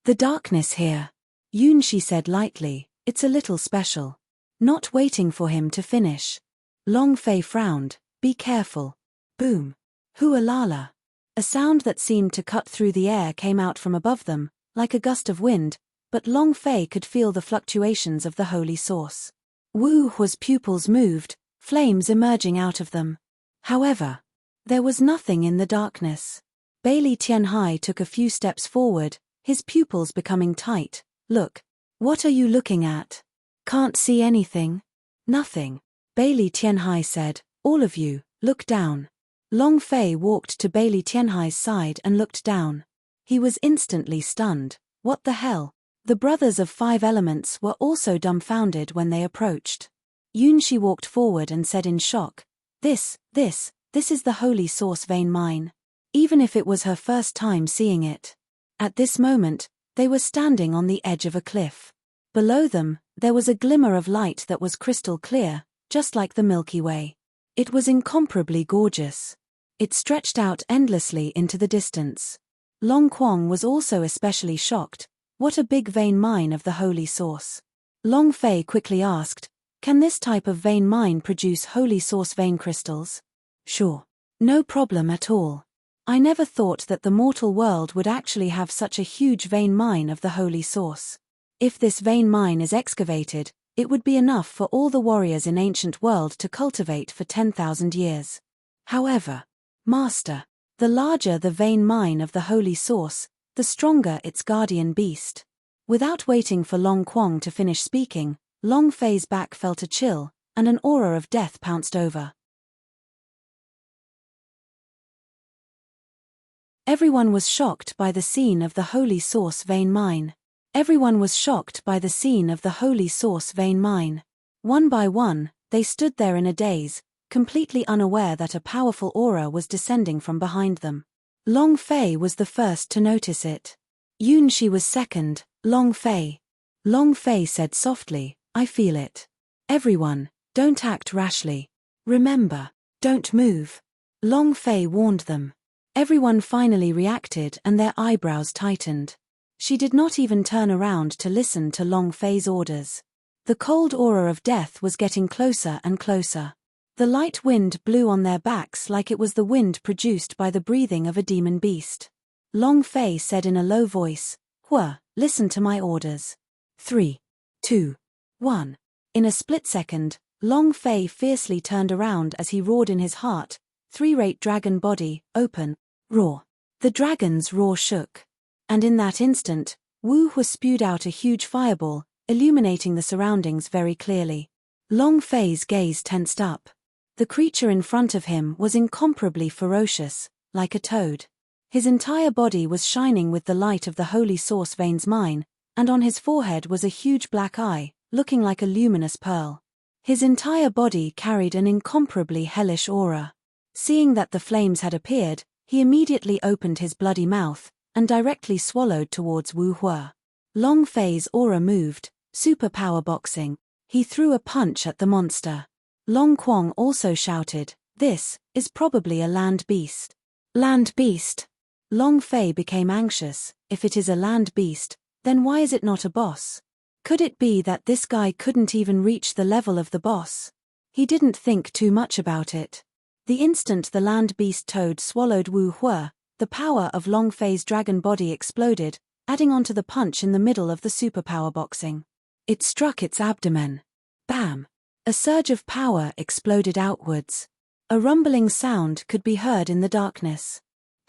"The darkness here," Yunshi said lightly, "it's a little special." Not waiting for him to finish, Long Fei frowned, "Be careful." Boom. Hualala. A sound that seemed to cut through the air came out from above them, like a gust of wind, but Long Fei could feel the fluctuations of the holy source. Wu Hua's pupils moved, flames emerging out of them. However, there was nothing in the darkness. Bailey Tianhai took a few steps forward, his pupils becoming tight. "Look. What are you looking at?" "Can't see anything." "Nothing." Bailey Tianhai said, "All of you, look down." Long Fei walked to Bailey Tianhai's side and looked down. He was instantly stunned. What the hell? The brothers of 5 elements were also dumbfounded when they approached. Yunshi walked forward and said in shock, This is the holy source vein mine." Even if it was her first time seeing it. At this moment, they were standing on the edge of a cliff. Below them, there was a glimmer of light that was crystal clear, just like the Milky Way. It was incomparably gorgeous. It stretched out endlessly into the distance. Long Quang was also especially shocked. What a big vein mine of the holy source. Long Fei quickly asked, "Can this type of vein mine produce holy source vein crystals?" "Sure. No problem at all. I never thought that the mortal world would actually have such a huge vein mine of the holy source. If this vein mine is excavated, it would be enough for all the warriors in ancient world to cultivate for 10,000 years. However, Master, the larger the vein mine of the holy source, the stronger its guardian beast." Without waiting for Long Quang to finish speaking, Long Fei's back felt a chill, and an aura of death pounced over. Everyone was shocked by the scene of the holy source vein mine. Everyone was shocked by the scene of the holy source vein mine. One by one, they stood there in a daze, completely unaware that a powerful aura was descending from behind them. Long Fei was the first to notice it. Yunshi was second. Long Fei. Long Fei said softly, "I feel it. Everyone, don't act rashly. Remember, don't move." Long Fei warned them. Everyone finally reacted and their eyebrows tightened. She did not even turn around to listen to Long Fei's orders. The cold aura of death was getting closer and closer. The light wind blew on their backs like it was the wind produced by the breathing of a demon beast. Long Fei said in a low voice, "Hua, listen to my orders. 3, 2, 1. In a split second, Long Fei fiercely turned around as he roared in his heart, "Three-rate dragon body, open, roar." The dragon's roar shook. And in that instant, Wu Hua spewed out a huge fireball, illuminating the surroundings very clearly. Long Fei's gaze tensed up. The creature in front of him was incomparably ferocious, like a toad. His entire body was shining with the light of the holy source veins mine, and on his forehead was a huge black eye, looking like a luminous pearl. His entire body carried an incomparably hellish aura. Seeing that the flames had appeared, he immediately opened his bloody mouth, and directly swallowed towards Wu Hua. Long Fei's aura moved, superpower boxing. He threw a punch at the monster. Long Quang also shouted, "This is probably a land beast." Land beast? Long Fei became anxious. If it is a land beast, then why is it not a boss? Could it be that this guy couldn't even reach the level of the boss? He didn't think too much about it. The instant the land beast toad swallowed Wu Hua, the power of Long Fei's dragon body exploded, adding onto the punch in the middle of the superpower boxing. It struck its abdomen. Bam! A surge of power exploded outwards. A rumbling sound could be heard in the darkness.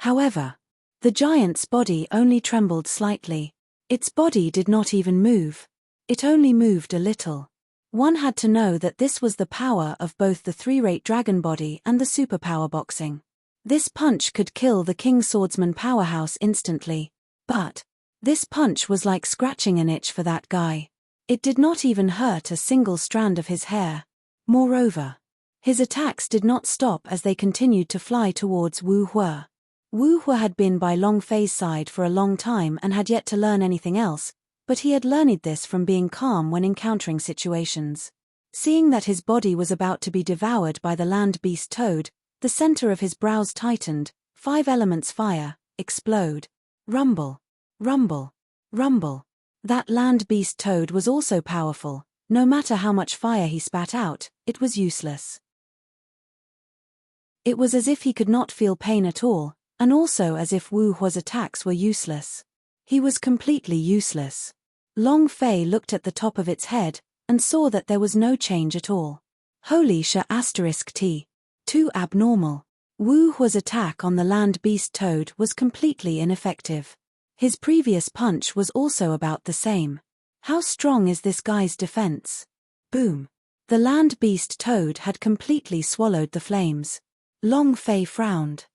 However, the giant's body only trembled slightly. Its body did not even move. It only moved a little. One had to know that this was the power of both the three-rate dragon body and the superpower boxing. This punch could kill the King Swordsman powerhouse instantly. But this punch was like scratching an itch for that guy. It did not even hurt a single strand of his hair. Moreover, his attacks did not stop as they continued to fly towards Wu Hua. Wu Hua had been by Long Fei's side for a long time and had yet to learn anything else, but he had learned this from being calm when encountering situations. Seeing that his body was about to be devoured by the land beast toad, the center of his brows tightened. 5 elements fire, explode. Rumble. Rumble. Rumble. That land beast toad was also powerful. No matter how much fire he spat out, it was useless. It was as if he could not feel pain at all, and also as if Wu Hua's attacks were useless. He was completely useless. Long Fei looked at the top of its head, and saw that there was no change at all. Holy sh**. Too abnormal. Wu Hua's attack on the land beast toad was completely ineffective. His previous punch was also about the same. How strong is this guy's defense? Boom. The land beast toad had completely swallowed the flames. Long Fei frowned.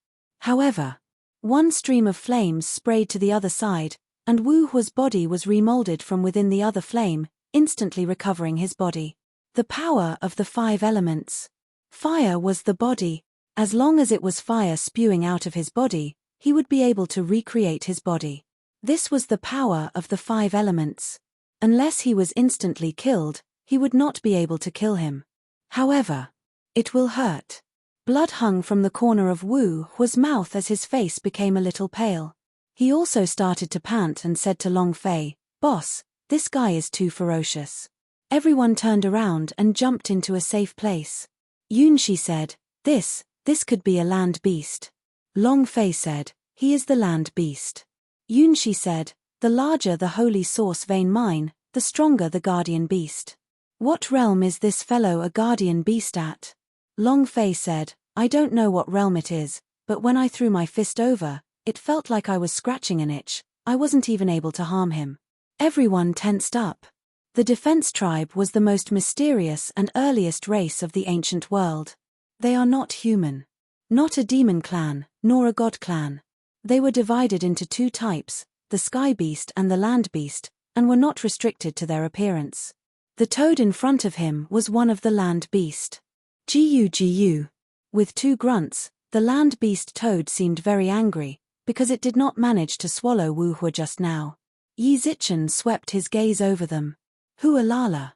However, one stream of flames sprayed to the other side, and Wu Hua's body was remolded from within the other flame, instantly recovering his body. The power of the 5 elements. Fire was the body. As long as it was fire spewing out of his body, he would be able to recreate his body. This was the power of the 5 elements. Unless he was instantly killed, he would not be able to kill him. However, it will hurt. Blood hung from the corner of Wu Hua's mouth as his face became a little pale. He also started to pant and said to Long Fei, "Boss, this guy is too ferocious." Everyone turned around and jumped into a safe place. Yunshi said, This could be a land beast." Long Fei said, "He is the land beast." Yunshi said, "The larger the holy source vein mine, the stronger the guardian beast." "What realm is this fellow a guardian beast at?" Long Fei said, "I don't know what realm it is, but when I threw my fist over, it felt like I was scratching an itch. I wasn't even able to harm him." Everyone tensed up. The defense tribe was the most mysterious and earliest race of the ancient world. They are not human. Not a demon clan, nor a god clan. They were divided into 2 types, the sky beast and the land beast, and were not restricted to their appearance. The toad in front of him was one of the land beast. Gu. With 2 grunts, the land beast toad seemed very angry, because it did not manage to swallow Wu Hua just now. Yi Zichen swept his gaze over them. Hualala.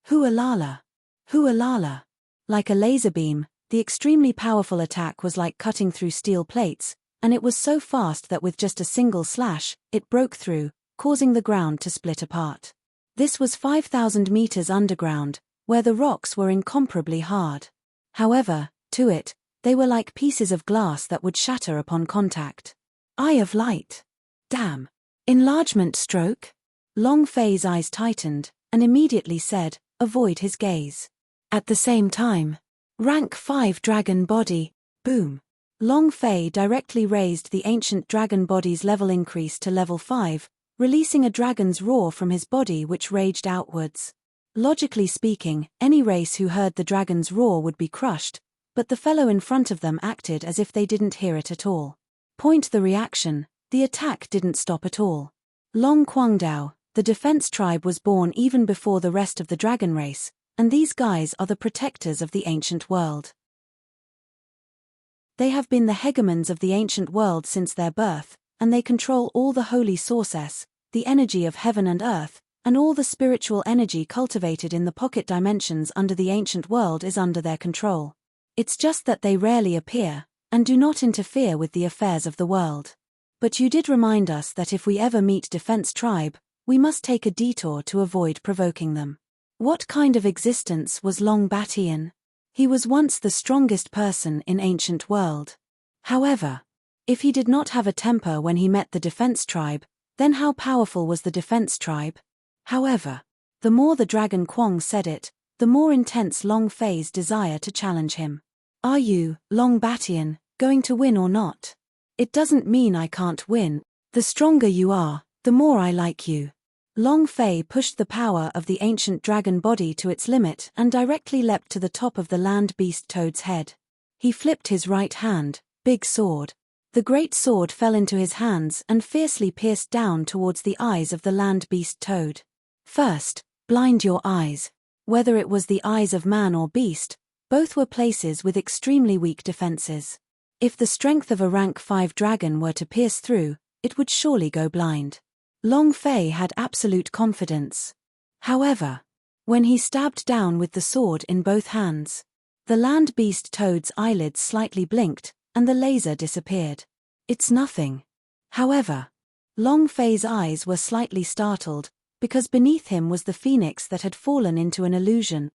Hualala. Hualala. Like a laser beam, the extremely powerful attack was like cutting through steel plates, and it was so fast that with just a single slash, it broke through, causing the ground to split apart. This was 5,000 meters underground, where the rocks were incomparably hard. However, to it, they were like pieces of glass that would shatter upon contact. Eye of light. Damn. Enlargement stroke? Long Fei's eyes tightened, and immediately said, "Avoid his gaze." At the same time, rank 5 dragon body, boom. Long Fei directly raised the ancient dragon body's level increase to level 5, releasing a dragon's roar from his body which raged outwards. Logically speaking, any race who heard the dragon's roar would be crushed, but the fellow in front of them acted as if they didn't hear it at all. Point the reaction, the attack didn't stop at all. Long Guangdao, the defense tribe, was born even before the rest of the dragon race, and these guys are the protectors of the ancient world. They have been the hegemons of the ancient world since their birth, and they control all the holy sources, the energy of heaven and earth, and all the spiritual energy cultivated in the pocket dimensions under the ancient world is under their control. It's just that they rarely appear, and do not interfere with the affairs of the world. But you did remind us that if we ever meet Defense Tribe, we must take a detour to avoid provoking them. What kind of existence was Long Batian? He was once the strongest person in ancient world. However, if he did not have a temper when he met the Defense Tribe, then how powerful was the Defense Tribe? However, the more the Dragon Quang said it, the more intense Long Fei's desire to challenge him. "Are you, Long Batian, going to win or not? It doesn't mean I can't win. The stronger you are, the more I like you. Long Fei pushed the power of the ancient dragon body to its limit and directly leapt to the top of the land beast toad's head. He flipped his right hand, big sword. The great sword fell into his hands and fiercely pierced down towards the eyes of the land beast toad. First, blind your eyes. Whether it was the eyes of man or beast, both were places with extremely weak defenses. If the strength of a rank 5 dragon were to pierce through, it would surely go blind. Long Fei had absolute confidence. However, when he stabbed down with the sword in both hands, the land beast toad's eyelids slightly blinked, and the laser disappeared. It's nothing. However, Long Fei's eyes were slightly startled, because beneath him was the phoenix that had fallen into an illusion.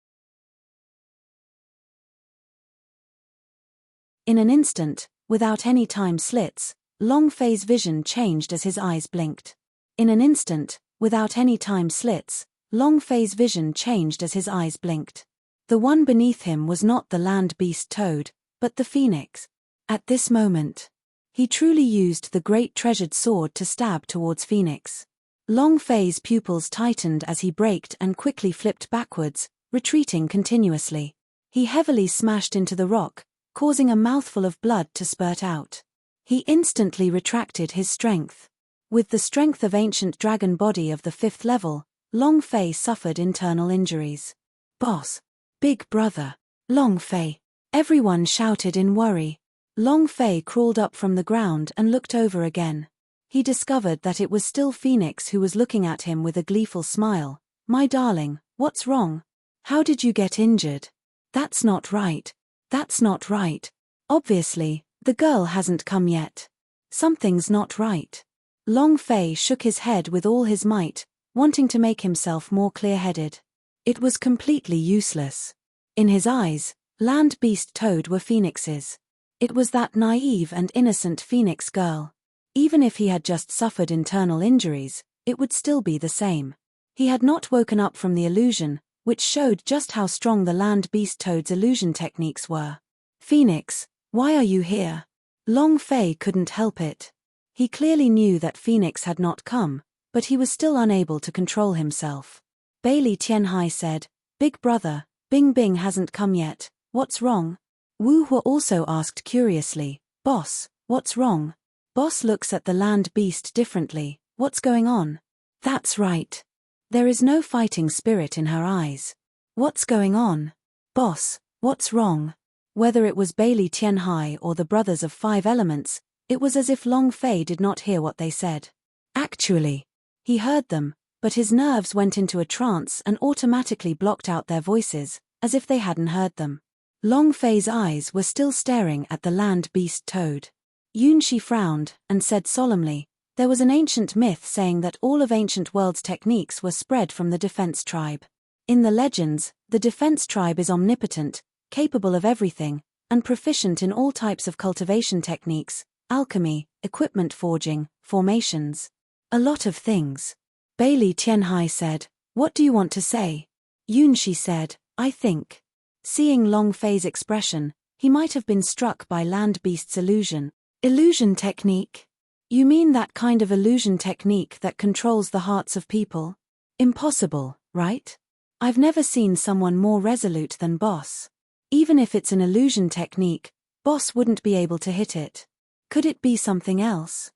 In an instant, without any time slits, Long Fei's vision changed as his eyes blinked. In an instant, without any time slits, Long Fei's vision changed as his eyes blinked. The one beneath him was not the land beast toad, but the phoenix. At this moment, he truly used the great treasured sword to stab towards Phoenix. Long Fei's pupils tightened as he braked and quickly flipped backwards, retreating continuously. He heavily smashed into the rock, causing a mouthful of blood to spurt out. He instantly retracted his strength. With the strength of ancient dragon body of the 5th level, Long Fei suffered internal injuries. Boss! Big brother! Long Fei! Everyone shouted in worry. Long Fei crawled up from the ground and looked over again. He discovered that it was still Phoenix who was looking at him with a gleeful smile. My darling, what's wrong? How did you get injured? That's not right. That's not right. Obviously, the girl hasn't come yet. Something's not right. Long Fei shook his head with all his might, wanting to make himself more clear-headed. It was completely useless. In his eyes, land beast toad were phoenixes. It was that naive and innocent phoenix girl. Even if he had just suffered internal injuries, it would still be the same. He had not woken up from the illusion, which showed just how strong the land beast toad's illusion techniques were. Phoenix, why are you here? Long Fei couldn't help it. He clearly knew that Phoenix had not come, but he was still unable to control himself. Bailey Tianhai said, Big brother, Bing Bing hasn't come yet, what's wrong? Wu Hua also asked curiously, Boss, what's wrong? Boss looks at the land beast differently, what's going on? That's right. There is no fighting spirit in her eyes. What's going on? Boss, what's wrong? Whether it was Bailey Tianhai or the brothers of 5 elements, it was as if Long Fei did not hear what they said. Actually, he heard them, but his nerves went into a trance and automatically blocked out their voices, as if they hadn't heard them. Long Fei's eyes were still staring at the land beast toad. Yunshi frowned and said solemnly, there was an ancient myth saying that all of ancient world's techniques were spread from the defense tribe. In the legends, the defense tribe is omnipotent, capable of everything, and proficient in all types of cultivation techniques, alchemy, equipment forging, formations. A lot of things. Bailey Tianhai said, what do you want to say? Yunshi said, I think. Seeing Long Fei's expression, he might have been struck by land beast's illusion. Illusion technique? You mean that kind of illusion technique that controls the hearts of people? Impossible, right? I've never seen someone more resolute than Boss. Even if it's an illusion technique, Boss wouldn't be able to hit it. Could it be something else?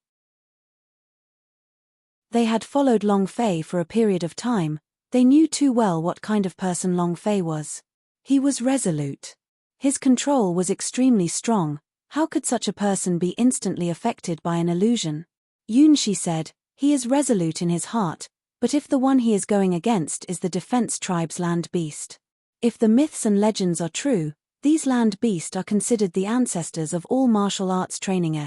They had followed Long Fei for a period of time. They knew too well what kind of person Long Fei was. He was resolute. His control was extremely strong. How could such a person be instantly affected by an illusion? Yunshi said, he is resolute in his heart, but if the one he is going against is the defense tribe's land beast. If the myths and legends are true, these land beasts are considered the ancestors of all martial arts training,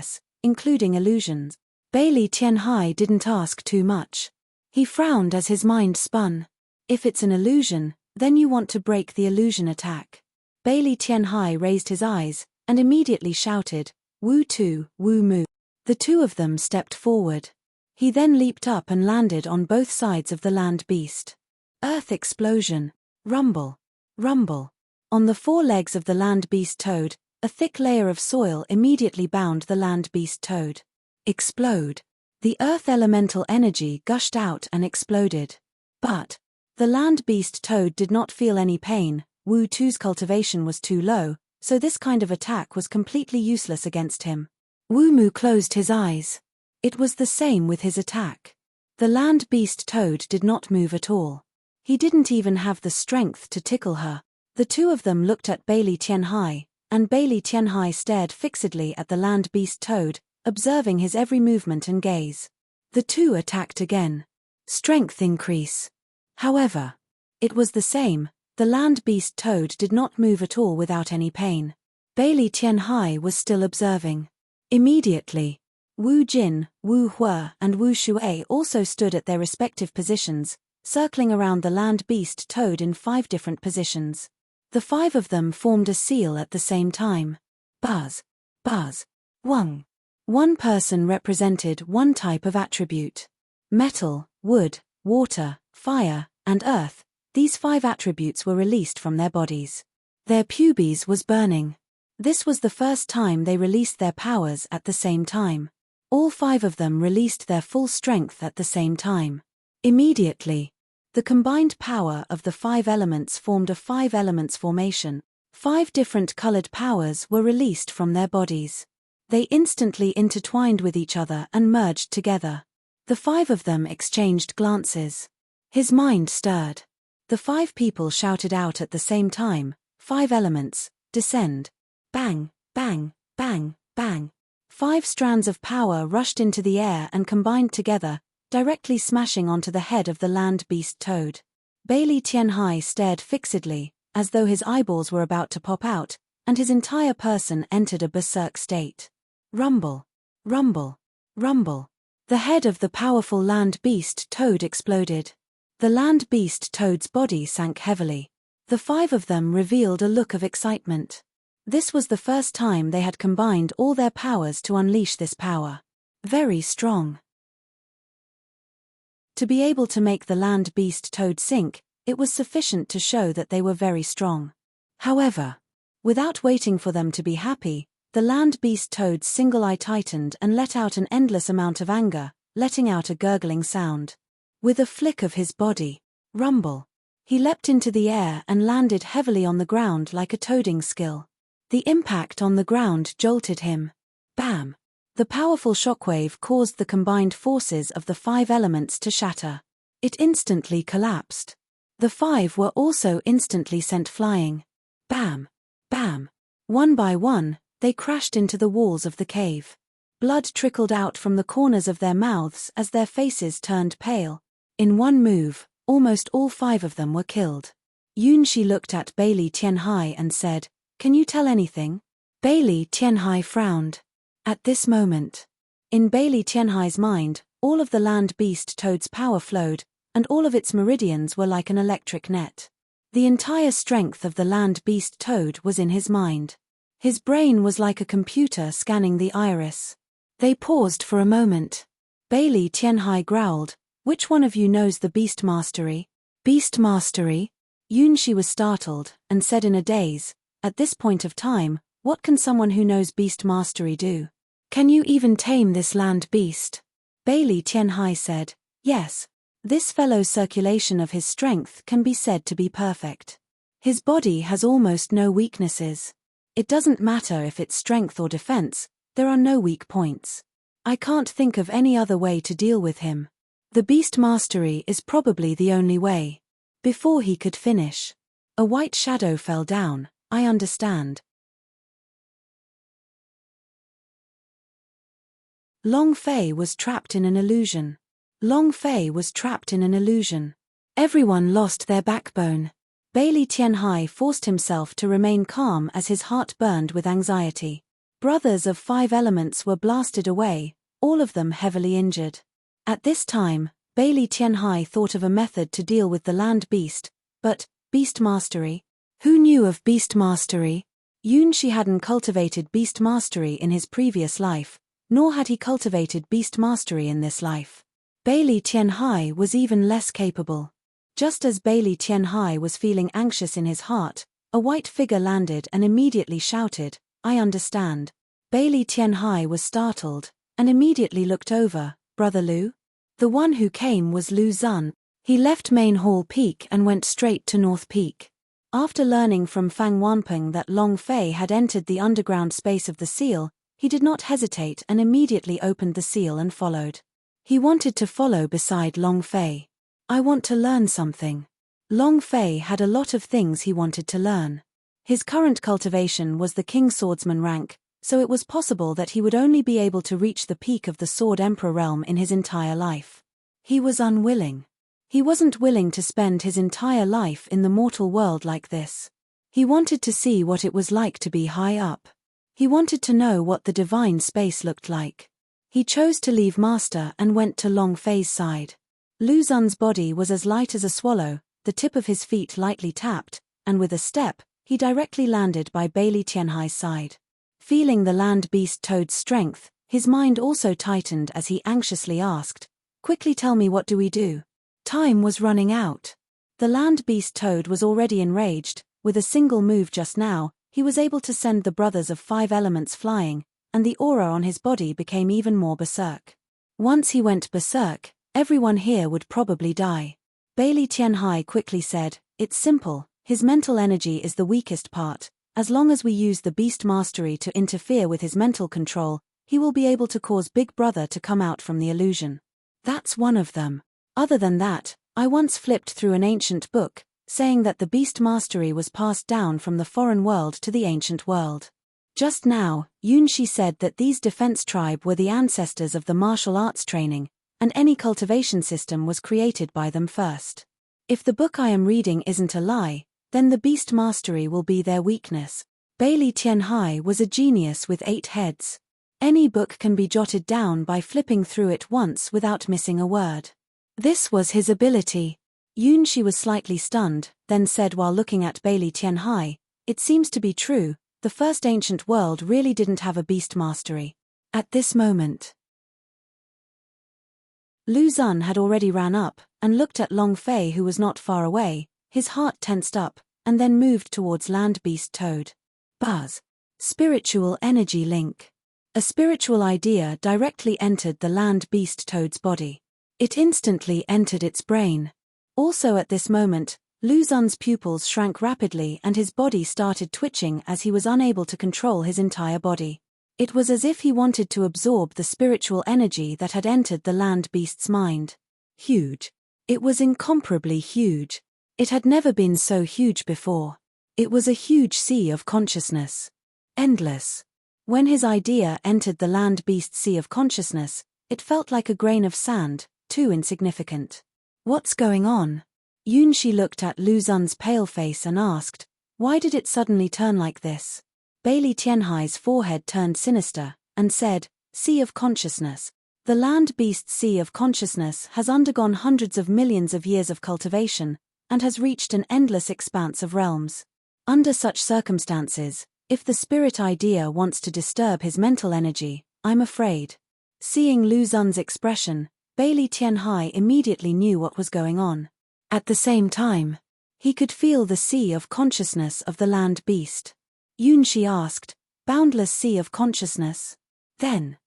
including illusions. Bailey Tianhai didn't ask too much. He frowned as his mind spun. If it's an illusion, then you want to break the illusion attack. Bailey Tianhai raised his eyes, and immediately shouted, Wu Tu, Wu Mu. The two of them stepped forward. He then leaped up and landed on both sides of the land beast. Earth explosion. Rumble. Rumble. On the 4 legs of the land beast toad, A thick layer of soil immediately bound the land beast toad. Explode. The earth elemental energy gushed out and exploded. But the land beast toad did not feel any pain. Wu Tu's cultivation was too low, so this kind of attack was completely useless against him. Wu Mu closed his eyes. It was the same with his attack. The land beast toad did not move at all. He didn't even have the strength to tickle her. The two of them looked at Bailey Tianhai, and Bailey Tianhai stared fixedly at the land beast toad, observing his every movement and gaze. The two attacked again. Strength increase. However, it was the same. The land beast toad did not move at all without any pain. Bailey Tianhai was still observing. Immediately, Wu Jin, Wu Hua and Wu Shuai also stood at their respective positions, circling around the land beast toad in 5 different positions. The 5 of them formed a seal at the same time. Buzz. Buzz. Wang. One person represented one type of attribute. Metal, wood, water, fire, and earth. These 5 attributes were released from their bodies. Their pubes was burning. This was the first time they released their powers at the same time. All 5 of them released their full strength at the same time. Immediately, the combined power of the 5 elements formed a 5 elements formation. 5 different colored powers were released from their bodies. They instantly intertwined with each other and merged together. The 5 of them exchanged glances. His mind stirred. The 5 people shouted out at the same time, 5 elements, descend. Bang, bang, bang, bang. 5 strands of power rushed into the air and combined together, directly smashing onto the head of the land beast toad. Bailey Tianhai stared fixedly, as though his eyeballs were about to pop out, and his entire person entered a berserk state. Rumble. Rumble. Rumble. The head of the powerful land beast toad exploded. The land beast toad's body sank heavily. The 5 of them revealed a look of excitement. This was the first time they had combined all their powers to unleash this power. Very strong. To be able to make the land beast toad sink, it was sufficient to show that they were very strong. However, without waiting for them to be happy, the land beast toad's single eye tightened and let out an endless amount of anger, letting out a gurgling sound. With a flick of his body, rumble, he leapt into the air and landed heavily on the ground like a toading skill. The impact on the ground jolted him. Bam! The powerful shockwave caused the combined forces of the 5 elements to shatter. It instantly collapsed. The 5 were also instantly sent flying. Bam! Bam! One by one, they crashed into the walls of the cave. Blood trickled out from the corners of their mouths as their faces turned pale. In one move, almost all 5 of them were killed. Yunxi looked at Bailey Tianhai and said, "Can you tell anything?" Bailey Tianhai frowned. At this moment, in Bailey Tianhai's mind, all of the land beast toad's power flowed, and all of its meridians were like an electric net. The entire strength of the land beast toad was in his mind. His brain was like a computer scanning the iris. They paused for a moment. Bailey Tianhai growled, "Which one of you knows the beast mastery?" Beast mastery? Yunxi was startled, and said in a daze, "At this point of time, what can someone who knows beast mastery do? Can you even tame this land beast?" Bailey Tianhai said, "Yes. This fellow's circulation of his strength can be said to be perfect. His body has almost no weaknesses. It doesn't matter if it's strength or defense, there are no weak points. I can't think of any other way to deal with him. The beast mastery is probably the only way." Before he could finish, a white shadow fell down. "I understand." Long Fei was trapped in an illusion. Long Fei was trapped in an illusion. Everyone lost their backbone. Bailey Tianhai forced himself to remain calm as his heart burned with anxiety. Brothers of 5 elements were blasted away, all of them heavily injured. At this time, Bailey Tianhai thought of a method to deal with the land beast, but, beast mastery? Who knew of beast mastery? Yunxi hadn't cultivated beast mastery in his previous life, nor had he cultivated beast mastery in this life. Bailey Tianhai was even less capable. Just as Bailey Tianhai was feeling anxious in his heart, a white figure landed and immediately shouted, I understand. Bailey Tianhai was startled, and immediately looked over. Brother Lu? The one who came was Lu Zun. He left Main Hall Peak and went straight to North Peak. After learning from Fang Wanpeng that Long Fei had entered the underground space of the seal, he did not hesitate and immediately opened the seal and followed. He wanted to follow beside Long Fei. I want to learn something. Long Fei had a lot of things he wanted to learn. His current cultivation was the King Swordsman rank, so it was possible that he would only be able to reach the peak of the Sword Emperor realm in his entire life. He was unwilling. He wasn't willing to spend his entire life in the mortal world like this. He wanted to see what it was like to be high up. He wanted to know what the divine space looked like. He chose to leave Master and went to Long Fei's side. Lu Zun's body was as light as a swallow, the tip of his feet lightly tapped, and with a step, he directly landed by Bailey Tianhai's side. Feeling the land beast toad's strength, his mind also tightened as he anxiously asked, "Quickly tell me, what do we do?" Time was running out. The land beast toad was already enraged. With a single move just now, he was able to send the brothers of 5 elements flying, and the aura on his body became even more berserk. Once he went berserk, everyone here would probably die. Bailey Tianhai quickly said, "It's simple, his mental energy is the weakest part. As long as we use the beast mastery to interfere with his mental control, he will be able to cause Big Brother to come out from the illusion. That's one of them. Other than that, I once flipped through an ancient book, saying that the beast mastery was passed down from the foreign world to the ancient world. Just now, Yunshi said that these defense tribe were the ancestors of the martial arts training, and any cultivation system was created by them first. If the book I am reading isn't a lie, then the beast mastery will be their weakness." Bailey Tianhai was a genius with 8 heads. Any book can be jotted down by flipping through it once without missing a word. This was his ability. Yunshi was slightly stunned, then said while looking at Bailey Tianhai, "It seems to be true, the first ancient world really didn't have a beast mastery." At this moment, Lu Zun had already ran up, and looked at Long Fei, who was not far away. His heart tensed up, and then moved towards Land Beast Toad. Buzz. Spiritual energy link. A spiritual idea directly entered the Land Beast Toad's body. It instantly entered its brain. Also at this moment, Lu Zun's pupils shrank rapidly and his body started twitching as he was unable to control his entire body. It was as if he wanted to absorb the spiritual energy that had entered the land beast's mind. Huge. It was incomparably huge. It had never been so huge before. It was a huge sea of consciousness. Endless. When his idea entered the land beast sea of consciousness, it felt like a grain of sand, too insignificant. What's going on? Yunshi looked at Lu Zun's pale face and asked, "Why did it suddenly turn like this?" Bailey Tianhai's forehead turned sinister, and said, "Sea of consciousness. The land beast sea of consciousness has undergone hundreds of millions of years of cultivation, and has reached an endless expanse of realms. Under such circumstances, if the spirit idea wants to disturb his mental energy, I'm afraid." Seeing Lu Zun's expression, Bailey Tianhai immediately knew what was going on. At the same time, he could feel the sea of consciousness of the land beast. Yunshi asked, "Boundless sea of consciousness? Then,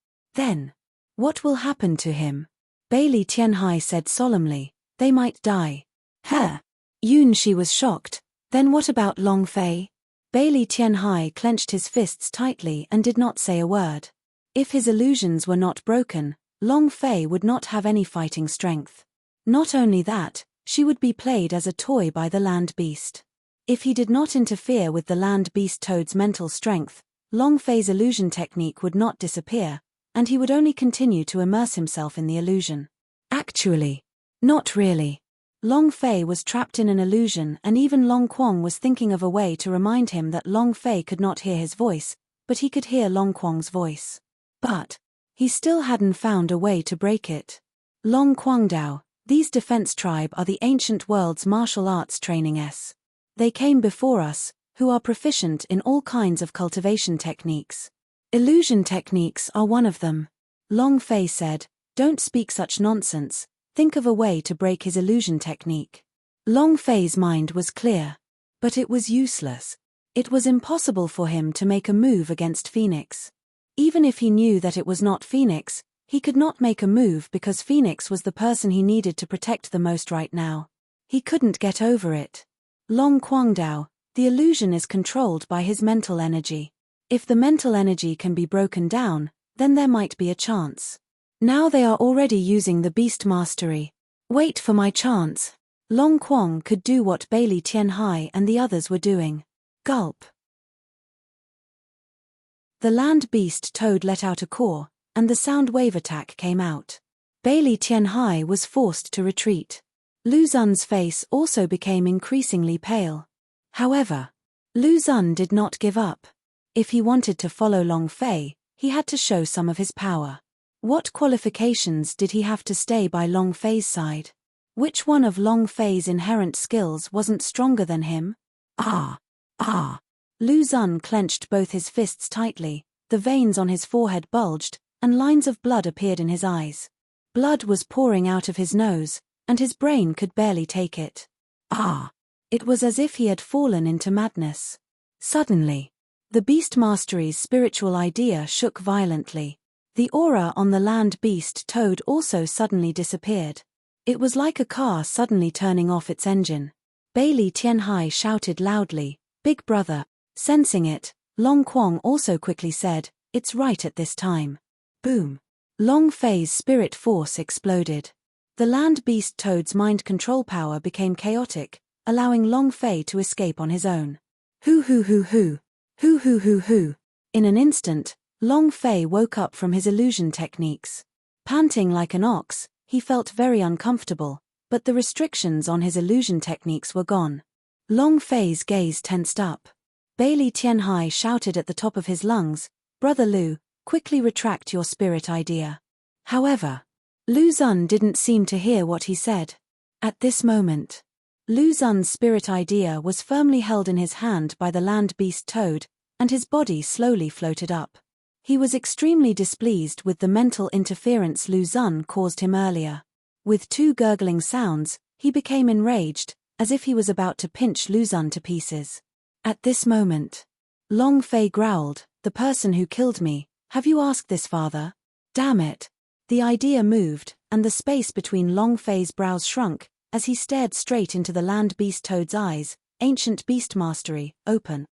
what will happen to him?" Bailey Tianhai said solemnly, "They might die." Huh? Yunshi was shocked. "Then what about Long Fei?" Bailey Tianhai clenched his fists tightly and did not say a word. If his illusions were not broken, Long Fei would not have any fighting strength. Not only that, she would be played as a toy by the land beast. If he did not interfere with the land beast toad's mental strength, Long Fei's illusion technique would not disappear, and he would only continue to immerse himself in the illusion. Actually, not really. Long Fei was trapped in an illusion, and even Long Quang was thinking of a way to remind him that Long Fei could not hear his voice, but he could hear Long Quang's voice. But he still hadn't found a way to break it. Long Quangdao, these defense tribe are the ancient world's martial arts training s. They came before us, who are proficient in all kinds of cultivation techniques. Illusion techniques are one of them. Long Fei said, "Don't speak such nonsense, think of a way to break his illusion technique." Long Fei's mind was clear. But it was useless. It was impossible for him to make a move against Phoenix. Even if he knew that it was not Phoenix, he could not make a move because Phoenix was the person he needed to protect the most right now. He couldn't get over it. Long Guangdao, the illusion is controlled by his mental energy. If the mental energy can be broken down, then there might be a chance. Now they are already using the beast mastery. Wait for my chance. Long Quang could do what Bailey Tianhai and the others were doing. Gulp. The land beast toad let out a caw, and the sound wave attack came out. Bailey Tianhai was forced to retreat. Lu Xun's face also became increasingly pale. However, Lu Xun did not give up. If he wanted to follow Long Fei, he had to show some of his power. What qualifications did he have to stay by Long Fei's side? Which one of Long Fei's inherent skills wasn't stronger than him? Ah! Lu Xun clenched both his fists tightly, the veins on his forehead bulged, and lines of blood appeared in his eyes. Blood was pouring out of his nose, and his brain could barely take it. It was as if he had fallen into madness. Suddenly, the beast mastery's spiritual idea shook violently. The aura on the land beast toad also suddenly disappeared. It was like a car suddenly turning off its engine. Bailey Tianhai shouted loudly, "Big brother!" Sensing it, Long Quang also quickly said, "It's right at this time." Boom! Long Fei's spirit force exploded. The land beast toad's mind control power became chaotic, allowing Long Fei to escape on his own. Hoo hoo hoo hoo! Hoo hoo hoo hoo! In an instant, Long Fei woke up from his illusion techniques. Panting like an ox, he felt very uncomfortable, but the restrictions on his illusion techniques were gone. Long Fei's gaze tensed up. Bailey Tianhai shouted at the top of his lungs, "Brother Lu, quickly retract your spirit idea." However, Lu Xun didn't seem to hear what he said. At this moment, Lu Xun's spirit idea was firmly held in his hand by the land beast toad, and his body slowly floated up. He was extremely displeased with the mental interference Lu Xun caused him earlier. With two gurgling sounds, he became enraged, as if he was about to pinch Lu Xun to pieces. At this moment, Long Fei growled, "The person who killed me, have you asked this, father?" Damn it! The idea moved, and the space between Long Fei's brows shrunk, as he stared straight into the land beast toad's eyes. Ancient beast mastery, open.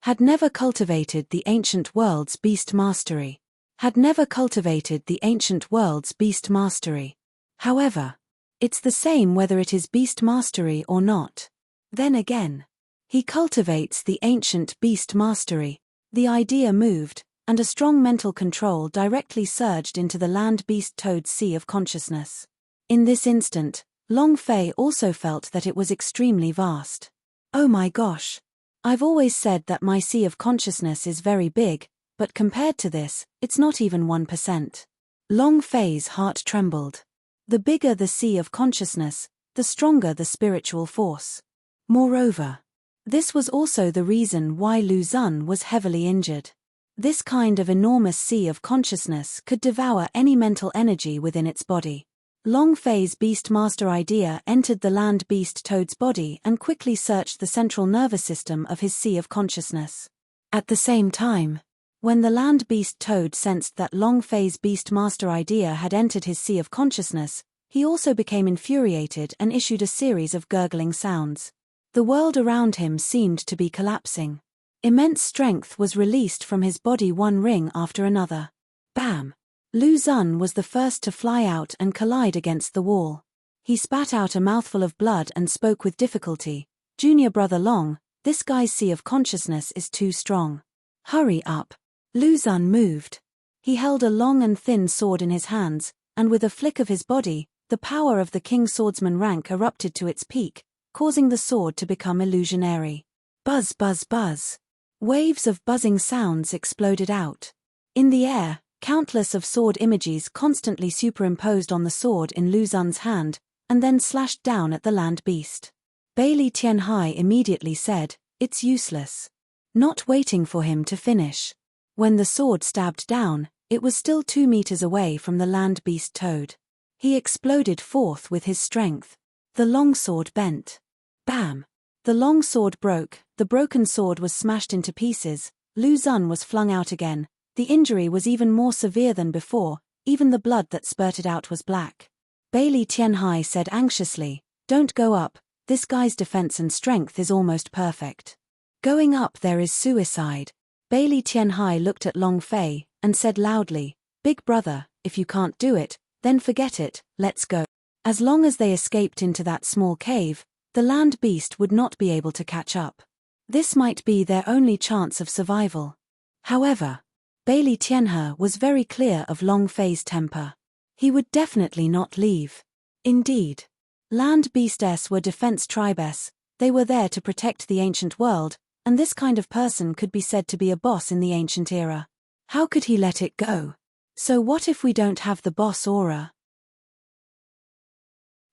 Had never cultivated the ancient world's beast mastery. Had never cultivated the ancient world's beast mastery. However, it's the same whether it is beast mastery or not. Then again, he cultivates the ancient beast mastery. The idea moved, and a strong mental control directly surged into the land beast toad's sea of consciousness. In this instant, Long Fei also felt that it was extremely vast. Oh my gosh! I've always said that my sea of consciousness is very big, but compared to this, it's not even 1%. Long Fei's heart trembled. The bigger the sea of consciousness, the stronger the spiritual force. Moreover, this was also the reason why Lu Xun was heavily injured. This kind of enormous sea of consciousness could devour any mental energy within its body. Long Fei's beast master idea entered the land beast toad's body and quickly searched the central nervous system of his sea of consciousness. At the same time, when the land beast toad sensed that Long Fei's beast master idea had entered his sea of consciousness, he also became infuriated and issued a series of gurgling sounds. The world around him seemed to be collapsing. Immense strength was released from his body, one ring after another. Bam! Lu Xun was the first to fly out and collide against the wall. He spat out a mouthful of blood and spoke with difficulty. "Junior brother Long, this guy's sea of consciousness is too strong. Hurry up." Lu Xun moved. He held a long and thin sword in his hands, and with a flick of his body, the power of the King Swordsman rank erupted to its peak, causing the sword to become illusionary. Buzz buzz buzz. Waves of buzzing sounds exploded out. In the air, countless of sword images constantly superimposed on the sword in Lu Xun's hand, and then slashed down at the land beast. Bailey Tianhai immediately said, "It's useless." Not waiting for him to finish. When the sword stabbed down, it was still 2 meters away from the land beast toad. He exploded forth with his strength. The long sword bent. Bam! The long sword broke, the broken sword was smashed into pieces, Lu Xun was flung out again. The injury was even more severe than before, even the blood that spurted out was black. Bailey Tianhai said anxiously, "Don't go up, this guy's defense and strength is almost perfect. Going up there is suicide." Bailey Tianhai looked at Long Fei, and said loudly, "Big brother, if you can't do it, then forget it, let's go." As long as they escaped into that small cave, the land beast would not be able to catch up. This might be their only chance of survival. However, Bailey Tianhe was very clear of Long Fei's temper. He would definitely not leave. Indeed, land beasts were defense tribes, they were there to protect the ancient world, and this kind of person could be said to be a boss in the ancient era. How could he let it go? So what if we don't have the boss aura?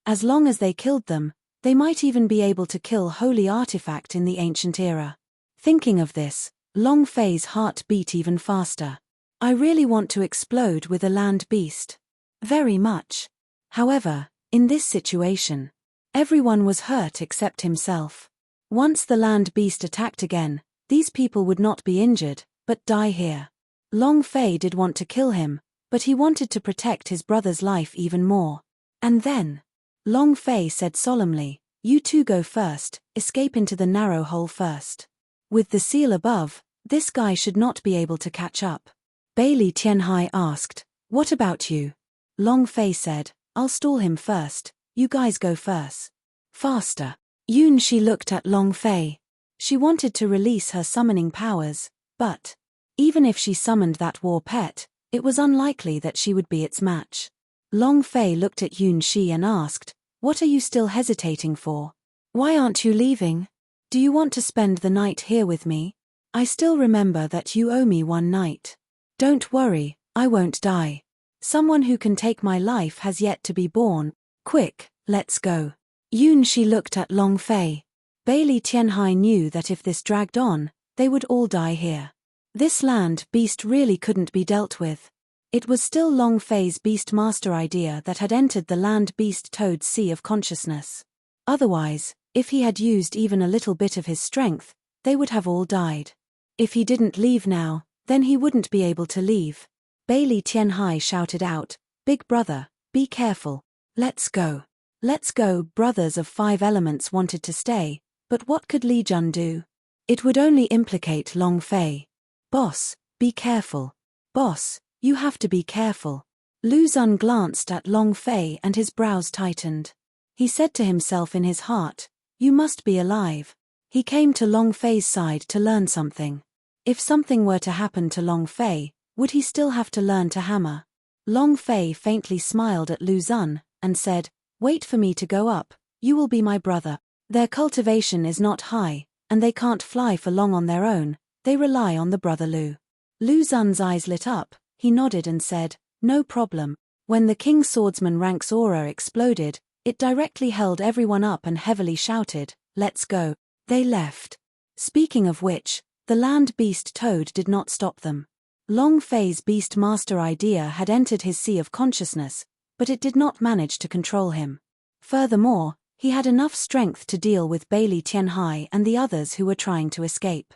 As long as they killed them, they might even be able to kill holy artifact in the ancient era. Thinking of this, Long Fei's heart beat even faster. I really want to explode with a land beast. Very much. However, in this situation, everyone was hurt except himself. Once the land beast attacked again, these people would not be injured, but die here. Long Fei did want to kill him, but he wanted to protect his brother's life even more. And then, Long Fei said solemnly, "You two go first, escape into the narrow hole first. With the seal above, this guy should not be able to catch up." Bailey Tianhai asked, "What about you?" Long Fei said, "I'll stall him first, you guys go first." Faster. Yun Shi looked at Long Fei. She wanted to release her summoning powers, but even if she summoned that war pet, it was unlikely that she would be its match. Long Fei looked at Yun Shi and asked, "What are you still hesitating for? Why aren't you leaving? Do you want to spend the night here with me? I still remember that you owe me one night. Don't worry, I won't die. Someone who can take my life has yet to be born. Quick, let's go." Yun Shi looked at Long Fei. Bailey Tianhai knew that if this dragged on, they would all die here. This land beast really couldn't be dealt with. It was still Long Fei's Beastmaster idea that had entered the land beast toad's sea of consciousness. Otherwise, if he had used even a little bit of his strength, they would have all died. If he didn't leave now, then he wouldn't be able to leave. Bailey Tianhai shouted out, "Big brother, be careful. Let's go. Let's go." Brothers of 5 elements wanted to stay, but what could Li Jun do? It would only implicate Long Fei. "Boss, be careful. Boss, you have to be careful." Lu Xun glanced at Long Fei and his brows tightened. He said to himself in his heart, "You must be alive." He came to Long Fei's side to learn something. If something were to happen to Long Fei, would he still have to learn to hammer? Long Fei faintly smiled at Lu Xun, and said, "Wait for me to go up, you will be my brother." Their cultivation is not high, and they can't fly for long on their own, they rely on the brother Lu. Lu Xun's eyes lit up, he nodded and said, "No problem." When the King's Swordsman rank's aura exploded, it directly held everyone up and heavily shouted, "Let's go." They left. Speaking of which, the land beast toad did not stop them. Long Fei's Beastmaster idea had entered his sea of consciousness, but it did not manage to control him. Furthermore, he had enough strength to deal with Bailey Tianhai and the others who were trying to escape.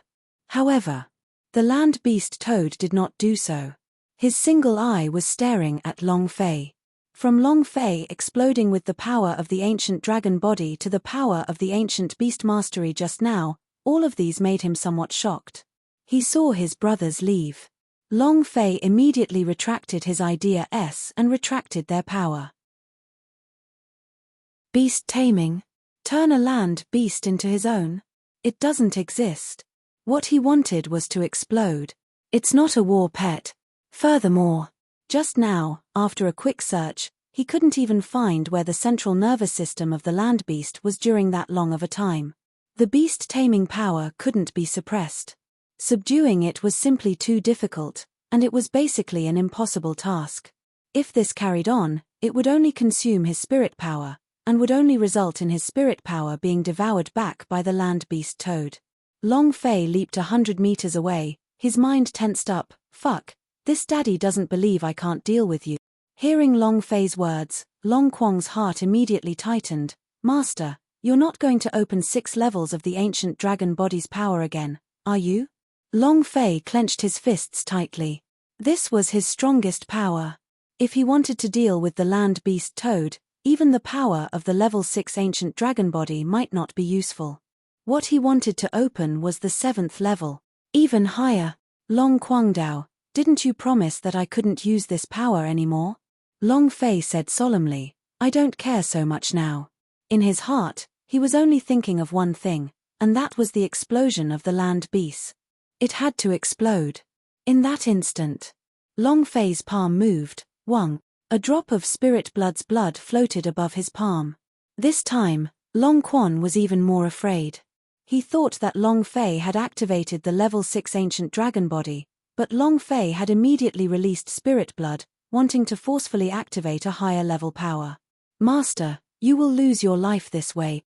However, the land beast toad did not do so. His single eye was staring at Long Fei. From Long Fei exploding with the power of the ancient dragon body to the power of the ancient beast mastery just now, all of these made him somewhat shocked. He saw his brothers leave. Long Fei immediately retracted his idea and retracted their power. Beast taming? Turn a land beast into his own? It doesn't exist. What he wanted was to explode. It's not a war pet. Furthermore, just now, after a quick search, he couldn't even find where the central nervous system of the land beast was during that long of a time. The beast taming power couldn't be suppressed. Subduing it was simply too difficult, and it was basically an impossible task. If this carried on, it would only consume his spirit power, and would only result in his spirit power being devoured back by the land beast toad. Long Fei leaped 100 meters away, his mind tensed up. "Fuck, this daddy doesn't believe I can't deal with you." Hearing Long Fei's words, Long Quang's heart immediately tightened, Master, you're not going to open 6 levels of the ancient dragon body's power again, are you? Long Fei clenched his fists tightly. This was his strongest power. If he wanted to deal with the land beast toad, even the power of the level 6 ancient dragon body might not be useful. What he wanted to open was the 7th level. Even higher. Long Guangdao, didn't you promise that I couldn't use this power anymore? Long Fei said solemnly, I don't care so much now. In his heart, he was only thinking of one thing, and that was the explosion of the land beast. It had to explode. In that instant, Long Fei's palm moved, Wang. A drop of spirit blood's blood floated above his palm. This time, Long Quan was even more afraid. He thought that Long Fei had activated the level 6 ancient dragon body, but Long Fei had immediately released spirit blood, wanting to forcefully activate a higher level power. Master, you will lose your life this way.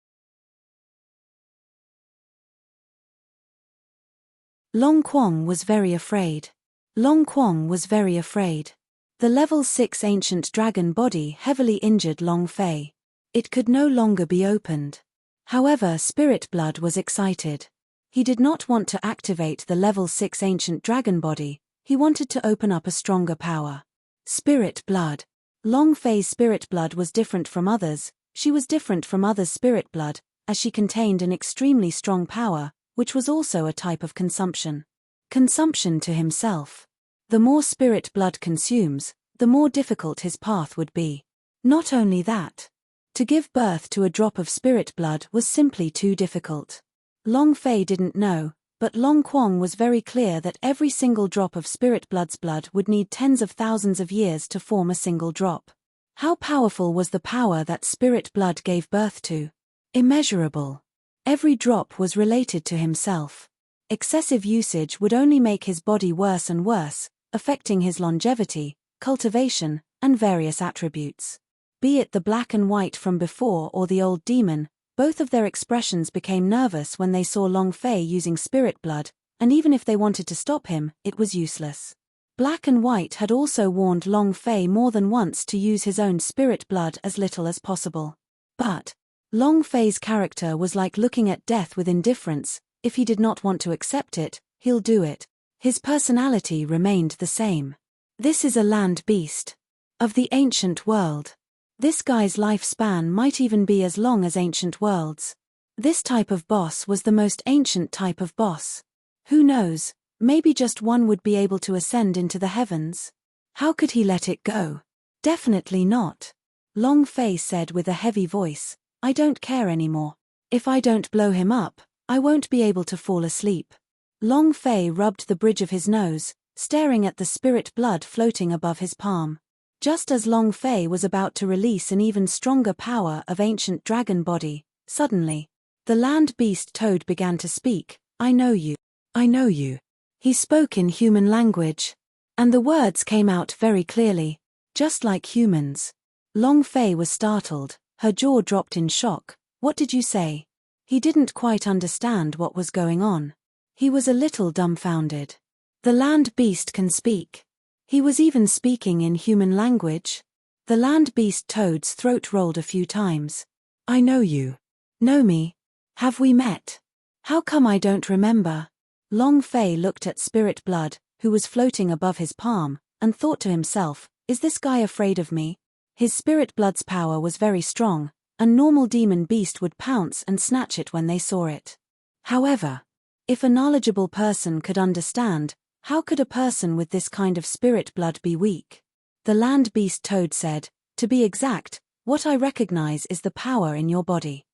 Long Quan was very afraid. Long Quan was very afraid. The level 6 ancient dragon body heavily injured Long Fei. It could no longer be opened. However, spirit blood was excited. He did not want to activate the level 6 ancient dragon body, he wanted to open up a stronger power. Spirit blood. Long Fei's spirit blood was different from others, she was different from others' spirit blood, as she contained an extremely strong power, which was also a type of consumption. Consumption to himself. The more spirit blood consumes, the more difficult his path would be. Not only that. To give birth to a drop of spirit blood was simply too difficult. Long Fei didn't know, but Long Quan was very clear that every single drop of spirit blood's blood would need tens of thousands of years to form a single drop. How powerful was the power that spirit blood gave birth to? Immeasurable. Every drop was related to himself. Excessive usage would only make his body worse and worse, affecting his longevity, cultivation, and various attributes. Be it the black and white from before or the old demon, both of their expressions became nervous when they saw Long Fei using spirit blood, and even if they wanted to stop him, it was useless. Black and White had also warned Long Fei more than once to use his own spirit blood as little as possible. But Long Fei's character was like looking at death with indifference. If he did not want to accept it, he'll do it. His personality remained the same. This is a land beast. Of the ancient world. This guy's lifespan might even be as long as ancient worlds. This type of boss was the most ancient type of boss. Who knows, maybe just one would be able to ascend into the heavens. How could he let it go? Definitely not. Long Fei said with a heavy voice, I don't care anymore. If I don't blow him up, I won't be able to fall asleep. Long Fei rubbed the bridge of his nose, staring at the spirit blood floating above his palm. Just as Long Fei was about to release an even stronger power of ancient dragon body, suddenly, the land beast toad began to speak, I know you. I know you. He spoke in human language. And the words came out very clearly, just like humans. Long Fei was startled, her jaw dropped in shock. What did you say? He didn't quite understand what was going on. He was a little dumbfounded. The land beast can speak. He was even speaking in human language. The land beast toad's throat rolled a few times. I know you. Know me? Have we met? How come I don't remember? Long Fei looked at spirit blood, who was floating above his palm, and thought to himself, is this guy afraid of me? His spirit blood's power was very strong. A normal demon beast would pounce and snatch it when they saw it. However, if a knowledgeable person could understand, how could a person with this kind of spirit blood be weak? The land beast toad said, to be exact, what I recognize is the power in your body.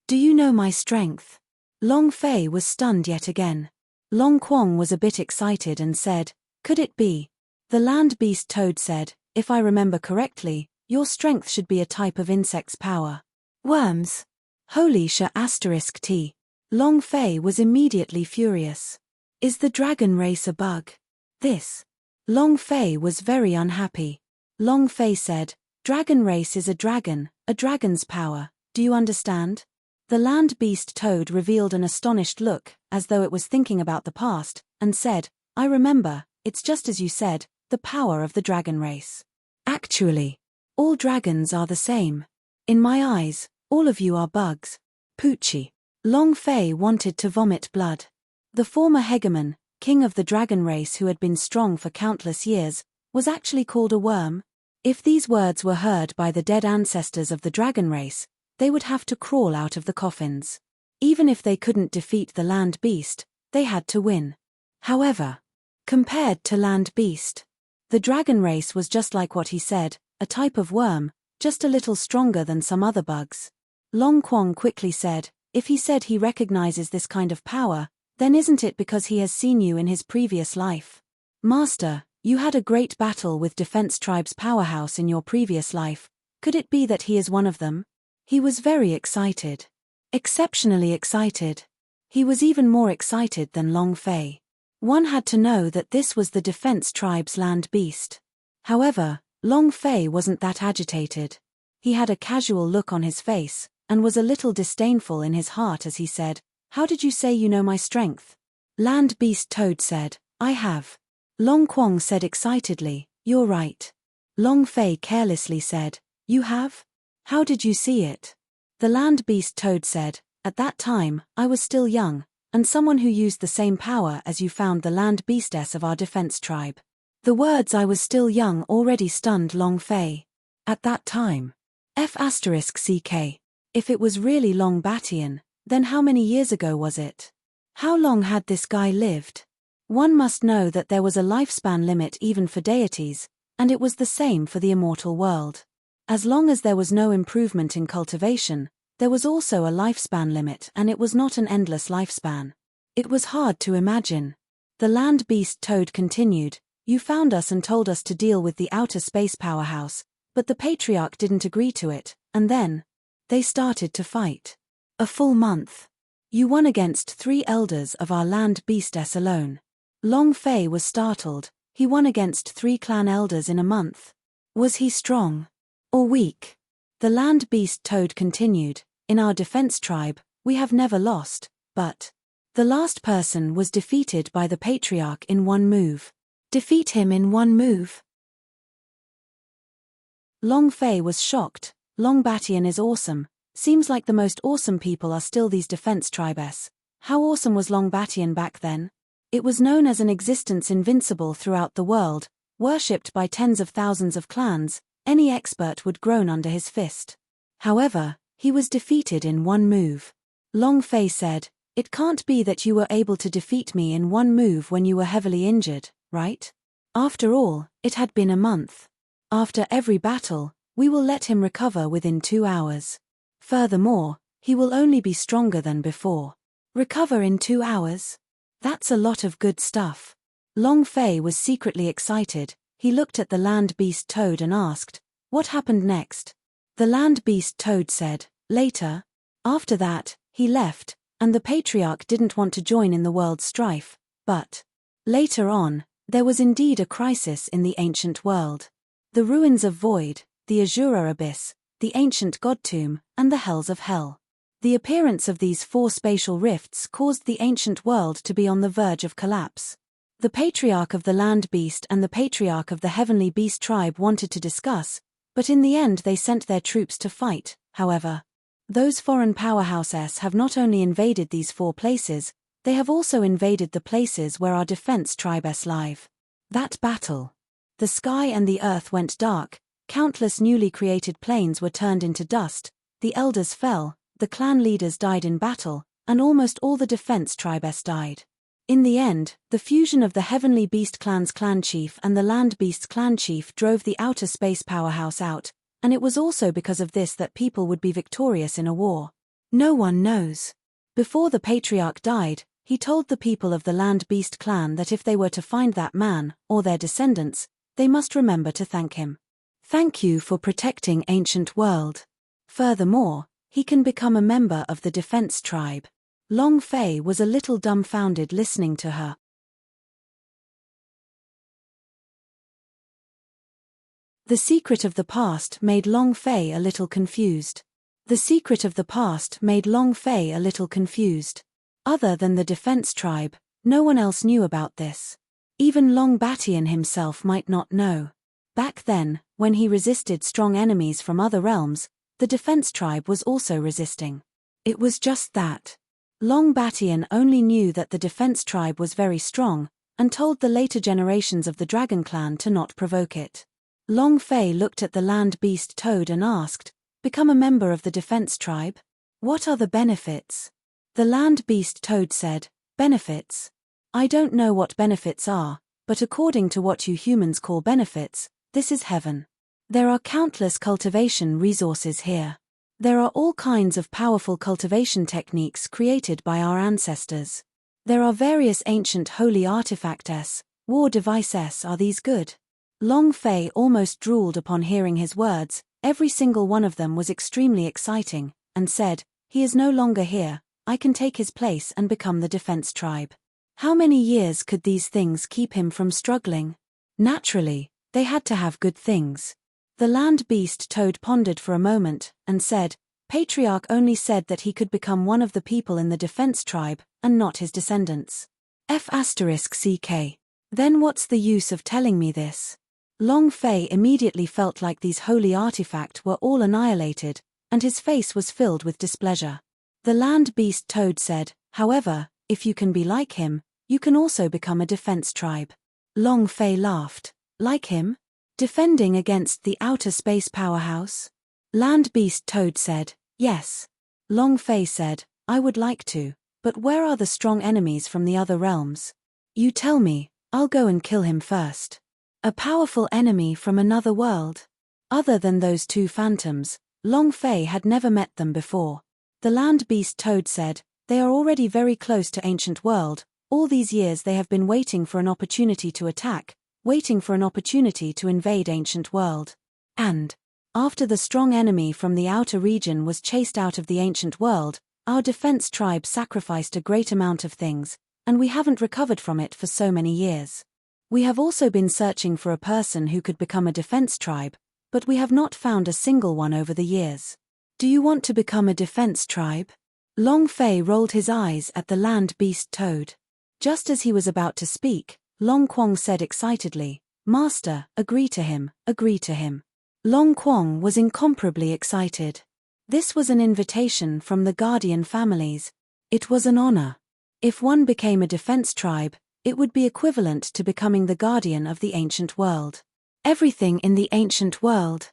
Do you know my strength? Long Fei was stunned yet again. Long Quan was a bit excited and said, could it be? The land beast toad said, if I remember correctly, your strength should be a type of insect's power. Worms. Holy **T. Long Fei was immediately furious. Is the dragon race a bug? This. Long Fei was very unhappy. Long Fei said, dragon race is a dragon's power, do you understand? The land beast toad revealed an astonished look, as though it was thinking about the past, and said, I remember, it's just as you said, the power of the dragon race. Actually, all dragons are the same. In my eyes, all of you are bugs. Poochie. Long Fei wanted to vomit blood. The former hegemon, king of the dragon race who had been strong for countless years, was actually called a worm. If these words were heard by the dead ancestors of the dragon race, they would have to crawl out of the coffins. Even if they couldn't defeat the land beast, they had to win. However, compared to land beast, the dragon race was just like what he said, a type of worm, just a little stronger than some other bugs. Long Quang quickly said, if he said he recognizes this kind of power, then isn't it because he has seen you in his previous life? Master, you had a great battle with Defense Tribe's powerhouse in your previous life. Could it be that he is one of them? He was very excited. Exceptionally excited. He was even more excited than Long Fei. One had to know that this was the Defense Tribe's land beast. However, Long Fei wasn't that agitated. He had a casual look on his face, and was a little disdainful in his heart as he said, how did you say you know my strength? Land Beast Toad said, I have. Long Quang said excitedly, you're right. Long Fei carelessly said, you have? How did you see it? The Land Beast Toad said, at that time, I was still young, and someone who used the same power as you found the Land Beastess of our defense tribe. The words I was still young already stunned Long Fei. At that time. F***ck. If it was really Long Batian, then how many years ago was it? How long had this guy lived? One must know that there was a lifespan limit even for deities, and it was the same for the immortal world. As long as there was no improvement in cultivation, there was also a lifespan limit and it was not an endless lifespan. It was hard to imagine. The Land Beast Toad continued, you found us and told us to deal with the outer space powerhouse, but the Patriarch didn't agree to it, and then they started to fight. A full month. You won against 3 elders of our land beastess alone. Long Fei was startled, he won against 3 clan elders in a month. Was he strong? Or weak? The Land Beast Toad continued, in our defense tribe, we have never lost, but the last person was defeated by the Patriarch in one move. Defeat him in one move? Long Fei was shocked. Long Batian is awesome. Seems like the most awesome people are still these defense tribes. How awesome was Long Batian back then? It was known as an existence invincible throughout the world, worshipped by tens of thousands of clans. Any expert would groan under his fist. However, he was defeated in one move. Long Fei said, it can't be that you were able to defeat me in one move when you were heavily injured, right? After all, it had been a month. After every battle, we will let him recover within 2 hours. Furthermore, he will only be stronger than before. Recover in 2 hours? That's a lot of good stuff. Long Fei was secretly excited. He looked at the Land Beast Toad and asked, what happened next? The Land Beast Toad said, later. After that, he left, and the Patriarch didn't want to join in the world's strife, but later on, there was indeed a crisis in the ancient world. The ruins of Void, the Azura Abyss, the ancient God Tomb, and the Hells of Hell. The appearance of these 4 spatial rifts caused the ancient world to be on the verge of collapse. The Patriarch of the Land Beast and the Patriarch of the Heavenly Beast tribe wanted to discuss, but in the end they sent their troops to fight. However, those foreign powerhouses have not only invaded these 4 places, they have also invaded the places where our defense tribes live. That battle. The sky and the earth went dark, countless newly created planes were turned into dust, the elders fell, the clan leaders died in battle, and almost all the defense tribes died. In the end, the fusion of the Heavenly Beast clan's clan chief and the Land Beast's clan chief drove the outer space powerhouse out, and it was also because of this that people would be victorious in a war. No one knows. Before the Patriarch died, he told the people of the Land Beast clan that if they were to find that man, or their descendants, they must remember to thank him. Thank you for protecting ancient world. Furthermore, he can become a member of the defense tribe. Long Fei was a little dumbfounded listening to her. The secret of the past made Long Fei a little confused. The secret of the past made Long Fei a little confused. Other than the defense tribe, no one else knew about this. Even Long Batian himself might not know. Back then, when he resisted strong enemies from other realms, The defense tribe was also resisting. It was just that. Long Batian only knew that the defense tribe was very strong, and told the later generations of the dragon clan to not provoke it. Long Fei looked at the land beast toad and asked, "Become a member of the defense tribe? What are the benefits?" The land beast toad said, "Benefits? I don't know what benefits are, but according to what you humans call benefits, this is heaven. There are countless cultivation resources here. There are all kinds of powerful cultivation techniques created by our ancestors. There are various ancient holy artifacts, war devices. Are these good?" Long Fei almost drooled upon hearing his words. Every single one of them was extremely exciting, and said, "He is no longer here, I can take his place and become the defense tribe." How many years could these things keep him from struggling? Naturally, they had to have good things. The land beast toad pondered for a moment, and said, "Patriarch only said that he could become one of the people in the defense tribe, and not his descendants. F***ck. Then what's the use of telling me this?" Long Fei immediately felt like these holy artifacts were all annihilated, and his face was filled with displeasure. The land beast toad said, "However, if you can be like him, you can also become a defense tribe." Long Fei laughed. "Like him? Defending against the outer space powerhouse?" Land beast toad said, "Yes." Long Fei said, "I would like to, but where are the strong enemies from the other realms? You tell me, I'll go and kill him first." A powerful enemy from another world? Other than those two phantoms, Long Fei had never met them before. The land beast toad said, "They are already very close to ancient world. All these years they have been waiting for an opportunity to attack, waiting for an opportunity to invade ancient world. And, after the strong enemy from the outer region was chased out of the ancient world, our defense tribe sacrificed a great amount of things, and we haven't recovered from it for so many years. We have also been searching for a person who could become a defense tribe, but we have not found a single one over the years. Do you want to become a defense tribe?" Long Fei rolled his eyes at the land beast toad. Just as he was about to speak, Long Quang said excitedly, "Master, agree to him, agree to him." Long Quang was incomparably excited. This was an invitation from the guardian families. It was an honor. If one became a defense tribe, it would be equivalent to becoming the guardian of the ancient world. Everything in the ancient world.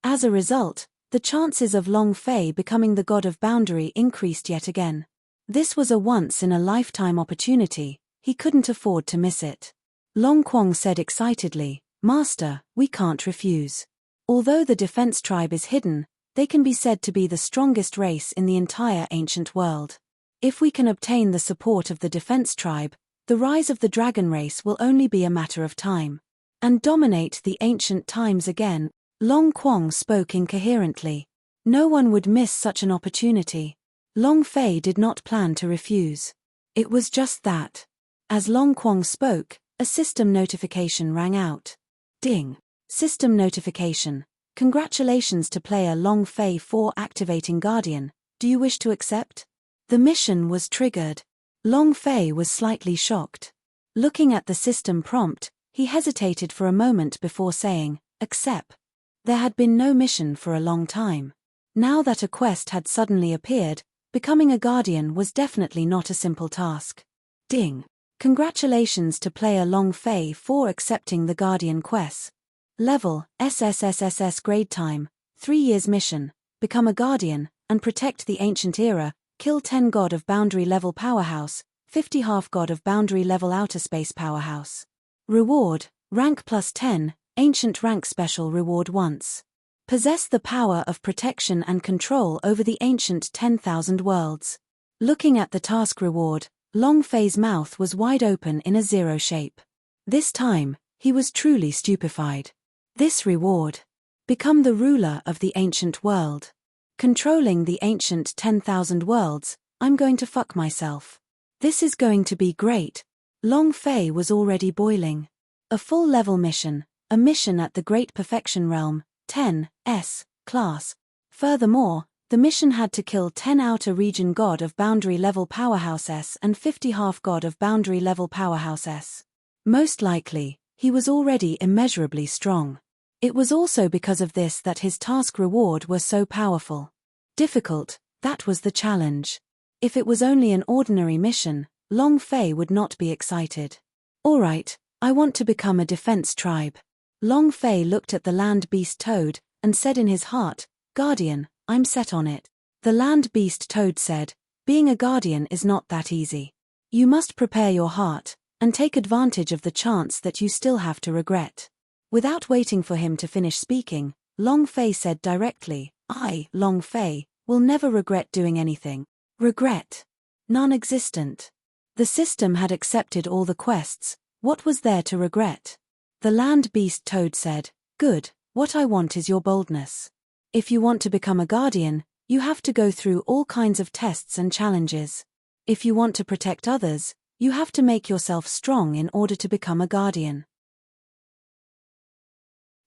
As a result, the chances of Long Fei becoming the god of boundary increased yet again. This was a once-in-a-lifetime opportunity, he couldn't afford to miss it. Long Quang said excitedly, "Master, we can't refuse. Although the defense tribe is hidden, they can be said to be the strongest race in the entire ancient world. If we can obtain the support of the defense tribe, the rise of the dragon race will only be a matter of time. And dominate the ancient times again." Long Quang spoke incoherently. No one would miss such an opportunity. Long Fei did not plan to refuse. It was just that. As Long Quang spoke, a system notification rang out. Ding. System notification. Congratulations to player Long Fei for activating Guardian. Do you wish to accept? The mission was triggered. Long Fei was slightly shocked. Looking at the system prompt, he hesitated for a moment before saying, "Accept." There had been no mission for a long time. Now that a quest had suddenly appeared, becoming a guardian was definitely not a simple task. Ding. Congratulations to player Long Fei for accepting the guardian quest. Level, SSSSS grade time, 3 years mission, become a guardian, and protect the ancient era, kill 10 god of boundary level powerhouse, 50 half god of boundary level outer space powerhouse. Reward, rank plus 10, ancient rank special reward once. Possess the power of protection and control over the ancient 10,000 worlds. Looking at the task reward, Long Fei's mouth was wide open in a zero shape. This time, he was truly stupefied. This reward. Become the ruler of the ancient world. Controlling the ancient 10,000 worlds, I'm going to fuck myself. This is going to be great. Long Fei was already boiling. A full-level mission, a mission at the Great Perfection Realm, 10S, class. Furthermore, the mission had to kill 10 outer region god of boundary level powerhouses and 50 half god of boundary level powerhouses. Most likely, he was already immeasurably strong. It was also because of this that his task reward were so powerful. Difficult, that was the challenge. If it was only an ordinary mission, Long Fei would not be excited. Alright, I want to become a defense tribe. Long Fei looked at the land beast toad, and said in his heart, Guardian, I'm set on it. The land beast toad said, being a guardian is not that easy. You must prepare your heart, and take advantage of the chance that you still have to regret. Without waiting for him to finish speaking, Long Fei said directly, I, Long Fei, will never regret doing anything. Regret? Non-existent. The system had accepted all the quests, what was there to regret? The land beast toad said, Good, what I want is your boldness. If you want to become a guardian, you have to go through all kinds of tests and challenges. If you want to protect others, you have to make yourself strong in order to become a guardian.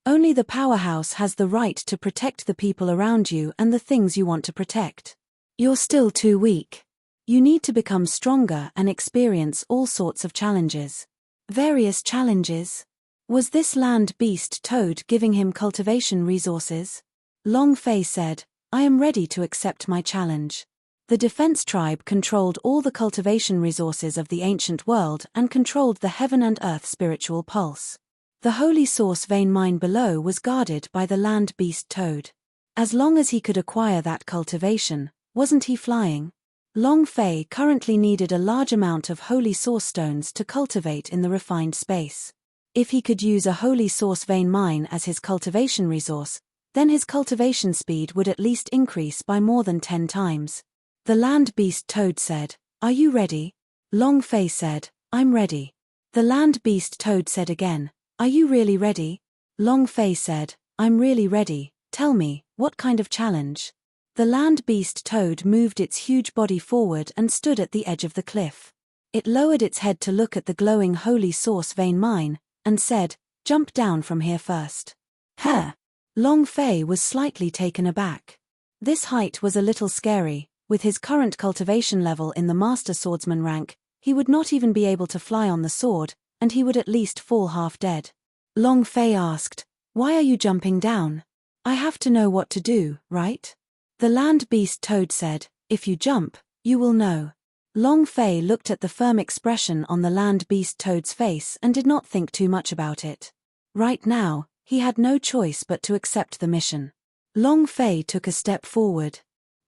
Only the powerhouse has the right to protect the people around you and the things you want to protect. You're still too weak. You need to become stronger and experience all sorts of challenges. Various challenges? Was this land beast toad giving him cultivation resources? Long Fei said, I am ready to accept my challenge. The defense tribe controlled all the cultivation resources of the ancient world and controlled the heaven and earth spiritual pulse. The holy source vein mine below was guarded by the land beast toad. As long as he could acquire that cultivation, wasn't he flying? Long Fei currently needed a large amount of holy source stones to cultivate in the refined space. If he could use a holy source vein mine as his cultivation resource, then his cultivation speed would at least increase by more than 10 times. The land beast toad said, Are you ready? Long Fei said, I'm ready. The land beast toad said again, Are you really ready? Long Fei said, I'm really ready, tell me, what kind of challenge? The land beast toad moved its huge body forward and stood at the edge of the cliff. It lowered its head to look at the glowing holy source vein mine, and said, Jump down from here first. Huh! Long Fei was slightly taken aback. This height was a little scary. With his current cultivation level in the master swordsman rank, he would not even be able to fly on the sword, and he would at least fall half dead. Long Fei asked, Why are you jumping down? I have to know what to do, right? The land beast toad said, If you jump, you will know. Long Fei looked at the firm expression on the land beast toad's face and did not think too much about it. Right now, he had no choice but to accept the mission. Long Fei took a step forward.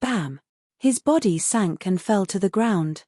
Bam! His body sank and fell to the ground.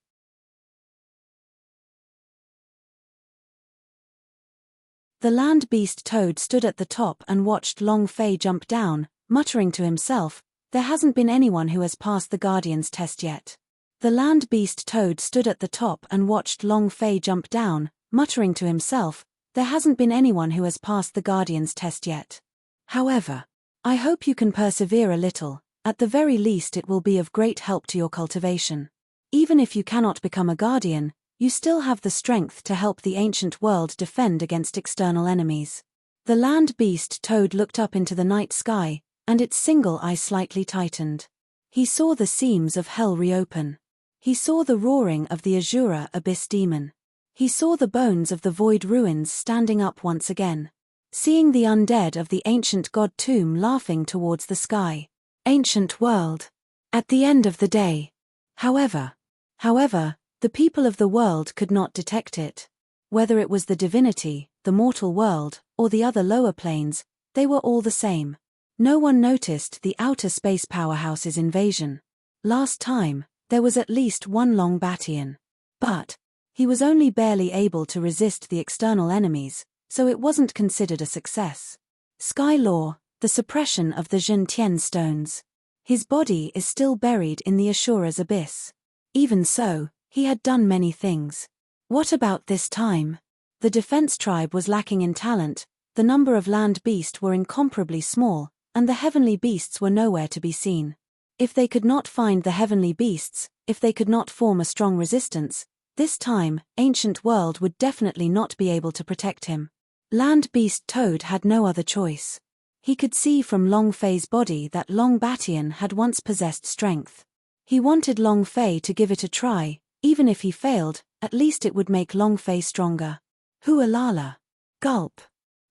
The land beast toad stood at the top and watched Long Fei jump down, muttering to himself, There hasn't been anyone who has passed the Guardian's test yet. The land beast toad stood at the top and watched Long Fei jump down, muttering to himself, There hasn't been anyone who has passed the Guardian's test yet. However, I hope you can persevere a little, at the very least it will be of great help to your cultivation. Even if you cannot become a guardian, you still have the strength to help the ancient world defend against external enemies. The land beast toad looked up into the night sky, and its single eye slightly tightened. He saw the seams of hell reopen. He saw the roaring of the Azura abyss demon. He saw the bones of the void ruins standing up once again. Seeing the undead of the ancient god tomb laughing towards the sky. Ancient world. At the end of the day. However, the people of the world could not detect it. Whether it was the divinity, the mortal world, or the other lower planes, they were all the same. No one noticed the outer space powerhouse's invasion. Last time, there was at least one Long Batian. But he was only barely able to resist the external enemies, so it wasn't considered a success. Sky Law, the suppression of the Zhen Tian stones. His body is still buried in the Ashura's abyss. Even so, he had done many things. What about this time? The defense tribe was lacking in talent, the number of land beasts were incomparably small, and the heavenly beasts were nowhere to be seen. If they could not find the heavenly beasts, if they could not form a strong resistance, this time, ancient world would definitely not be able to protect him. Land beast Toad had no other choice. He could see from Long Fei's body that Long Batian had once possessed strength. He wanted Long Fei to give it a try, even if he failed, at least it would make Long Fei stronger. Hualala. Gulp.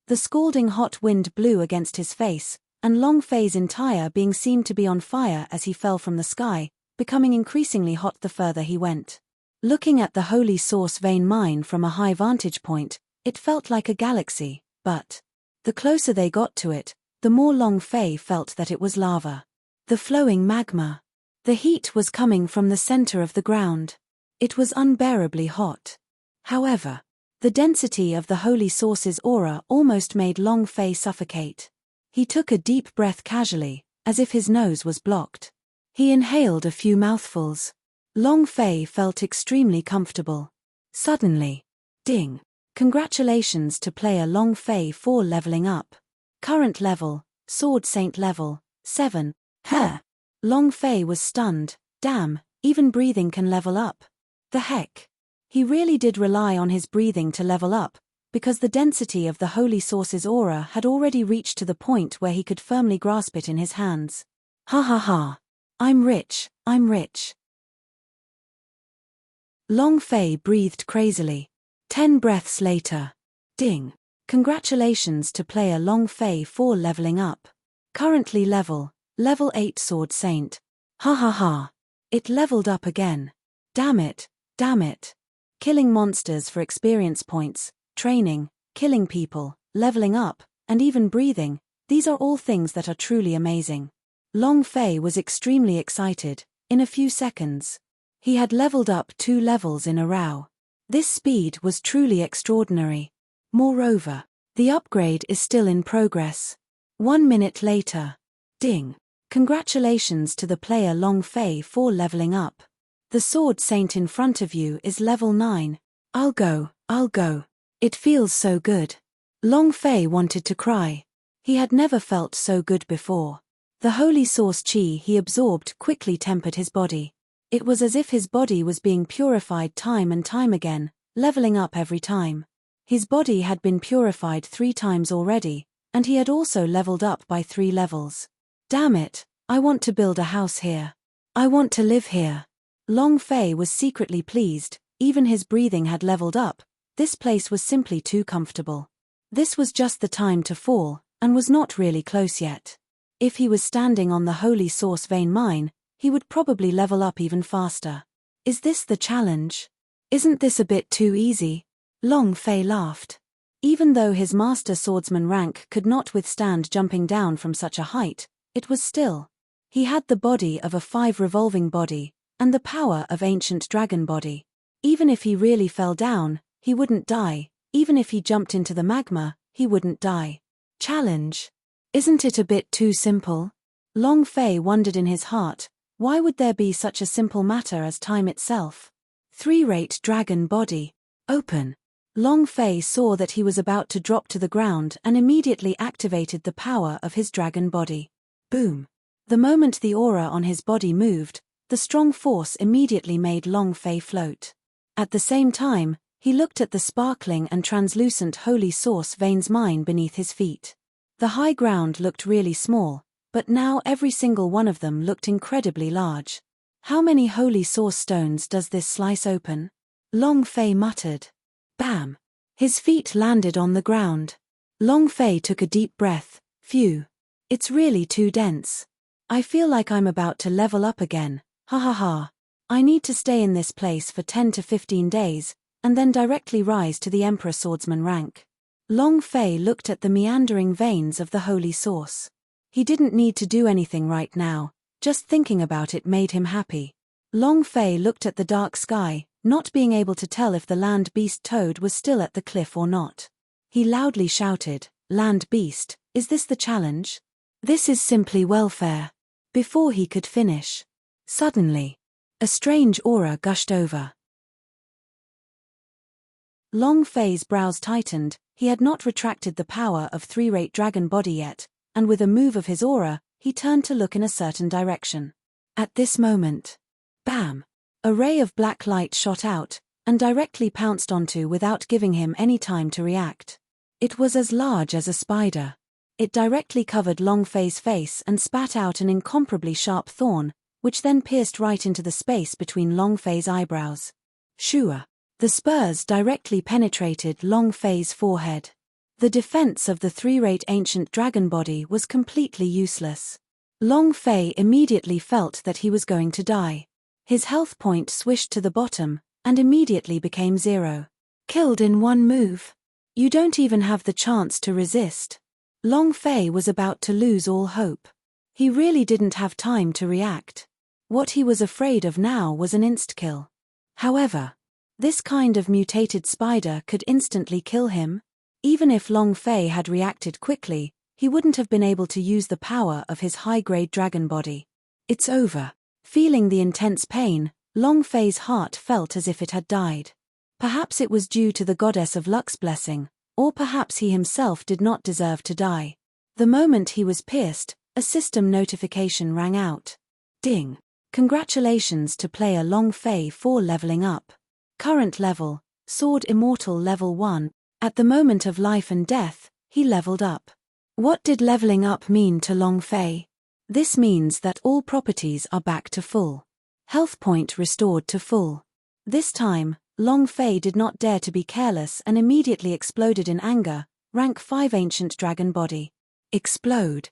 The scalding hot wind blew against his face, and Long Fei's entire being seemed to be on fire as he fell from the sky, becoming increasingly hot the further he went. Looking at the holy source vein mine from a high vantage point, it felt like a galaxy, but the closer they got to it, the more Long Fei felt that it was lava. The flowing magma. The heat was coming from the center of the ground. It was unbearably hot. However, the density of the holy source's aura almost made Long Fei suffocate. He took a deep breath casually, as if his nose was blocked. He inhaled a few mouthfuls. Long Fei felt extremely comfortable. Suddenly, ding! Congratulations to player Long Fei for leveling up. Current level, Sword Saint level, 7. Huh! Long Fei was stunned. Damn, even breathing can level up. The heck? He really did rely on his breathing to level up, because the density of the holy source's aura had already reached to the point where he could firmly grasp it in his hands. Ha ha ha. I'm rich, I'm rich. Long Fei breathed crazily. 10 breaths later. Ding. Congratulations to player Long Fei for leveling up. Currently level 8 Sword Saint. Ha ha ha. It leveled up again. Damn it, damn it. Killing monsters for experience points, training, killing people, leveling up, and even breathing, these are all things that are truly amazing. Long Fei was extremely excited. In a few seconds, he had leveled up 2 levels in a row. This speed was truly extraordinary. Moreover, the upgrade is still in progress. 1 minute later. Ding. Congratulations to the player Long Fei for leveling up. The Sword Saint in front of you is level 9. I'll go. It feels so good. Long Fei wanted to cry. He had never felt so good before. The holy source chi he absorbed quickly tempered his body. It was as if his body was being purified time and time again, leveling up every time. His body had been purified 3 times already, and he had also leveled up by 3 levels. Damn it, I want to build a house here. I want to live here. Long Fei was secretly pleased. Even his breathing had leveled up. This place was simply too comfortable. This was just the time to fall, and was not really close yet. If he was standing on the holy source vein mine, he would probably level up even faster. Is this the challenge? Isn't this a bit too easy? Long Fei laughed. Even though his master swordsman rank could not withstand jumping down from such a height, it was still. He had the body of a 5 revolving body, and the power of ancient dragon body. Even if he really fell down, he wouldn't die. Even if he jumped into the magma, he wouldn't die. Challenge? Isn't it a bit too simple? Long Fei wondered in his heart, why would there be such a simple matter as time itself? 3-rate dragon body. Open. Long Fei saw that he was about to drop to the ground and immediately activated the power of his dragon body. Boom. The moment the aura on his body moved, the strong force immediately made Long Fei float. At the same time, he looked at the sparkling and translucent holy source veins mine beneath his feet. The high ground looked really small, but now every single one of them looked incredibly large. How many holy source stones does this slice open? Long Fei muttered. Bam! His feet landed on the ground. Long Fei took a deep breath. Phew. It's really too dense. I feel like I'm about to level up again. Ha ha ha. I need to stay in this place for 10 to 15 days, and then directly rise to the Emperor Swordsman rank. Long Fei looked at the meandering veins of the holy source. He didn't need to do anything right now, just thinking about it made him happy. Long Fei looked at the dark sky, not being able to tell if the land beast toad was still at the cliff or not. He loudly shouted, "Land beast, is this the challenge? This is simply welfare." Before he could finish, suddenly, a strange aura gushed over. Long Fei's brows tightened. He had not retracted the power of 3-rate dragon body yet, and with a move of his aura, he turned to look in a certain direction. At this moment, bam! A ray of black light shot out, and directly pounced onto without giving him any time to react. It was as large as a spider. It directly covered Long Fei's face and spat out an incomparably sharp thorn, which then pierced right into the space between Long Fei's eyebrows. Shua! The spurs directly penetrated Long Fei's forehead. The defense of the three-rate ancient dragon body was completely useless. Long Fei immediately felt that he was going to die. His health point swished to the bottom, and immediately became 0. Killed in one move. You don't even have the chance to resist. Long Fei was about to lose all hope. He really didn't have time to react. What he was afraid of now was an insta-kill. However, this kind of mutated spider could instantly kill him. Even if Long Fei had reacted quickly, he wouldn't have been able to use the power of his high-grade dragon body. It's over. Feeling the intense pain, Long Fei's heart felt as if it had died. Perhaps it was due to the goddess of luck's blessing, or perhaps he himself did not deserve to die. The moment he was pierced, a system notification rang out. Ding! Congratulations to player Long Fei for leveling up. Current level, Sword Immortal level 1. At the moment of life and death, he leveled up. What did leveling up mean to Long Fei? This means that all properties are back to full. Health point restored to full. This time, Long Fei did not dare to be careless and immediately exploded in anger. Rank 5 ancient dragon body. Explode.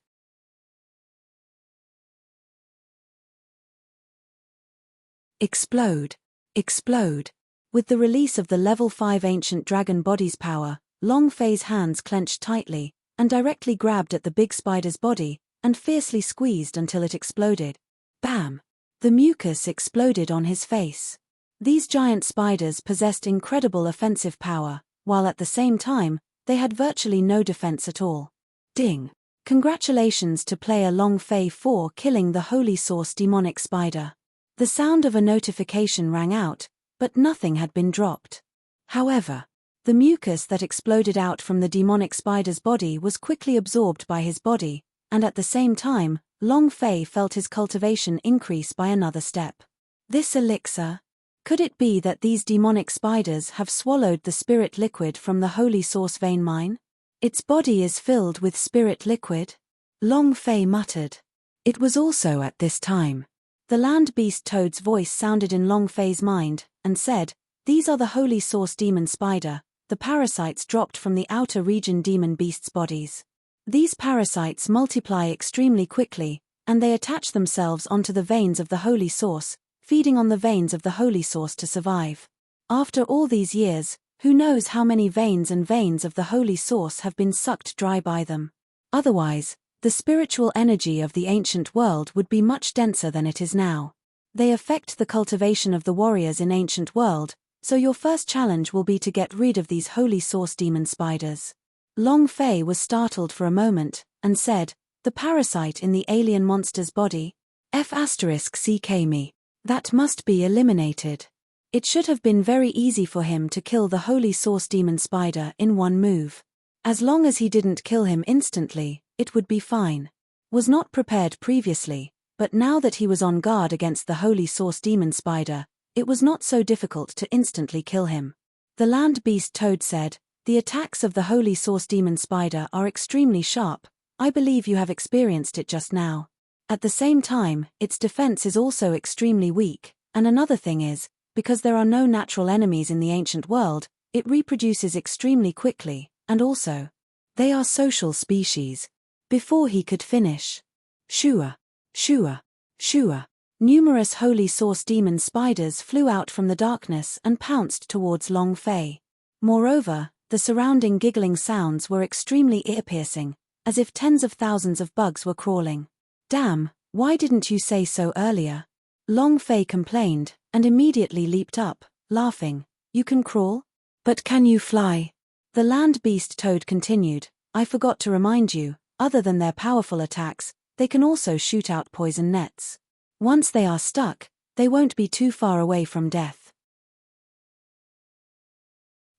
Explode. Explode. With the release of the level 5 ancient dragon body's power, Long Fei's hands clenched tightly, and directly grabbed at the big spider's body, and fiercely squeezed until it exploded. Bam! The mucus exploded on his face. These giant spiders possessed incredible offensive power, while at the same time, they had virtually no defense at all. Ding! Congratulations to player Long Fei for killing the Holy Source demonic spider. The sound of a notification rang out, but nothing had been dropped. However, the mucus that exploded out from the demonic spider's body was quickly absorbed by his body, and at the same time, Long Fei felt his cultivation increase by another step. This elixir? Could it be that these demonic spiders have swallowed the spirit liquid from the Holy Source vein mine? Its body is filled with spirit liquid? Long Fei muttered. It was also at this time. The land beast toad's voice sounded in Long Fei's mind, and said, "These are the Holy Source demon spider, the parasites dropped from the outer region demon beasts' bodies. These parasites multiply extremely quickly, and they attach themselves onto the veins of the Holy Source, feeding on the veins of the Holy Source to survive. After all these years, who knows how many veins and veins of the Holy Source have been sucked dry by them. Otherwise, the spiritual energy of the ancient world would be much denser than it is now. They affect the cultivation of the warriors in ancient world, so your first challenge will be to get rid of these Holy Source demon spiders." Long Fei was startled for a moment, and said, "The parasite in the alien monster's body? F***ck me. That must be eliminated." It should have been very easy for him to kill the Holy Source demon spider in one move. As long as he didn't kill him instantly, it would be fine. Was not prepared previously, but now that he was on guard against the Holy Source demon spider, it was not so difficult to instantly kill him. The land beast toad said, "The attacks of the Holy Source demon spider are extremely sharp. I believe you have experienced it just now. At the same time, its defense is also extremely weak, and another thing is, because there are no natural enemies in the ancient world, it reproduces extremely quickly, and also, they are social species." Before he could finish, shua, shua, shua, numerous Holy Source demon spiders flew out from the darkness and pounced towards Long Fei. Moreover, the surrounding giggling sounds were extremely ear-piercing, as if tens of thousands of bugs were crawling. "Damn, why didn't you say so earlier?" Long Fei complained, and immediately leaped up, laughing. "You can crawl? But can you fly?" The land beast toad continued, "I forgot to remind you, other than their powerful attacks, they can also shoot out poison nets. Once they are stuck, they won't be too far away from death."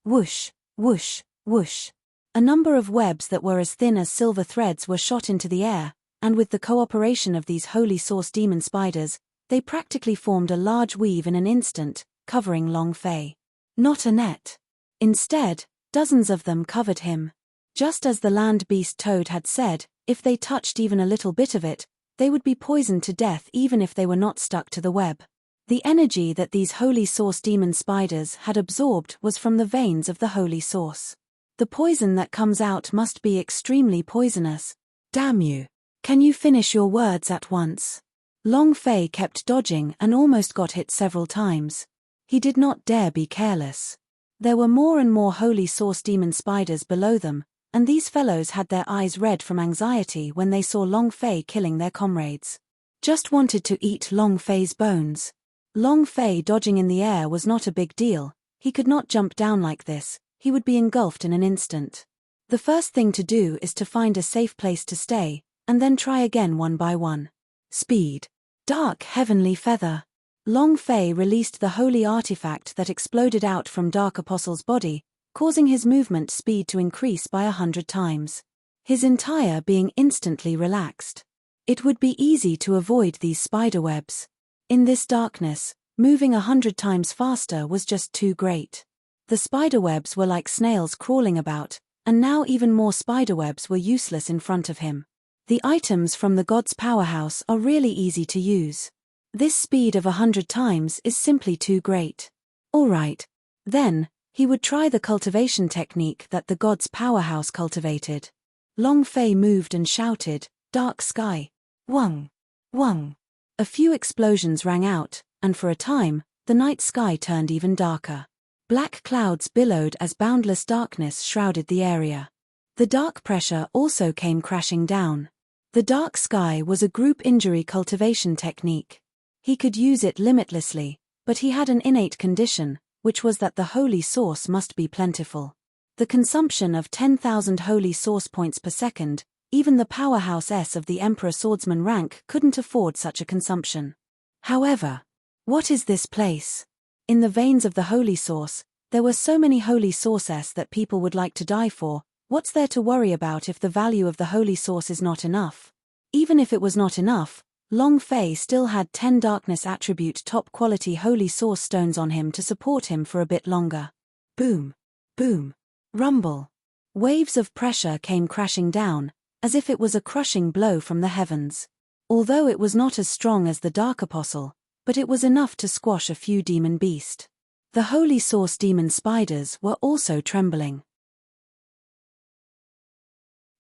Whoosh, whoosh, whoosh. A number of webs that were as thin as silver threads were shot into the air, and with the cooperation of these Holy Source demon spiders, they practically formed a large weave in an instant, covering Long Fei. Not a net. Instead, dozens of them covered him. Just as the land beast toad had said, if they touched even a little bit of it, they would be poisoned to death even if they were not stuck to the web. The energy that these Holy Source demon spiders had absorbed was from the veins of the Holy Source. The poison that comes out must be extremely poisonous. Damn you. Can you finish your words at once? Long Fei kept dodging and almost got hit several times. He did not dare be careless. There were more and more holy source demon spiders below them, and these fellows had their eyes red from anxiety when they saw Long Fei killing their comrades. Just wanted to eat Long Fei's bones. Long Fei dodging in the air was not a big deal. He could not jump down like this, he would be engulfed in an instant. The first thing to do is to find a safe place to stay, and then try again one by one. Speed. Dark heavenly feather. Long Fei released the holy artifact that exploded out from Dark Apostle's body, causing his movement speed to increase by 100 times. His entire being instantly relaxed. It would be easy to avoid these spiderwebs. In this darkness, moving 100 times faster was just too great. The spiderwebs were like snails crawling about, and now even more spiderwebs were useless in front of him. The items from the god's powerhouse are really easy to use. This speed of 100 times is simply too great. Alright. Then, he would try the cultivation technique that the god's powerhouse cultivated. Long Fei moved and shouted, "Dark sky. Wung. Wung." A few explosions rang out, and for a time, the night sky turned even darker. Black clouds billowed as boundless darkness shrouded the area. The dark pressure also came crashing down. The dark sky was a group injury cultivation technique. He could use it limitlessly, but he had an innate condition, which was that the holy source must be plentiful. The consumption of 10,000 holy source points per second, even the powerhouse S of the Emperor Swordsman rank couldn't afford such a consumption. However, what is this place? In the veins of the holy source, there were so many holy sources that people would like to die for. What's there to worry about if the value of the holy source is not enough? Even if it was not enough, Long Fei still had 10 darkness attribute top quality holy source stones on him to support him for a bit longer. Boom. Boom. Rumble. Waves of pressure came crashing down, as if it was a crushing blow from the heavens. Although it was not as strong as the Dark Apostle, but it was enough to squash a few demon beast. The holy source demon spiders were also trembling.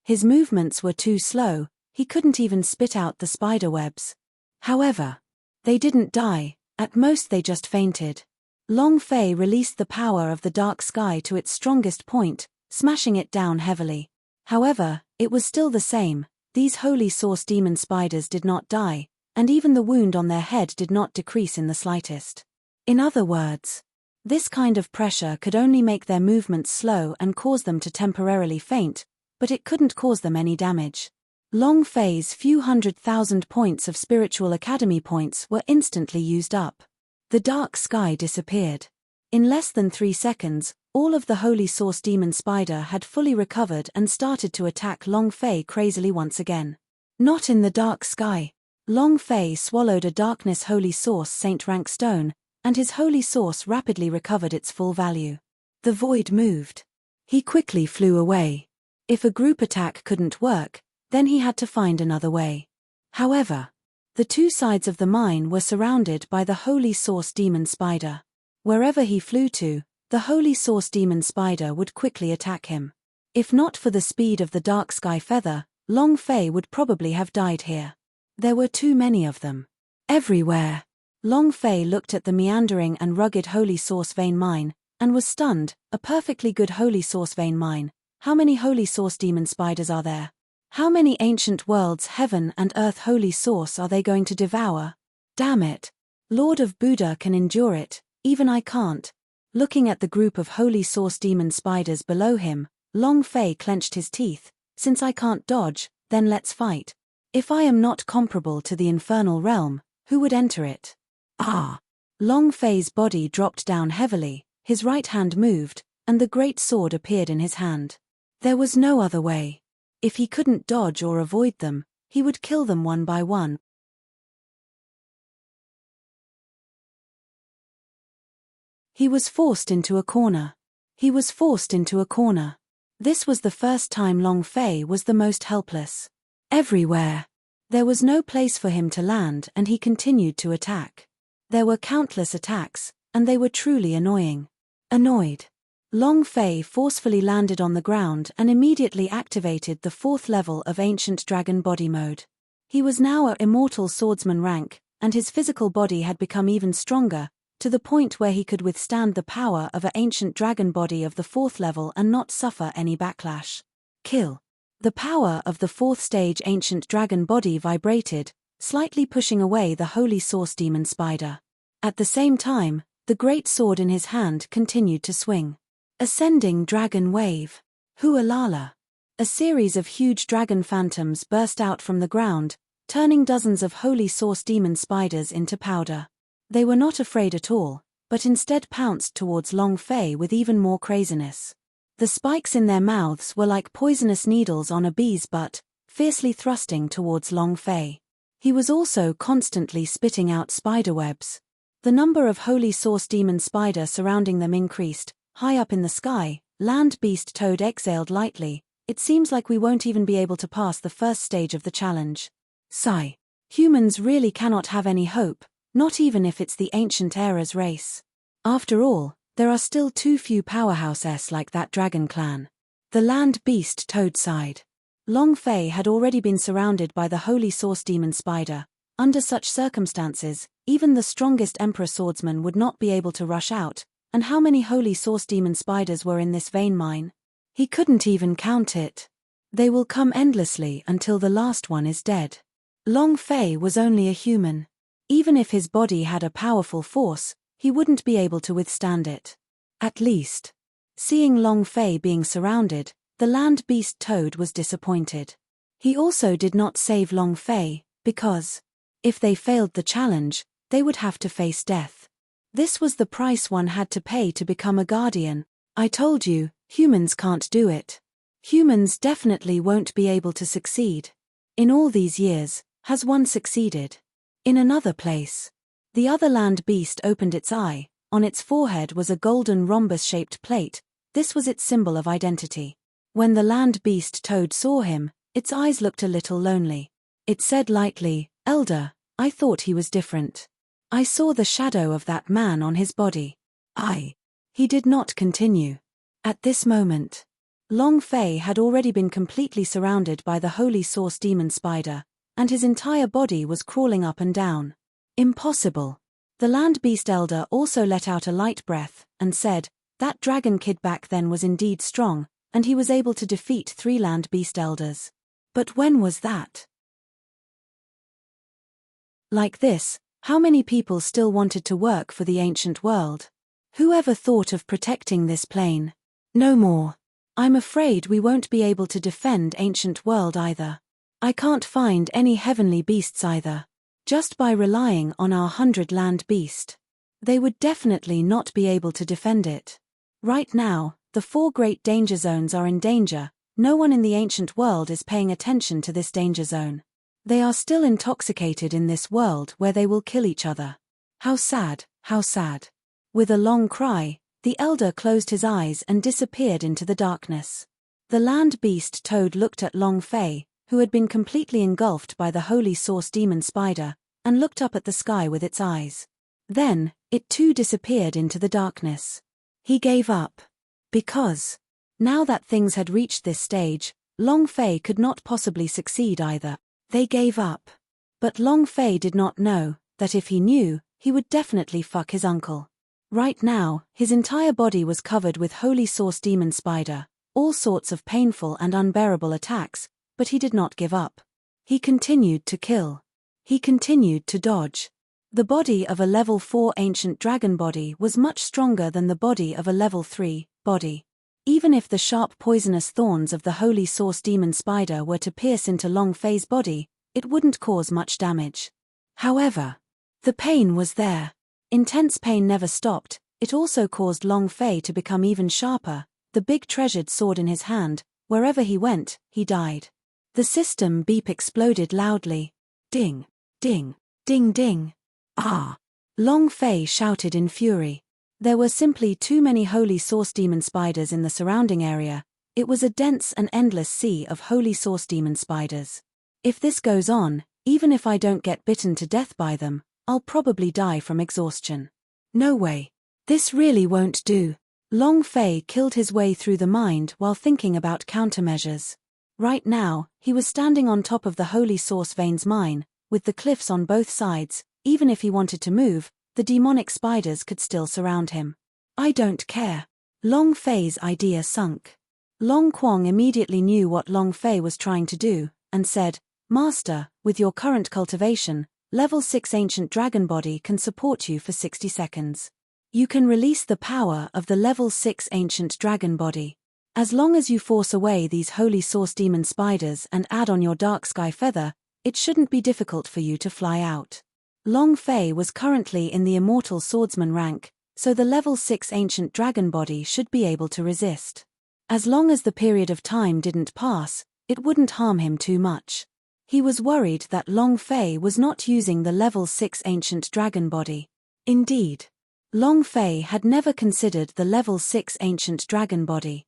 His movements were too slow, he couldn't even spit out the spider webs. However, they didn't die, at most they just fainted. Long Fei released the power of the dark sky to its strongest point, smashing it down heavily. However, it was still the same, these holy source demon spiders did not die, and even the wound on their head did not decrease in the slightest. In other words, this kind of pressure could only make their movements slow and cause them to temporarily faint, but it couldn't cause them any damage. Long Fei's few 100,000 points of spiritual academy points were instantly used up. The dark sky disappeared. In less than 3 seconds, all of the holy source demon spider had fully recovered and started to attack Long Fei crazily once again. Not in the dark sky. Long Fei swallowed a darkness holy source saint rank stone, and his holy source rapidly recovered its full value. The void moved. He quickly flew away. If a group attack couldn't work, then he had to find another way. However, the two sides of the mine were surrounded by the holy source demon spider. Wherever he flew to, the holy source demon spider would quickly attack him. If not for the speed of the dark sky feather, Long Fei would probably have died here. There were too many of them. Everywhere. Long Fei looked at the meandering and rugged holy source vein mine, and was stunned. A perfectly good holy source vein mine. How many holy source demon spiders are there? How many ancient worlds, heaven and earth holy source are they going to devour? Damn it. Lord of Buddha can endure it, even I can't. Looking at the group of holy source demon spiders below him, Long Fei clenched his teeth. Since I can't dodge, then let's fight. If I am not comparable to the infernal realm, who would enter it? Ah! Long Fei's body dropped down heavily, his right hand moved, and the great sword appeared in his hand. There was no other way. If he couldn't dodge or avoid them, he would kill them one by one. He was forced into a corner. He was forced into a corner. This was the first time Long Fei was the most helpless. Everywhere. There was no place for him to land, and he continued to attack. There were countless attacks, and they were truly annoying. Annoyed. Long Fei forcefully landed on the ground and immediately activated the 4th level of Ancient Dragon Body Mode. He was now at Immortal Swordsman rank, and his physical body had become even stronger, to the point where he could withstand the power of an Ancient Dragon Body of the 4th level and not suffer any backlash. Kill. The power of the 4th stage Ancient Dragon Body vibrated, slightly pushing away the Holy Source Demon Spider. At the same time, the great sword in his hand continued to swing. Ascending Dragon Wave. Hualala. A series of huge dragon phantoms burst out from the ground, turning dozens of Holy Source Demon Spiders into powder. They were not afraid at all, but instead pounced towards Long Fei with even more craziness. The spikes in their mouths were like poisonous needles on a bee's butt, fiercely thrusting towards Long Fei. He was also constantly spitting out spiderwebs. The number of Holy Source Demon Spider surrounding them increased. High up in the sky, Land Beast Toad exhaled lightly. It seems like we won't even be able to pass the first stage of the challenge. Sigh. Humans really cannot have any hope, not even if it's the Ancient Era's race. After all, there are still too few powerhouses like that dragon clan. The Land Beast Toad sighed. Long Fei had already been surrounded by the Holy Source Demon Spider. Under such circumstances, even the strongest Emperor Swordsman would not be able to rush out. And how many Holy Source Demon Spiders were in this vein mine? He couldn't even count it. They will come endlessly until the last one is dead. Long Fei was only a human. Even if his body had a powerful force, he wouldn't be able to withstand it. At least. Seeing Long Fei being surrounded, the Land Beast Toad was disappointed. He also did not save Long Fei, because, if they failed the challenge, they would have to face death. This was the price one had to pay to become a guardian. I told you, humans can't do it. Humans definitely won't be able to succeed. In all these years, has one succeeded? In another place. The other land beast opened its eye. On its forehead was a golden rhombus-shaped plate. This was its symbol of identity. When the land beast Toad saw him, its eyes looked a little lonely. It said lightly, "Elder, I thought he was different. I saw the shadow of that man on his body." He did not continue. At this moment, Long Fei had already been completely surrounded by the Holy Source Demon Spider, and his entire body was crawling up and down. Impossible. The land beast elder also let out a light breath, and said, "That dragon kid back then was indeed strong, and he was able to defeat 3 land beast elders. But when was that?" Like this, how many people still wanted to work for the ancient world? Whoever thought of protecting this plane? No more. I'm afraid we won't be able to defend ancient world either. I can't find any heavenly beasts either. Just by relying on our 100 land beast, they would definitely not be able to defend it. Right now, the 4 great danger zones are in danger. No one in the ancient world is paying attention to this danger zone. They are still intoxicated in this world where they will kill each other. How sad, how sad. With a long cry, the elder closed his eyes and disappeared into the darkness. The land beast Toad looked at Long Fei, who had been completely engulfed by the Holy Source Demon Spider, and looked up at the sky with its eyes. Then, it too disappeared into the darkness. He gave up. Because, now that things had reached this stage, Long Fei could not possibly succeed either. They gave up. But Long Fei did not know that if he knew, he would definitely fuck his uncle. Right now, his entire body was covered with Holy Source Demon Spider, all sorts of painful and unbearable attacks, but he did not give up. He continued to kill. He continued to dodge. The body of a level 4 ancient dragon body was much stronger than the body of a level 3 body. Even if the sharp poisonous thorns of the Holy Source Demon Spider were to pierce into Long Fei's body, it wouldn't cause much damage. However, the pain was there. Intense pain never stopped. It also caused Long Fei to become even sharper. The big treasured sword in his hand, wherever he went, he died. The system beep exploded loudly. Ding, ding, ding ding. Ah! Long Fei shouted in fury. There were simply too many Holy Source Demon Spiders in the surrounding area. It was a dense and endless sea of Holy Source Demon Spiders. If this goes on, even if I don't get bitten to death by them, I'll probably die from exhaustion. No way. This really won't do. Long Fei killed his way through the mind while thinking about countermeasures. Right now, he was standing on top of the holy source vein's mine, with the cliffs on both sides. Even if he wanted to move, the demonic spiders could still surround him. I don't care. Long Fei's idea sunk. Long Quang immediately knew what Long Fei was trying to do, and said, Master, with your current cultivation, level 6 ancient dragon body can support you for 60 seconds. You can release the power of the level 6 ancient dragon body. As long as you force away these holy source demon spiders and add on your dark sky feather, it shouldn't be difficult for you to fly out. Long Fei was currently in the immortal swordsman rank, so the level 6 ancient dragon body should be able to resist. As long as the period of time didn't pass, it wouldn't harm him too much. He was worried that Long Fei was not using the level 6 ancient dragon body. Indeed, Long Fei had never considered the level 6 ancient dragon body.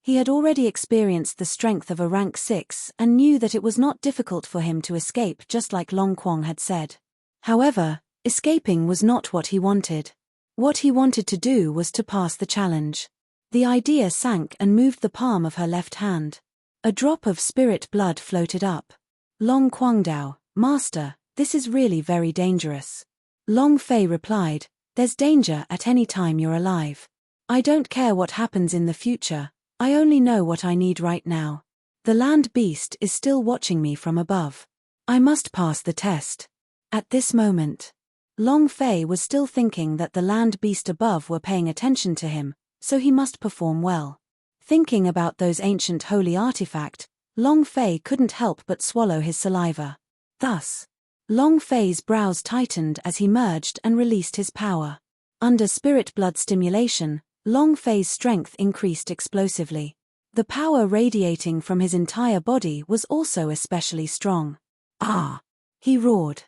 He had already experienced the strength of a rank 6 and knew that it was not difficult for him to escape, just like Long Quang had said. However, escaping was not what he wanted. What he wanted to do was to pass the challenge. The idea sank and moved the palm of her left hand. A drop of spirit blood floated up. Long Quangdao, Master, this is really very dangerous. Long Fei replied, There's danger at any time you're alive. I don't care what happens in the future, I only know what I need right now. The land beast is still watching me from above. I must pass the test. At this moment, Long Fei was still thinking that the land beast above were paying attention to him, so he must perform well. Thinking about those ancient holy artifact, Long Fei couldn't help but swallow his saliva. Thus, Long Fei's brows tightened as he merged and released his power. Under spirit blood stimulation, Long Fei's strength increased explosively. The power radiating from his entire body was also especially strong. Ah! He roared.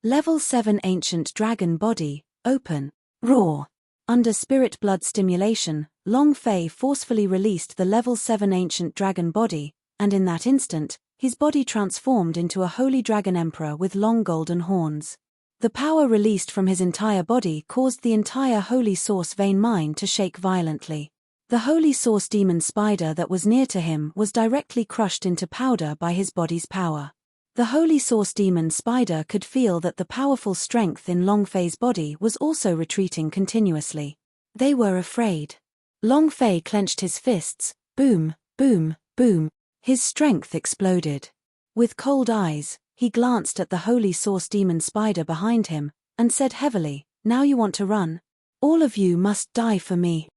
Level 7 ancient dragon body, open. Roar! Under spirit blood stimulation, Long Fei forcefully released the level 7 ancient dragon body, and in that instant, his body transformed into a holy dragon emperor with long golden horns. The power released from his entire body caused the entire holy source vein mine to shake violently. The holy source demon spider that was near to him was directly crushed into powder by his body's power. The holy source demon spider could feel that the powerful strength in Long Fei's body was also retreating continuously. They were afraid. Long Fei clenched his fists, boom, boom, boom. His strength exploded. With cold eyes, he glanced at the holy source demon spider behind him, and said heavily, Now you want to run? All of you must die for me.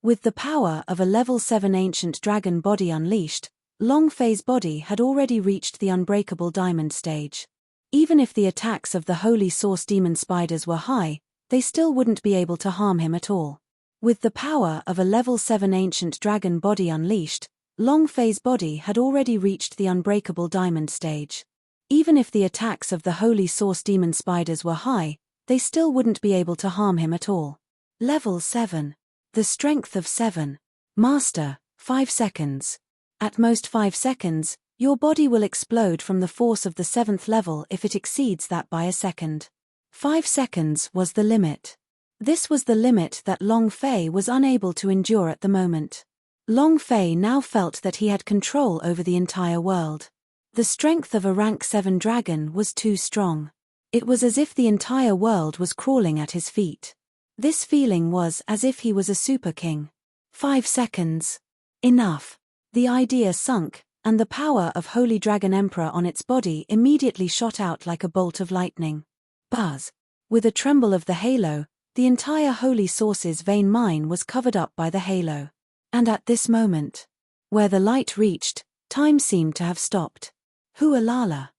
With the power of a level 7 ancient dragon body unleashed, Long Fei's body had already reached the unbreakable diamond stage. Even if the attacks of the holy source demon spiders were high, they still wouldn't be able to harm him at all. With the power of a level 7 ancient dragon body unleashed, Long Fei's body had already reached the unbreakable diamond stage. Even if the attacks of the holy source demon spiders were high, they still wouldn't be able to harm him at all. Level 7. The strength of 7. Master, 5 seconds. At most 5 seconds, your body will explode from the force of the 7th level if it exceeds that by a second. 5 seconds was the limit. This was the limit that Long Fei was unable to endure at the moment. Long Fei now felt that he had control over the entire world. The strength of a rank 7 dragon was too strong. It was as if the entire world was crawling at his feet. This feeling was as if he was a super king. 5 seconds. Enough. The idea sunk, and the power of Holy Dragon Emperor on its body immediately shot out like a bolt of lightning. Buzz. With a tremble of the halo, the entire Holy Source's vein mine was covered up by the halo. And at this moment, where the light reached, time seemed to have stopped. Hualala.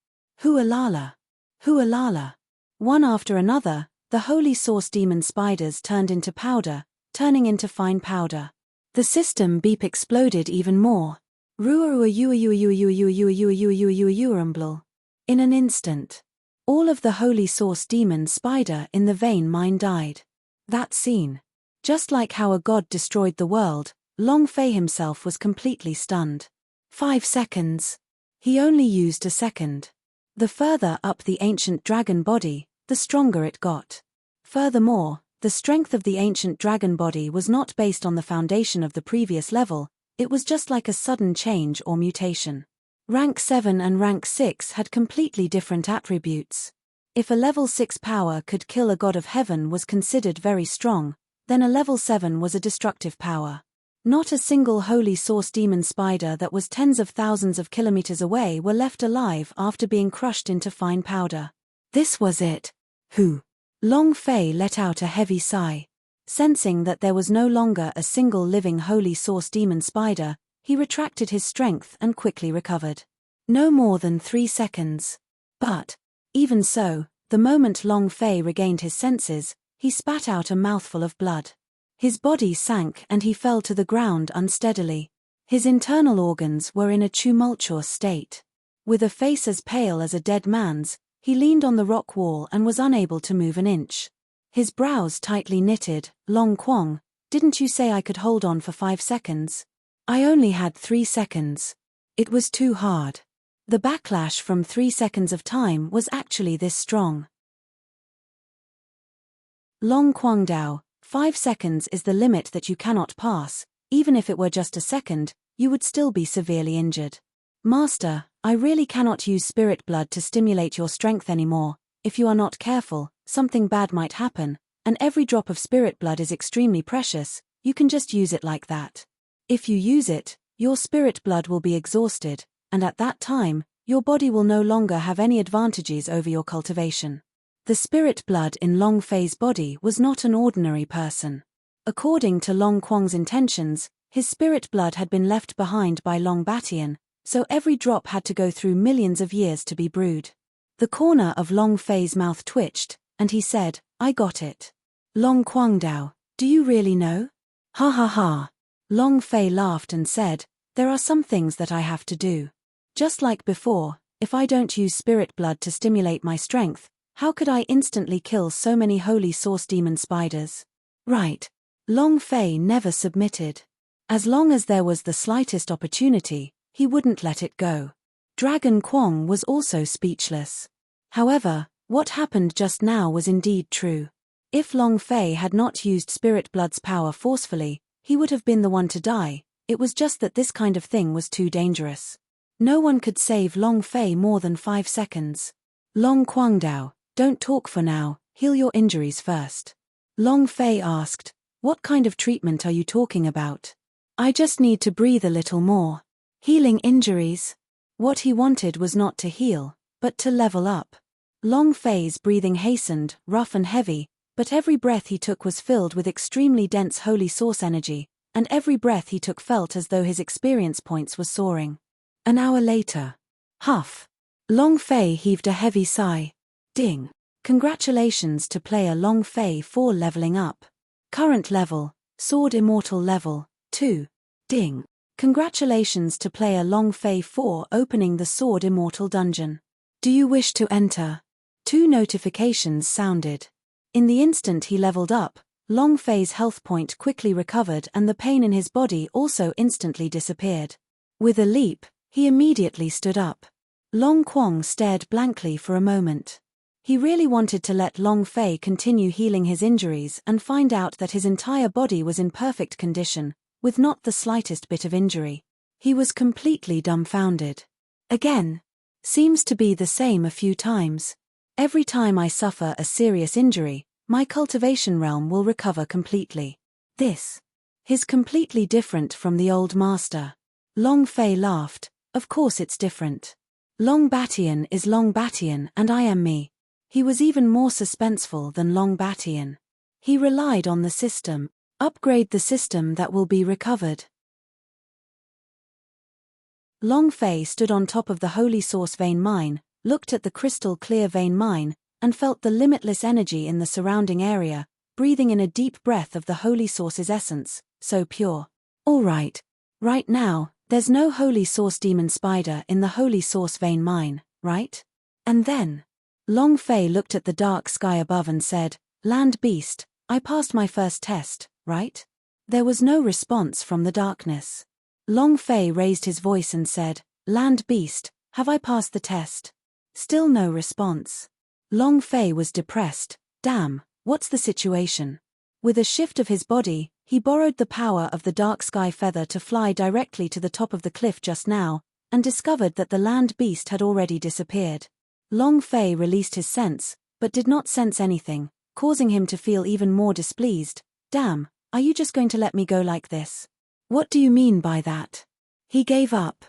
Hualala. Hualala. One after another, the Holy Source demon spiders turned into powder, turning into fine powder. The system beep exploded even more. In an instant, all of the Holy Source demon spider in the vein mine died. That scene. Just like how a god destroyed the world, Long Fei himself was completely stunned. 5 seconds. He only used a second. The further up the ancient dragon body, the stronger it got. Furthermore, the strength of the ancient dragon body was not based on the foundation of the previous level, it was just like a sudden change or mutation. Rank 7 and Rank 6 had completely different attributes. If a level 6 power could kill a god of heaven was considered very strong, then a level 7 was a destructive power. Not a single holy source demon spider that was tens of thousands of kilometers away were left alive after being crushed into fine powder. This was it. Who? Long Fei let out a heavy sigh. Sensing that there was no longer a single living holy source demon spider, he retracted his strength and quickly recovered. No more than 3 seconds. But, even so, the moment Long Fei regained his senses, he spat out a mouthful of blood. His body sank and he fell to the ground unsteadily. His internal organs were in a tumultuous state. With a face as pale as a dead man's, he leaned on the rock wall and was unable to move an inch. His brows tightly knitted. Long Quang, didn't you say I could hold on for 5 seconds? I only had 3 seconds. It was too hard. The backlash from 3 seconds of time was actually this strong. Long Quang Dao, 5 seconds is the limit that you cannot pass. Even if it were just a second, you would still be severely injured. Master, I really cannot use spirit blood to stimulate your strength anymore. If you are not careful, something bad might happen, and every drop of spirit blood is extremely precious. You can just use it like that. If you use it, your spirit blood will be exhausted, and at that time, your body will no longer have any advantages over your cultivation. The spirit blood in Long Fei's body was not an ordinary person. According to Long Quang's intentions, his spirit blood had been left behind by Long Batian, so every drop had to go through millions of years to be brewed. The corner of Long Fei's mouth twitched, and he said, I got it. Long Quang Dao, do you really know? Ha ha ha. Long Fei laughed and said, there are some things that I have to do. Just like before, if I don't use spirit blood to stimulate my strength, how could I instantly kill so many holy source demon spiders? Right. Long Fei never submitted. As long as there was the slightest opportunity, he wouldn't let it go. Dragon Quang was also speechless. However, what happened just now was indeed true. If Long Fei had not used spirit blood's power forcefully, he would have been the one to die. It was just that this kind of thing was too dangerous. No one could save Long Fei more than 5 seconds. Long Quang Dao, don't talk for now, heal your injuries first. Long Fei asked, what kind of treatment are you talking about? I just need to breathe a little more. Healing injuries? What he wanted was not to heal, but to level up. Long Fei's breathing hastened, rough and heavy, but every breath he took was filled with extremely dense holy source energy, and every breath he took felt as though his experience points were soaring. An hour later. Huff. Long Fei heaved a heavy sigh. Ding. Congratulations to player Long Fei for leveling up. Current level, Sword Immortal level, 2. Ding. Congratulations to player Long Fei for opening the Sword Immortal dungeon. Do you wish to enter? 2 notifications sounded. In the instant he leveled up, Long Fei's health point quickly recovered and the pain in his body also instantly disappeared. With a leap, he immediately stood up. Long Quang stared blankly for a moment. He really wanted to let Long Fei continue healing his injuries and find out that his entire body was in perfect condition, with not the slightest bit of injury. He was completely dumbfounded. Again. Seems to be the same a few times. Every time I suffer a serious injury, my cultivation realm will recover completely. This is completely different from the old master. Long Fei laughed, of course it's different. Long Batian is Long Batian and I am me. He was even more suspenseful than Long Batian. He relied on the system. Upgrade the system that will be recovered. Long Fei stood on top of the Holy Source vein mine, looked at the crystal clear vein mine, and felt the limitless energy in the surrounding area, breathing in a deep breath of the Holy Source's essence, so pure. All right. Right now, there's no Holy Source demon spider in the Holy Source vein mine, right? And then, Long Fei looked at the dark sky above and said, Land beast, I passed my first test, right? There was no response from the darkness. Long Fei raised his voice and said, Land beast, have I passed the test? Still no response. Long Fei was depressed. Damn, what's the situation? With a shift of his body, he borrowed the power of the dark sky feather to fly directly to the top of the cliff just now, and discovered that the land beast had already disappeared. Long Fei released his sense, but did not sense anything, causing him to feel even more displeased. Damn, are you just going to let me go like this? What do you mean by that? He gave up.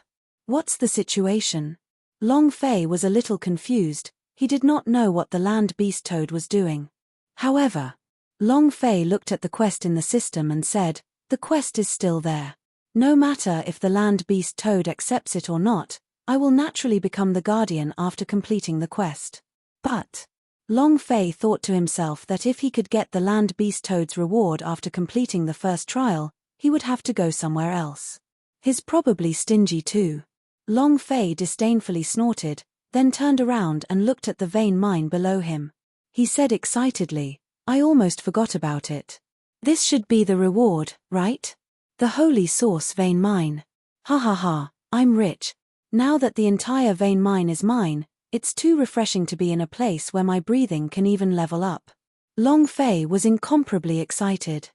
What's the situation? Long Fei was a little confused. He did not know what the land beast toad was doing. However, Long Fei looked at the quest in the system and said, the quest is still there. No matter if the land beast toad accepts it or not, I will naturally become the guardian after completing the quest. But Long Fei thought to himself that if he could get the land beast toad's reward after completing the first trial, he would have to go somewhere else. He's probably stingy too. Long Fei disdainfully snorted, then turned around and looked at the vein mine below him. He said excitedly, I almost forgot about it. This should be the reward, right? The holy source vein mine. Ha ha ha, I'm rich. Now that the entire vein mine is mine, it's too refreshing to be in a place where my breathing can even level up. Long Fei was incomparably excited.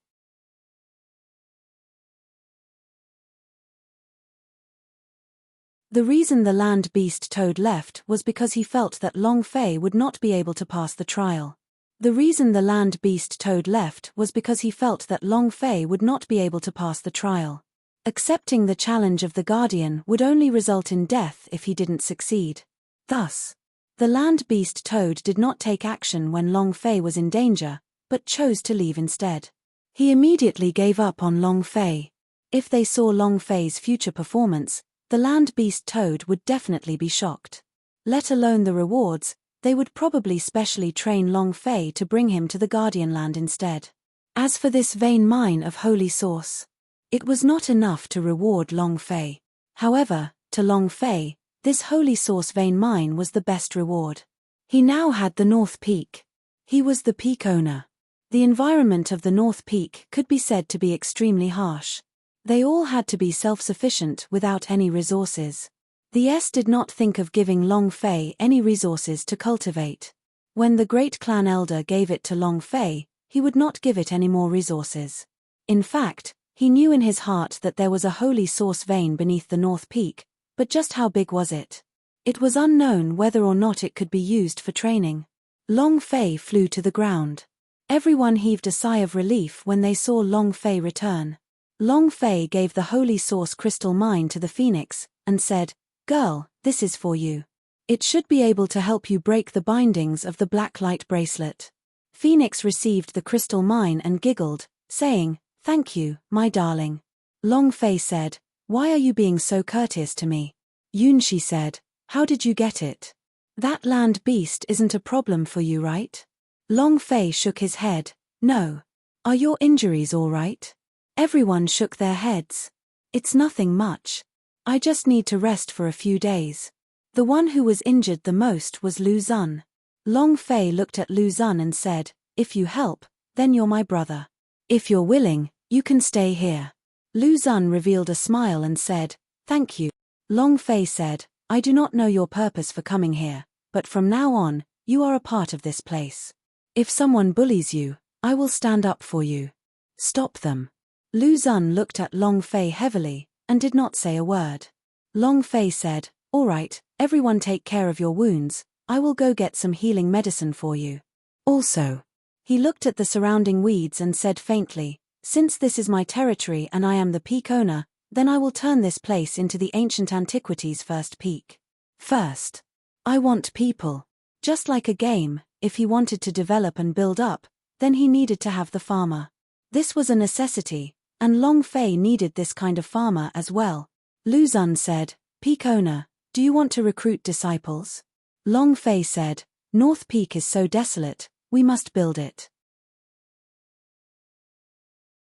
The reason the land beast toad left was because he felt that Long Fei would not be able to pass the trial. The reason the land beast toad left was because he felt that Long Fei would not be able to pass the trial. Accepting the challenge of the guardian would only result in death if he didn't succeed. Thus, the land beast toad did not take action when Long Fei was in danger, but chose to leave instead. He immediately gave up on Long Fei. If they saw Long Fei's future performance, the land beast toad would definitely be shocked. Let alone the rewards, they would probably specially train Long Fei to bring him to the Guardian Land instead. As for this vein mine of holy source, it was not enough to reward Long Fei. However, to Long Fei, this holy source vein mine was the best reward. He now had the North Peak. He was the peak owner. The environment of the North Peak could be said to be extremely harsh. They all had to be self-sufficient without any resources. The S did not think of giving Long Fei any resources to cultivate. When the great clan elder gave it to Long Fei, he would not give it any more resources. In fact, he knew in his heart that there was a holy source vein beneath the North Peak, but just how big was it? It was unknown whether or not it could be used for training. Long Fei flew to the ground. Everyone heaved a sigh of relief when they saw Long Fei return. Long Fei gave the holy source crystal mine to the phoenix, and said, Girl, this is for you. It should be able to help you break the bindings of the black light bracelet. Phoenix received the crystal mine and giggled, saying, Thank you, my darling. Long Fei said, Why are you being so courteous to me? Yunshi said, How did you get it? That land beast isn't a problem for you, right? Long Fei shook his head, No. Are your injuries all right? Everyone shook their heads. It's nothing much. I just need to rest for a few days. The one who was injured the most was Lu Zun. Long Fei looked at Lu Zun and said, If you help, then you're my brother. If you're willing, you can stay here. Lu Zun revealed a smile and said, Thank you. Long Fei said, I do not know your purpose for coming here, but from now on, you are a part of this place. If someone bullies you, I will stand up for you. Stop them. Lu Zun looked at Long Fei heavily, and did not say a word. Long Fei said, All right, everyone take care of your wounds, I will go get some healing medicine for you. Also, he looked at the surrounding weeds and said faintly, Since this is my territory and I am the peak owner, then I will turn this place into the ancient antiquities first peak. First, I want people. Just like a game, if he wanted to develop and build up, then he needed to have the farmer. This was a necessity, and Long Fei needed this kind of farmer as well. Lu Zun said, Peak owner, do you want to recruit disciples? Long Fei said, North Peak is so desolate, we must build it.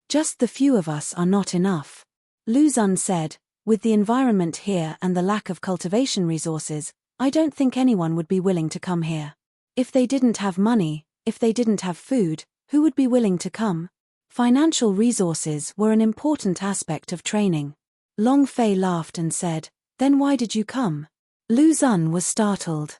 Just the few of us are not enough. Lu Zun said, With the environment here and the lack of cultivation resources, I don't think anyone would be willing to come here. If they didn't have money, if they didn't have food, who would be willing to come? Financial resources were an important aspect of training. Long Fei laughed and said, Then why did you come? Lu Zun was startled.